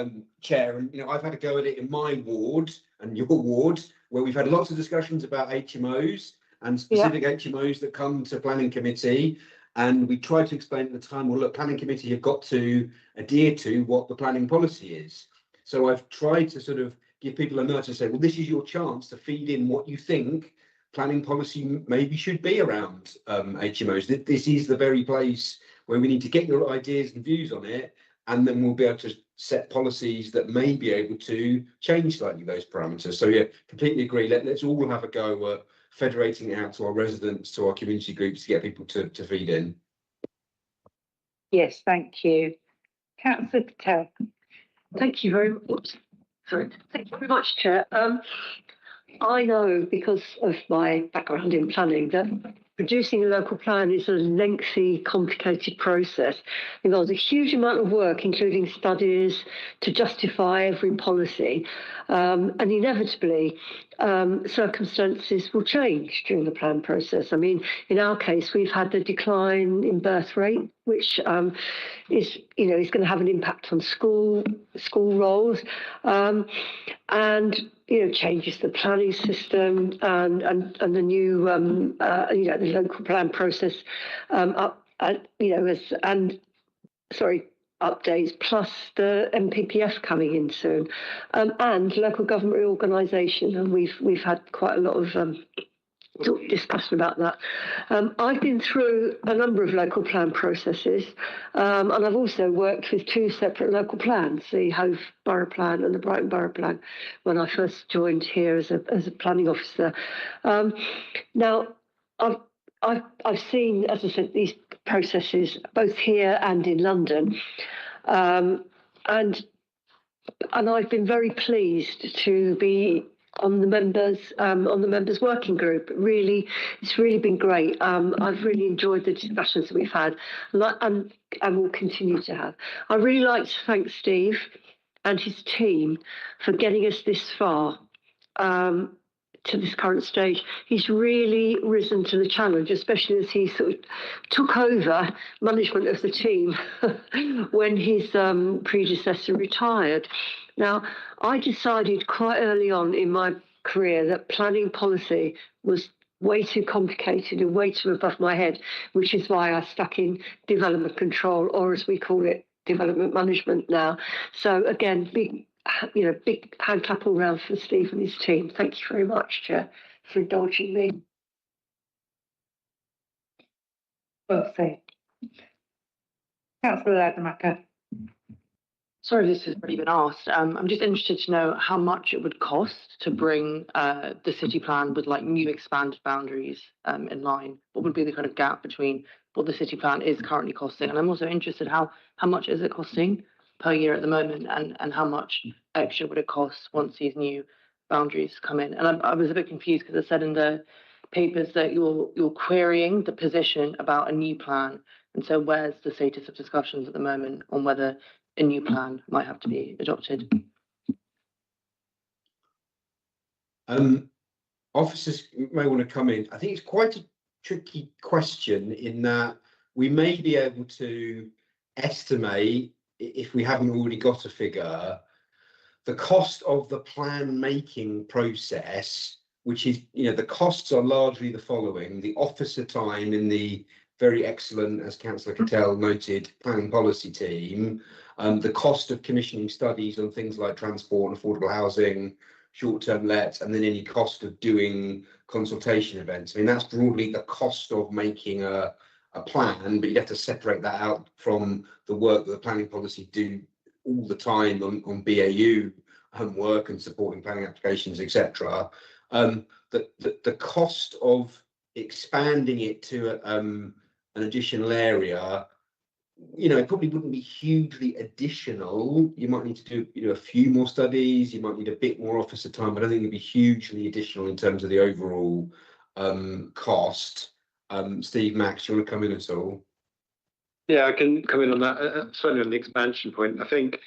S17: Chair? And I've had a go at it in my ward and your ward, where we've had lots of discussions about HMOs and specific HMOs that come to planning committee. And we tried to explain at the time, well, look, planning committee have got to adhere to what the planning policy is. So I've tried to sort of give people a nudge to say, well, this is your chance to feed in what you think planning policy maybe should be around HMOs. This is the very place where we need to get your ideas and views on it, and then we'll be able to set policies that may be able to change slightly those parameters. So yeah, completely agree. Let's all have a go at federating it out to our residents, to our community groups, to get people to feed in.
S1: Yes, thank you. Councillor Patel.
S7: Thank you very much. Sorry. Thank you very much, Chair. I know, because of my background in planning, that producing a local plan is a lengthy, complicated process. It involves a huge amount of work, including studies to justify every policy. And inevitably, circumstances will change during the plan process. I mean, in our case, we've had the decline in birth rate, which is going to have an impact on school roles, and changes the planning system and the new the local plan process updates, plus the MPPF coming in soon, and local government reorganisation, and we've had quite a lot of discussion about that. I've been through a number of local plan processes, and I've also worked with two separate local plans, the Hove Borough Plan and the Brighton Borough Plan, when I first joined here as a planning officer. Now, I've seen, as I said, these processes both here and in London, and I've been very pleased to be on the members working group. It's really been great. I've really enjoyed the discussions that we've had, and will continue to have. I'd really like to thank Steve and his team for getting us this far, to this current stage. He's really risen to the challenge, especially as he sort of took over management of the team when his predecessor retired. Now, I decided quite early on in my career that planning policy was way too complicated and way too above my head, which is why I stuck in development control, or as we call it, development management now. So again, big hand clap all round for Steve and his team. Thank you very much, Chair, for indulging me.
S1: Well said. Councillor Lademacher.
S9: Sorry if this has already been asked. I'm just interested to know how much it would cost to bring the city plan with like new expanded boundaries in line. What would be the kind of gap between what the city plan is currently costing? And I'm also interested how much is it costing per year at the moment, and how much extra would it cost once these new boundaries come in? And I was a bit confused because it said in the papers that you're querying the position about a new plan. And so where's the status of discussions at the moment on whether a new plan might have to be adopted?
S17: Officers may want to come in. I think it's quite a tricky question in that we may be able to estimate, if we haven't already got a figure, the cost of the plan making process, which is, the costs are largely the following: the officer time in the very excellent, as Councillor Cattell noted, planning policy team, the cost of commissioning studies on things like transport and affordable housing, short-term lets, and then any cost of doing consultation events. I mean, that's broadly the cost of making a plan, but you have to separate that out from the work that the planning policy do all the time on BAU work and supporting planning applications, etc. The cost of expanding it to an additional area, you know, it probably wouldn't be hugely additional. You might need to do, you know, a few more studies. You might need a bit more officer time, but I don't think it'd be hugely additional in terms of the overall cost. Steve, Max, do you want to come in at all?
S19: Yeah, I can come in on that. Certainly on the expansion point, I think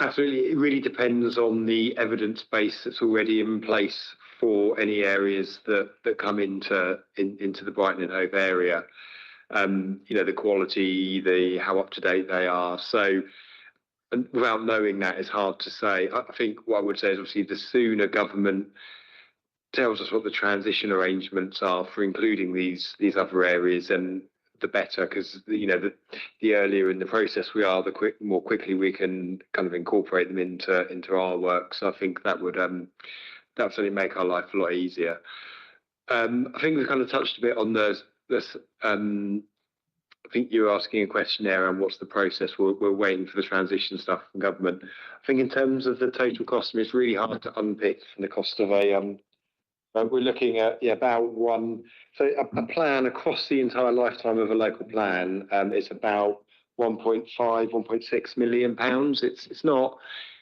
S19: absolutely it really depends on the evidence base that's already in place for any areas that come into the Brighton and Hove area. You know, the quality, how up to date they are. So, and without knowing that, it's hard to say. I think what I would say is obviously the sooner government tells us what the transition arrangements are for including these other areas, and the better, because you know the earlier in the process we are, the more quickly we can kind of incorporate them into our work. So I think that would certainly make our life a lot easier. I think we've kind of touched a bit on this. I think you were asking a question there on what's the process. We're waiting for the transition stuff from government. I think in terms of the total cost, I mean, it's really hard to unpick from the cost of a. We're looking at about a plan across the entire lifetime of a local plan. It's about 1.5, 1.6 million pounds. It's not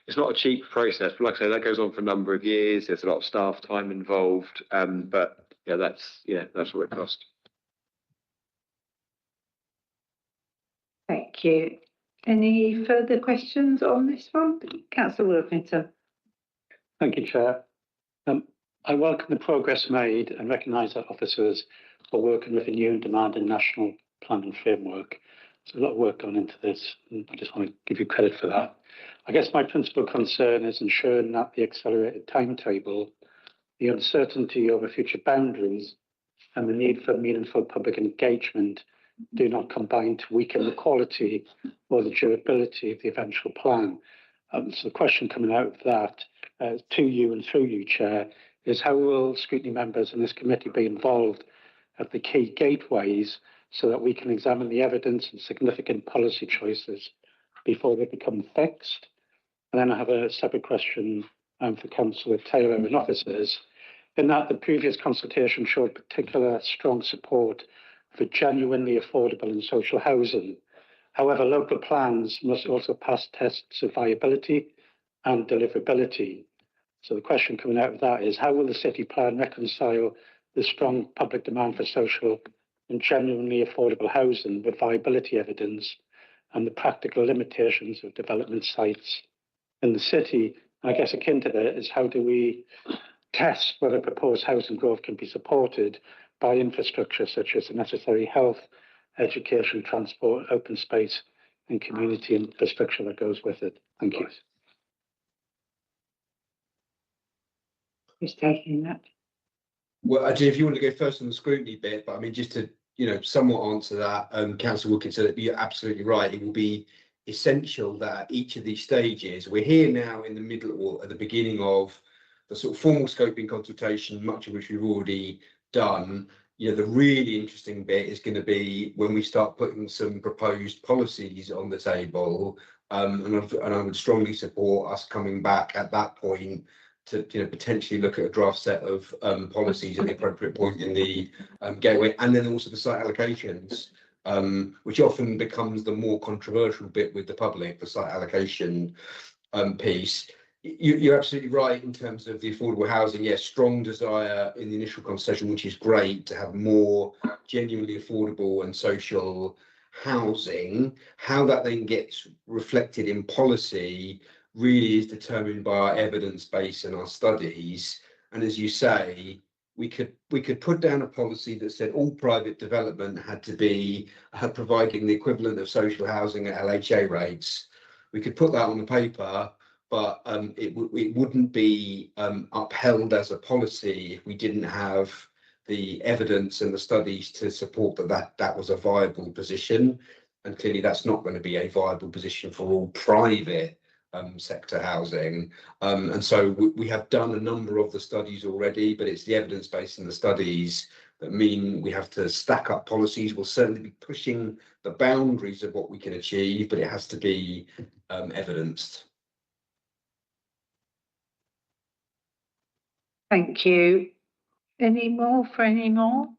S19: a cheap process, but like I say, that goes on for a number of years. There's a lot of staff time involved, but yeah, that's what it costs.
S1: Thank you. Any further questions on this one? Councillor Worthington.
S2: Thank you, Chair. I welcome the progress made and recognise that officers are working with a new and demanding national planning framework. There's a lot of work gone into this, and I just want to give you credit for that. I guess my principal concern is ensuring that the accelerated timetable, the uncertainty over future boundaries, and the need for meaningful public engagement do not combine to weaken the quality or the durability of the eventual plan. So the question coming out of that to you and through you, Chair, is how will scrutiny members in this committee be involved at the key gateways so that we can examine the evidence and significant policy choices before they become fixed? And then I have a separate question for Councillor Taylor and officers, in that the previous consultation showed particular strong support for genuinely affordable and social housing. However, local plans must also pass tests of viability and deliverability. So the question coming out of that is, how will the city plan reconcile the strong public demand for social and genuinely affordable housing with viability evidence and the practical limitations of development sites in the city? I guess akin to that is, how do we test whether proposed housing growth can be supported by infrastructure such as the necessary health, education, transport, open space and community infrastructure that goes with it? Thank you.
S1: Who's taking that?
S17: Well, actually, if you want to go first on the scrutiny bit, but I mean, just to, you know, somewhat answer that, Councillor Wilkinson, you're absolutely right. It will be essential that at each of these stages, we're here now in the middle or at the beginning of the sort of formal scoping consultation, much of which we've already done. You know, the really interesting bit is going to be when we start putting some proposed policies on the table, and I would strongly support us coming back at that point to, you know, potentially look at a draft set of policies at the appropriate point in the gateway, and then also the site allocations, which often becomes the more controversial bit with the public, the site allocation piece. You're absolutely right in terms of the affordable housing. Yes, strong desire in the initial conversation, which is great, to have more genuinely affordable and social housing. How that then gets reflected in policy really is determined by our evidence base and our studies. And as you say, we could put down a policy that said all private development had to be providing the equivalent of social housing at LHA rates. We could put that on the paper, but it wouldn't be upheld as a policy if we didn't have the evidence and the studies to support that was a viable position. And clearly that's not going to be a viable position for all private sector housing. And so we have done a number of the studies already, but it's the evidence base in the studies that mean we have to stack up policies. We'll certainly be pushing the boundaries of what we can achieve, but it has to be evidenced.
S1: Thank you. Any more for any more?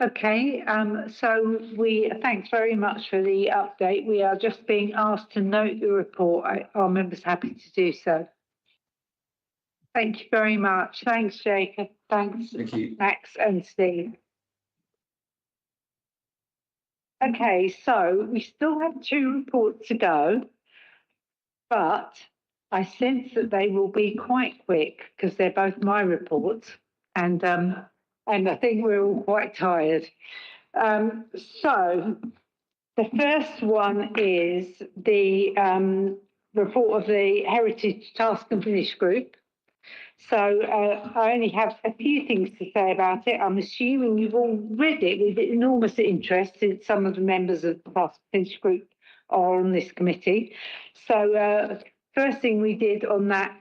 S1: Okay, so thanks very much for the update. We are just being asked to note the report. Are members happy to do so? Thank you very much. Thanks, Jacob. Thanks,
S17: Thank you.
S1: Max and Steve. Okay, so we still have 2 reports to go, but I sense that they will be quite quick because they're both my reports, and I think we're all quite tired. So the first one is the report of the Heritage Task and Finish Group. So I only have a few things to say about it. I'm assuming you've all read it with enormous interest, since some of the members of the Task and Finish Group are on this committee. So first thing we did on that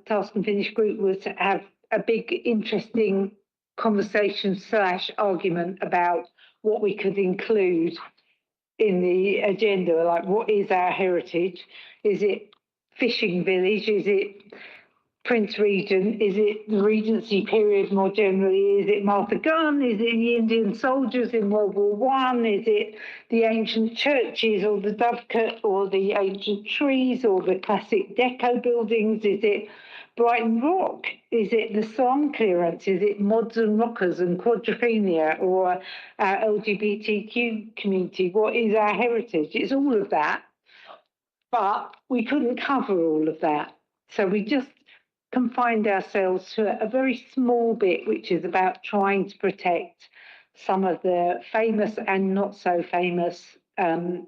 S1: Task and Finish Group was to have a big, interesting conversation / argument about what we could include in the agenda. Like, what is our heritage? Is it fishing village? Is it Prince Regent? Is it the Regency period more generally? Is it Martha Gunn? Is it the Indian soldiers in World War One? Is it the ancient churches, or the Dovecote, or the ancient trees, or the classic deco buildings? Is it Brighton Rock? Is it the slum clearance? Is it mods and rockers and quadrophenia, or our LGBTQ community? What is our heritage? It's all of that, but we couldn't cover all of that. So we just confined ourselves to a very small bit, which is about trying to protect some of the famous and not so famous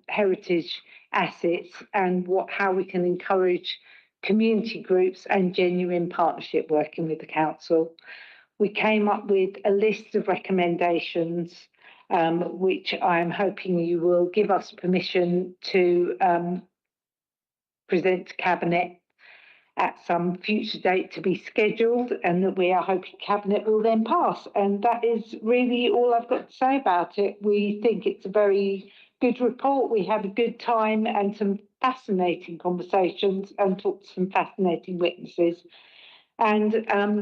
S1: heritage assets, and how we can encourage community groups and genuine partnership working with the council. We came up with a list of recommendations, which I'm hoping you will give us permission to present to Cabinet at some future date to be scheduled, and that we are hoping Cabinet will then pass. And that is really all I've got to say about it. We think it's a very good report. We had a good time and some fascinating conversations, and talked to some fascinating witnesses. And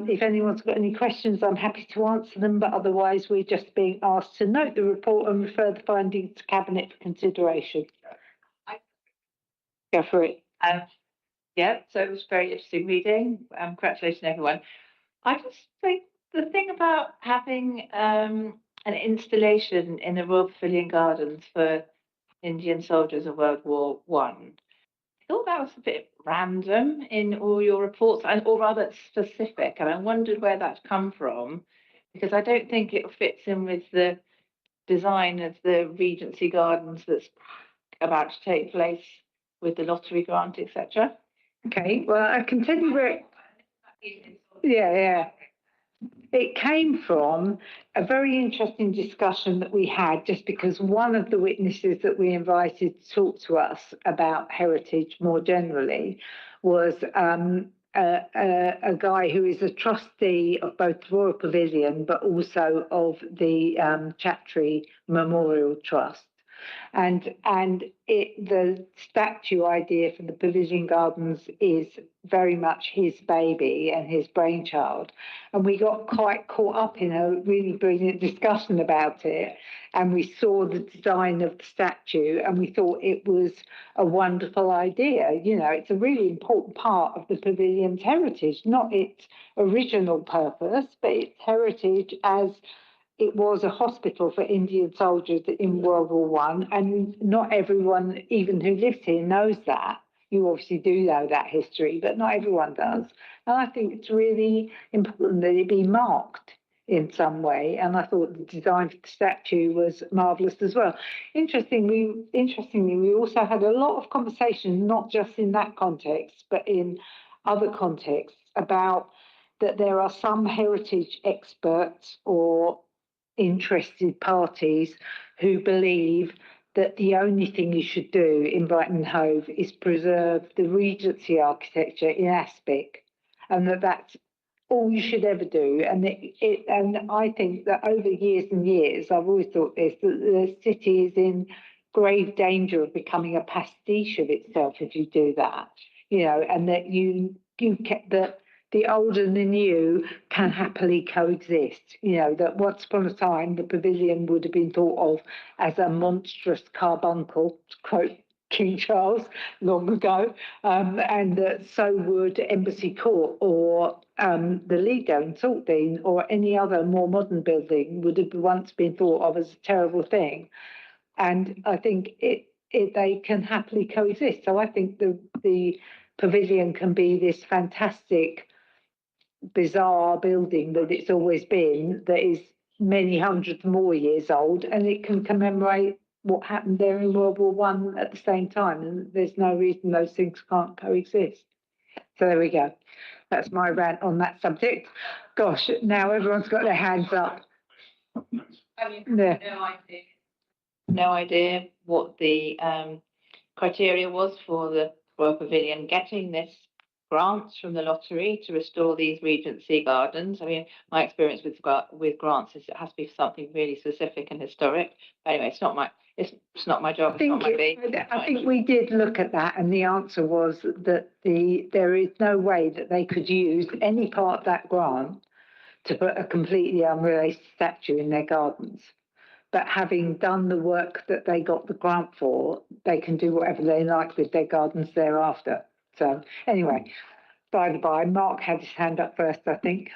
S1: if anyone's got any questions, I'm happy to answer them, but otherwise we're just being asked to note the report and refer the findings to Cabinet for consideration. Go for it.
S18: Yeah, so it was very interesting reading. Congratulations, everyone. I just think the thing about having an installation in the Royal Pavilion Gardens for Indian soldiers of World War One, I thought that was a bit random in all your reports, or rather specific, and I wondered where that's come from, because I don't think it fits in with the design of the Regency Gardens that's about to take place with the lottery grant, etc.
S1: Okay, well, I can tell you where. Yeah. It came from a very interesting discussion that we had, just because one of the witnesses that we invited to talk to us about heritage more generally was a guy who is a trustee of both the Royal Pavilion, but also of the Chattree Memorial Trust. And the statue idea for the Pavilion Gardens is very much his baby and his brainchild. And we got quite caught up in a really brilliant discussion about it. And we saw the design of the statue, and we thought it was a wonderful idea. You know, it's a really important part of the pavilion's heritage, not its original purpose, but its heritage as it was a hospital for Indian soldiers in World War One, and not everyone, even who lives here, knows that. You obviously do know that history, but not everyone does. And I think it's really important that it be marked in some way. And I thought the design for the statue was marvellous as well. Interestingly, we also had a lot of conversations, not just in that context, but in other contexts, about that there are some heritage experts or interested parties who believe that the only thing you should do in Brighton and Hove is preserve the Regency architecture in aspic, and that's all you should ever do. And and I think that over years and years, I've always thought this, that the city is in grave danger of becoming a pastiche of itself if you do that, you know, and that you kept the the old and the new can happily coexist. You know, that once upon a time, the pavilion would have been thought of as a monstrous carbuncle, to quote King Charles long ago, and that so would Embassy Court or the Lido in Saltdean or any other more modern building would have once been thought of as a terrible thing. And I think they can happily coexist. So I think the pavilion can be this fantastic, bizarre building that it's always been, that is many hundreds more years old, and it can commemorate what happened there in World War One at the same time. And there's no reason those things can't coexist. So there we go. That's my rant on that subject. Gosh, now everyone's got their hands up.
S18: No idea what the criteria was for the Royal Pavilion getting this grants from the lottery to restore these Regency gardens. I mean, my experience with grants is it has to be something really specific and historic. But anyway, it's not my job. It's not my beat.
S1: I think we did look at that, and the answer was that there is no way that they could use any part of that grant to put a completely unrelated statue in their gardens. But having done the work that they got the grant for, they can do whatever they like with their gardens thereafter. So anyway, by the by, Mark had his hand up first, I think.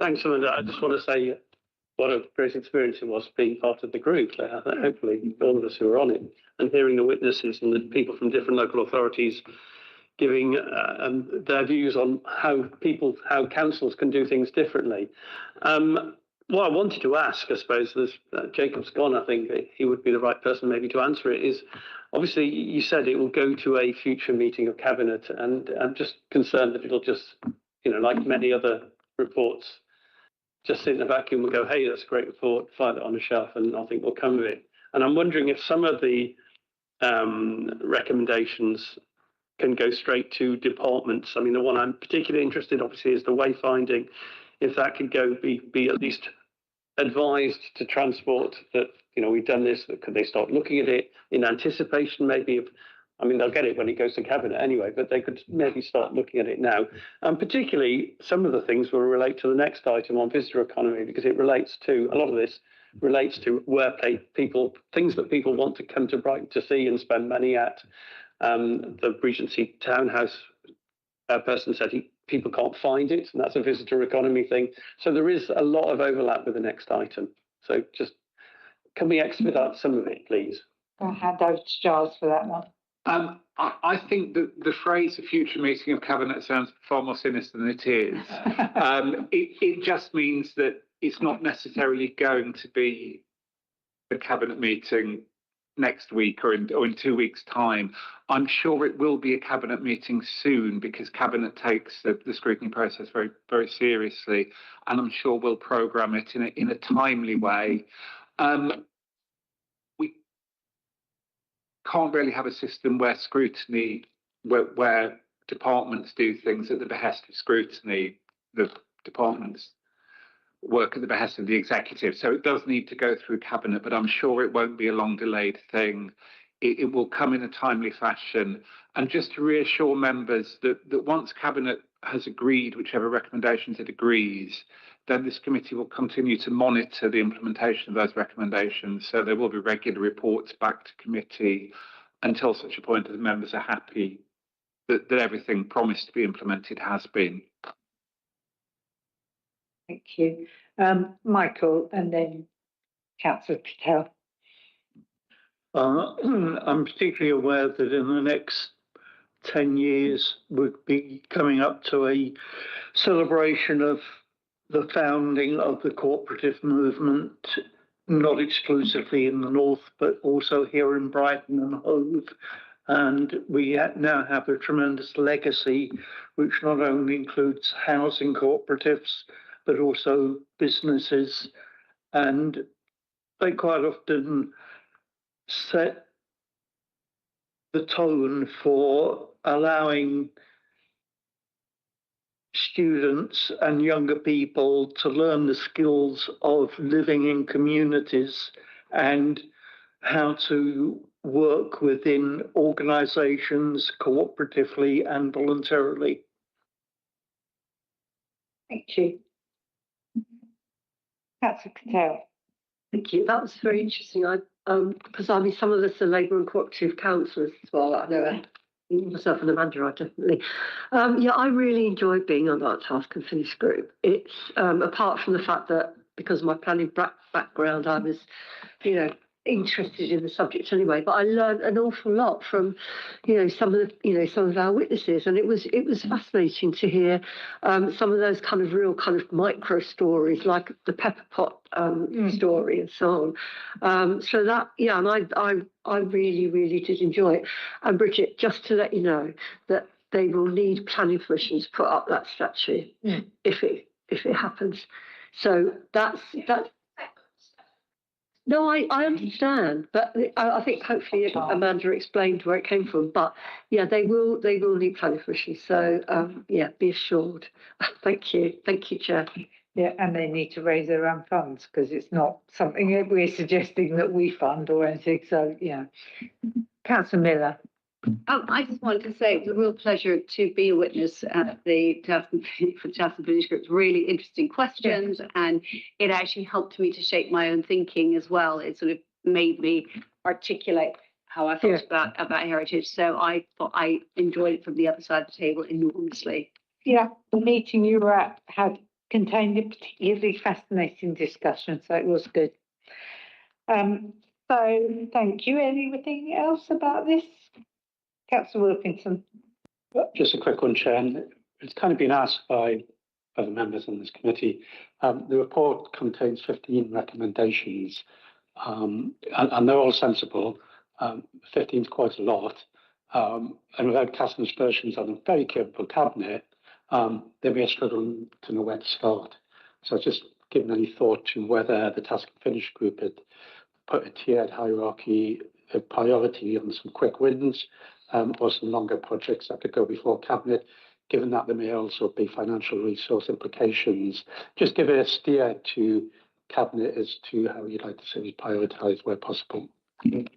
S4: Thanks, Amanda. I just want to say what a great experience it was being part of the group. Hopefully, all of us who were on it, and hearing the witnesses and the people from different local authorities giving their views on how councils can do things differently. What I wanted to ask, I suppose, Jacob's gone, I think he would be the right person maybe to answer it, is obviously you said it will go to a future meeting of Cabinet, and I'm just concerned that it'll just, like many other reports, just sit in a vacuum and go, hey, that's a great report, file it on a shelf and nothing will come of it. And I'm wondering if some of the recommendations can go straight to departments. I mean, the one I'm particularly interested, obviously, is the wayfinding. If that could be at least advised to transport that, we've done this, could they start looking at it in anticipation maybe of, I mean, they'll get it when it goes to Cabinet anyway, but they could maybe start looking at it now. And particularly, some of the things will relate to the next item on visitor economy, because it relates to, a lot of this relates to where things that people want to come to Brighton to see and spend money at. The Regency Townhouse person said people can't find it, and that's a visitor economy thing. So there is a lot of overlap with the next item. So just, can we expedite some of it, please?
S1: I'll hand over to Giles for that one.
S5: I think that the phrase "a future meeting of Cabinet" sounds far more sinister than it is. It just means that it's not necessarily going to be a Cabinet meeting next week or in 2 weeks' time. I'm sure it will be a Cabinet meeting soon, because Cabinet takes the scrutiny process very, very seriously, and I'm sure we'll programme it in a timely way. We can't really have a system where scrutiny, where departments do things at the behest of scrutiny. The departments work at the behest of the executive. So it does need to go through Cabinet, but I'm sure it won't be a long delayed thing. It will come in a timely fashion. And just to reassure members that once Cabinet has agreed whichever recommendations it agrees, then this committee will continue to monitor the implementation of those recommendations. So there will be regular reports back to committee until such a point as members are happy that everything promised to be implemented has been.
S1: Thank you. Michael, and then Councillor Patel.
S2: I'm particularly aware that in the next 10 years, we'll be coming up to a celebration of the founding of the cooperative movement, not exclusively in the north, but also here in Brighton and Hove. And we now have a tremendous legacy, which not only includes housing cooperatives, but also businesses. And they quite often set the tone for allowing students and younger people to learn the skills of living in communities and how to work within organisations cooperatively and voluntarily.
S1: Thank you. Councillor Cattell.
S7: Thank you. That was very interesting. Because I mean, some of us are labour and cooperative councillors as well. I know myself and Amanda are definitely. Yeah, I really enjoyed being on that task and finish group. It's apart from the fact that because of my planning background, I was, interested in the subject anyway. But I learned an awful lot from, some of our witnesses, and it was fascinating to hear some of those kind of real kind of micro stories, like the pepper pot story and so on. So that, yeah, and I really did enjoy it. And Bridget, just to let you know that they will need planning permission to put up that statue if it happens. So that's. No, I understand, but I think hopefully Amanda explained where it came from. But yeah, they will need planning permission. So yeah, be assured. Thank you, Chair.
S1: Yeah, and they need to raise their own funds because it's not something that we're suggesting that we fund or anything. So yeah, Councillor Miller.
S3: I just wanted to say it was a real pleasure to be a witness at the Task and Finish Group's really interesting questions, and it actually helped me to shape my own thinking as well. It sort of made me articulate how I felt about heritage. So I thought I enjoyed it from the other side of the table enormously.
S1: Yeah, the meeting you were at had contained a particularly fascinating discussion, so it was good. So thank you. Anything else about this? Councillor Wilkinson.
S4: Just a quick one, Chair. And it's kind of been asked by other members on this committee. The report contains 15 recommendations, and they're all sensible. 15 is quite a lot. And without casting aspersions on a very capable cabinet, they may struggle to know where to start. So just given any thought to whether the Task and Finish group had put a tiered hierarchy of priority on some quick wins, or some longer projects that could go before cabinet, given that there may also be financial resource implications. Just give it a steer to cabinet as to how you'd like to see it prioritised where possible.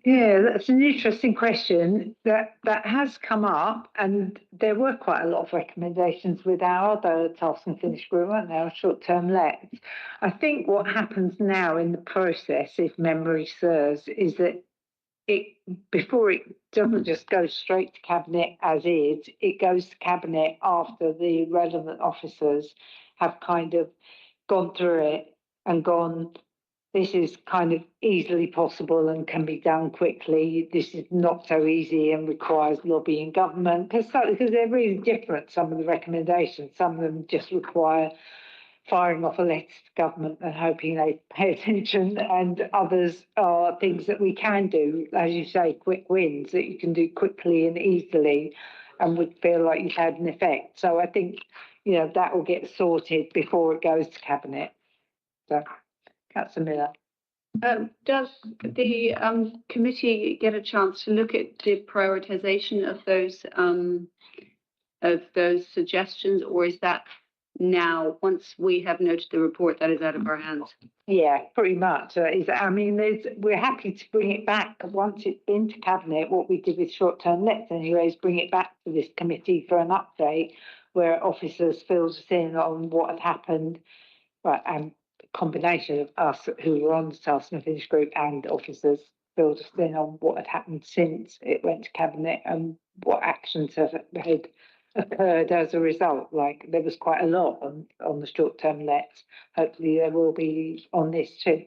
S1: Yeah, that's an interesting question that has come up, and there were quite a lot of recommendations with our other Task and Finish group, weren't there, our short-term lets. I think what happens now in the process, if memory serves, is that before it doesn't just go straight to cabinet as is, it goes to cabinet after the relevant officers have kind of gone through it and gone, this is kind of easily possible and can be done quickly. This is not so easy and requires lobbying government, because they're really different, some of the recommendations. Some of them just require firing off a letter to government and hoping they pay attention, and others are things that we can do, as you say, quick wins that you can do quickly and easily and would feel like you've had an effect. So I think, that will get sorted before it goes to cabinet. So, Councillor Miller.
S3: Does the committee get a chance to look at the prioritisation of those suggestions, or is that now, once we have noted the report, that is out of our hands?
S1: Yeah, pretty much. We're happy to bring it back once it's been to cabinet. What we did with short-term lets anyway is bring it back to this committee for an update where officers filled us in on what had happened, right, and a combination of us who were on the Task and Finish group and officers filled us in on what had happened since it went to cabinet and what actions had occurred as a result. Like there was quite a lot on the short-term lets. Hopefully there will be on this too.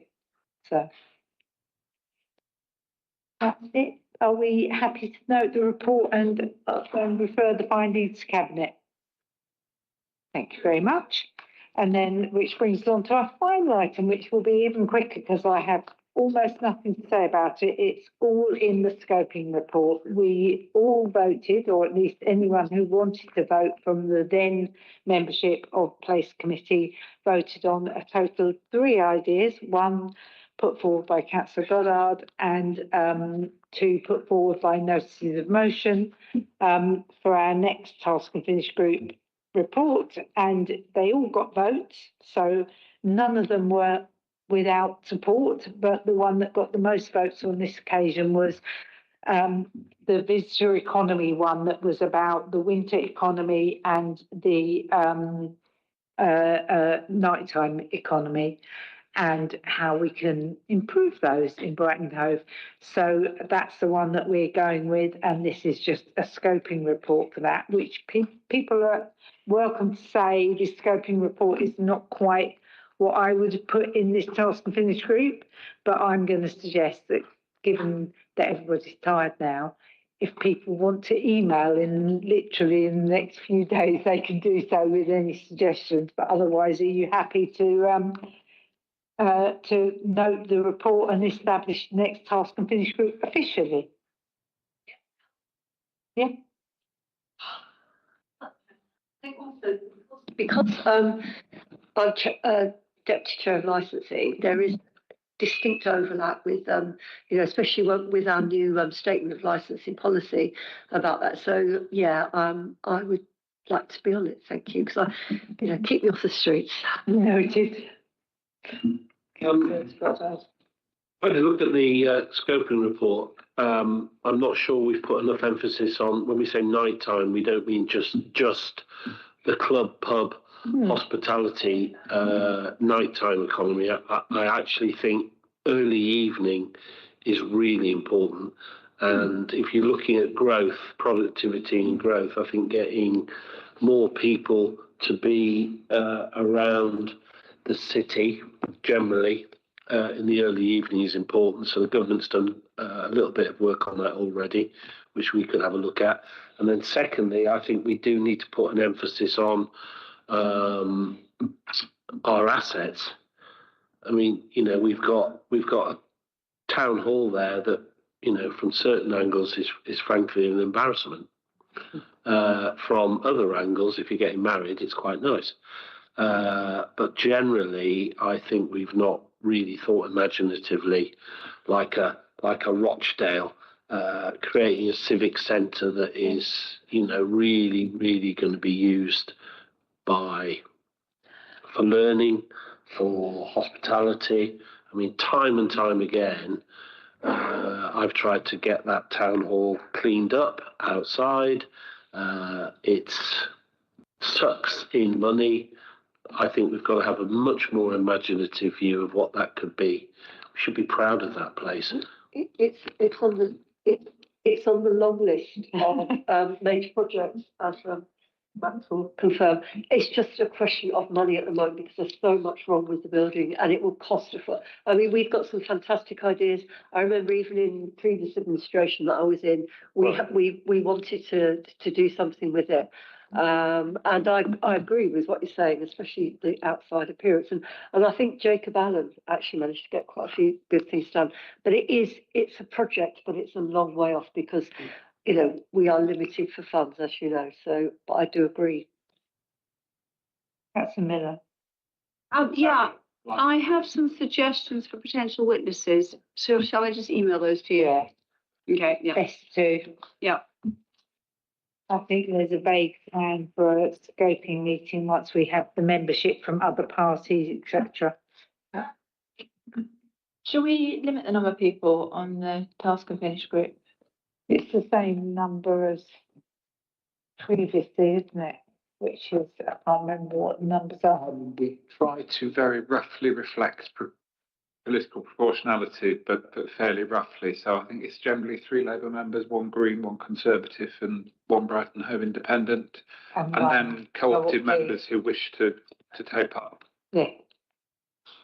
S1: So that's it. Are we happy to note the report and refer the findings to cabinet? Thank you very much. And then, which brings us on to our final item, which will be even quicker because I have almost nothing to say about it. It's all in the scoping report. We all voted, or at least anyone who wanted to vote from the then membership of Place Committee voted on a total of 3 ideas. 1 put forward by Councillor Goddard and 2 put forward by notices of motion for our next Task and Finish group report, and they all got votes, so none of them were without support, but the one that got the most votes on this occasion was the visitor economy one, that was about the winter economy and the nighttime economy and how we can improve those in Brighton Hove. So that's the one that we're going with, and this is just a scoping report for that, which people are welcome to say this scoping report is not quite what I would have put in this task and finish group, but I'm going to suggest that given that everybody's tired now, if people want to email in literally in the next few days, they can do so with any suggestions. But otherwise, are you happy to note the report and establish next task and finish group officially? Yeah.
S7: I think also because I'm deputy chair of licensing, there is distinct overlap with especially with our new statement of licensing policy about that. So yeah, I would like to be on it. Thank you, because keep me off the streets.
S1: Noted.
S11: When I looked at the scoping report, I'm not sure we've put enough emphasis on, when we say nighttime, we don't mean just the club, pub, hospitality, nighttime economy. I actually think early evening is really important. And if you're looking at growth, productivity and growth, I think getting more people to be around the city generally in the early evening is important. So the government's done a little bit of work on that already, which we could have a look at. And then secondly, I think we do need to put an emphasis on our assets. I mean, we've got a town hall there that, from certain angles is frankly an embarrassment. From other angles, if you're getting married, it's quite nice. But generally, I think we've not really thought imaginatively like a Rochdale, creating a civic centre that is, really, really going to be used for learning, for hospitality. I mean, time and time again, I've tried to get that town hall cleaned up outside. It sucks in money. I think we've got to have a much more imaginative view of what that could be. We should be proud of that place.
S7: It's on the long list of major projects, as Max will confirm. It's just a question of money at the moment because there's so much wrong with the building, and it will cost us. I mean, we've got some fantastic ideas. I remember even in previous administration that I was in, we wanted to do something with it. And I agree with what you're saying, especially the outside appearance. And I think Jacob Allen actually managed to get quite a few good things done. But it's a project, but it's a long way off because, we are limited for funds, as you know. So, but I do agree.
S1: That's a Miller.
S3: Yeah, I have some suggestions for potential witnesses. So shall I just email those to you?
S1: Yeah.
S3: Okay, yeah.
S1: Best to.
S3: Yeah.
S1: I think there's a vague plan for a scoping meeting once we have the membership from other parties, etc.
S18: Shall we limit the number of people on the task and finish group?
S1: It's the same number as previously, isn't it? Which is, I can't remember what the numbers are.
S5: We try to very roughly reflect political proportionality, but fairly roughly. So I think it's generally 3 Labour members, 1 Green, 1 Conservative, and 1 Brighton Hove Independent, and then co-opted members who wish to take up.
S1: Yeah.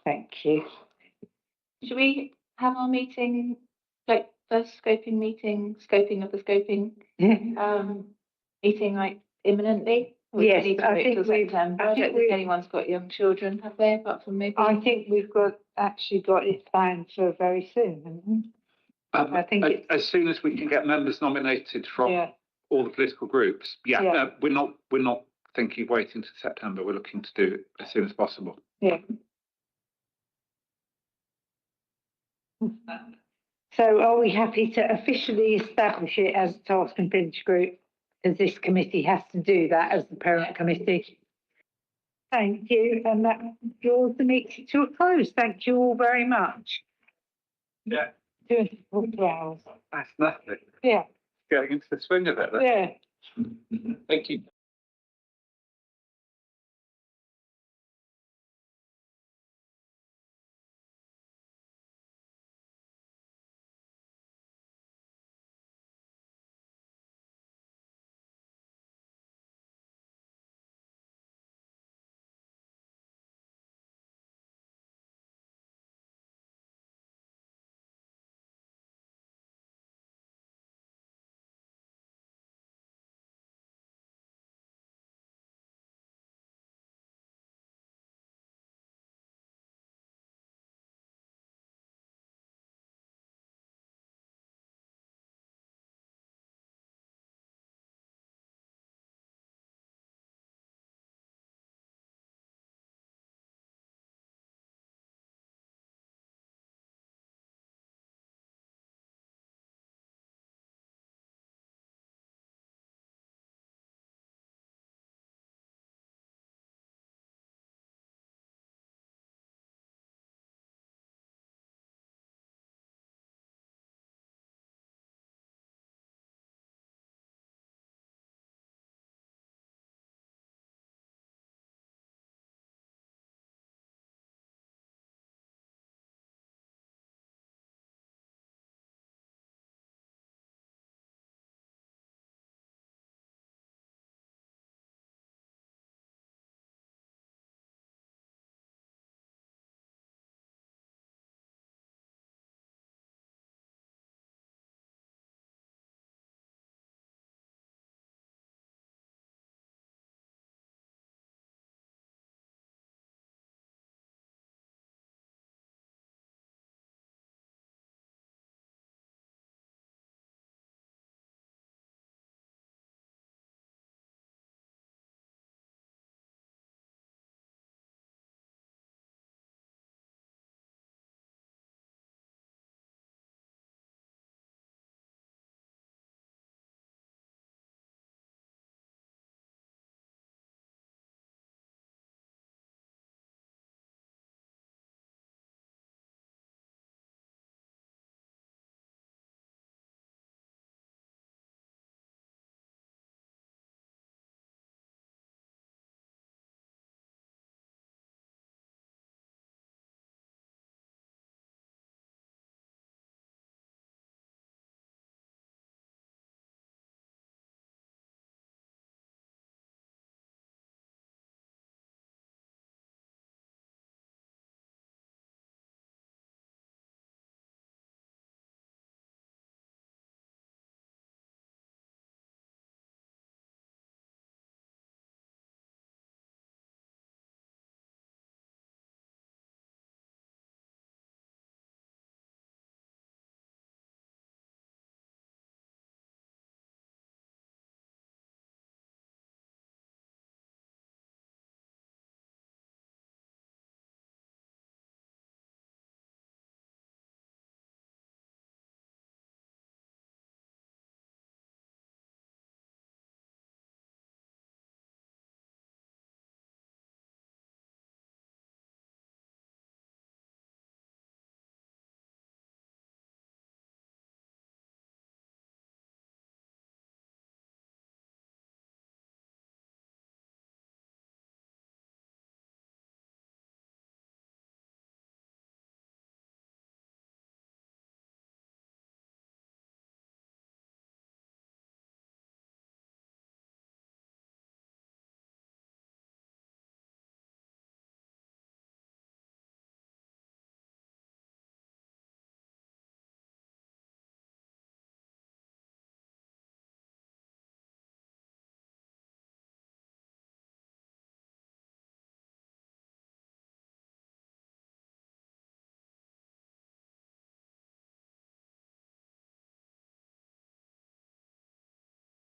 S1: Thank you.
S18: Should we have our meeting, like first scoping meeting, scoping of the scoping, meeting like imminently?
S1: Yes, I think
S18: September. I don't think anyone's got young children, have they? Apart from maybe.
S1: I think we've actually got it planned for very soon, haven't we? I think
S5: as soon as we can get members nominated from all the political groups. We're not thinking of waiting to September. We're looking to do it as soon as possible.
S1: Yeah. So are we happy to officially establish it as a task and finish group? Because this committee has to do that as the parent committee. Thank you. And that draws the meeting to a close. Thank you all very much.
S5: Yeah.
S1: 2 hours.
S5: That's nothing.
S1: Yeah.
S5: Getting into the swing of it.
S1: Yeah.
S5: Thank you.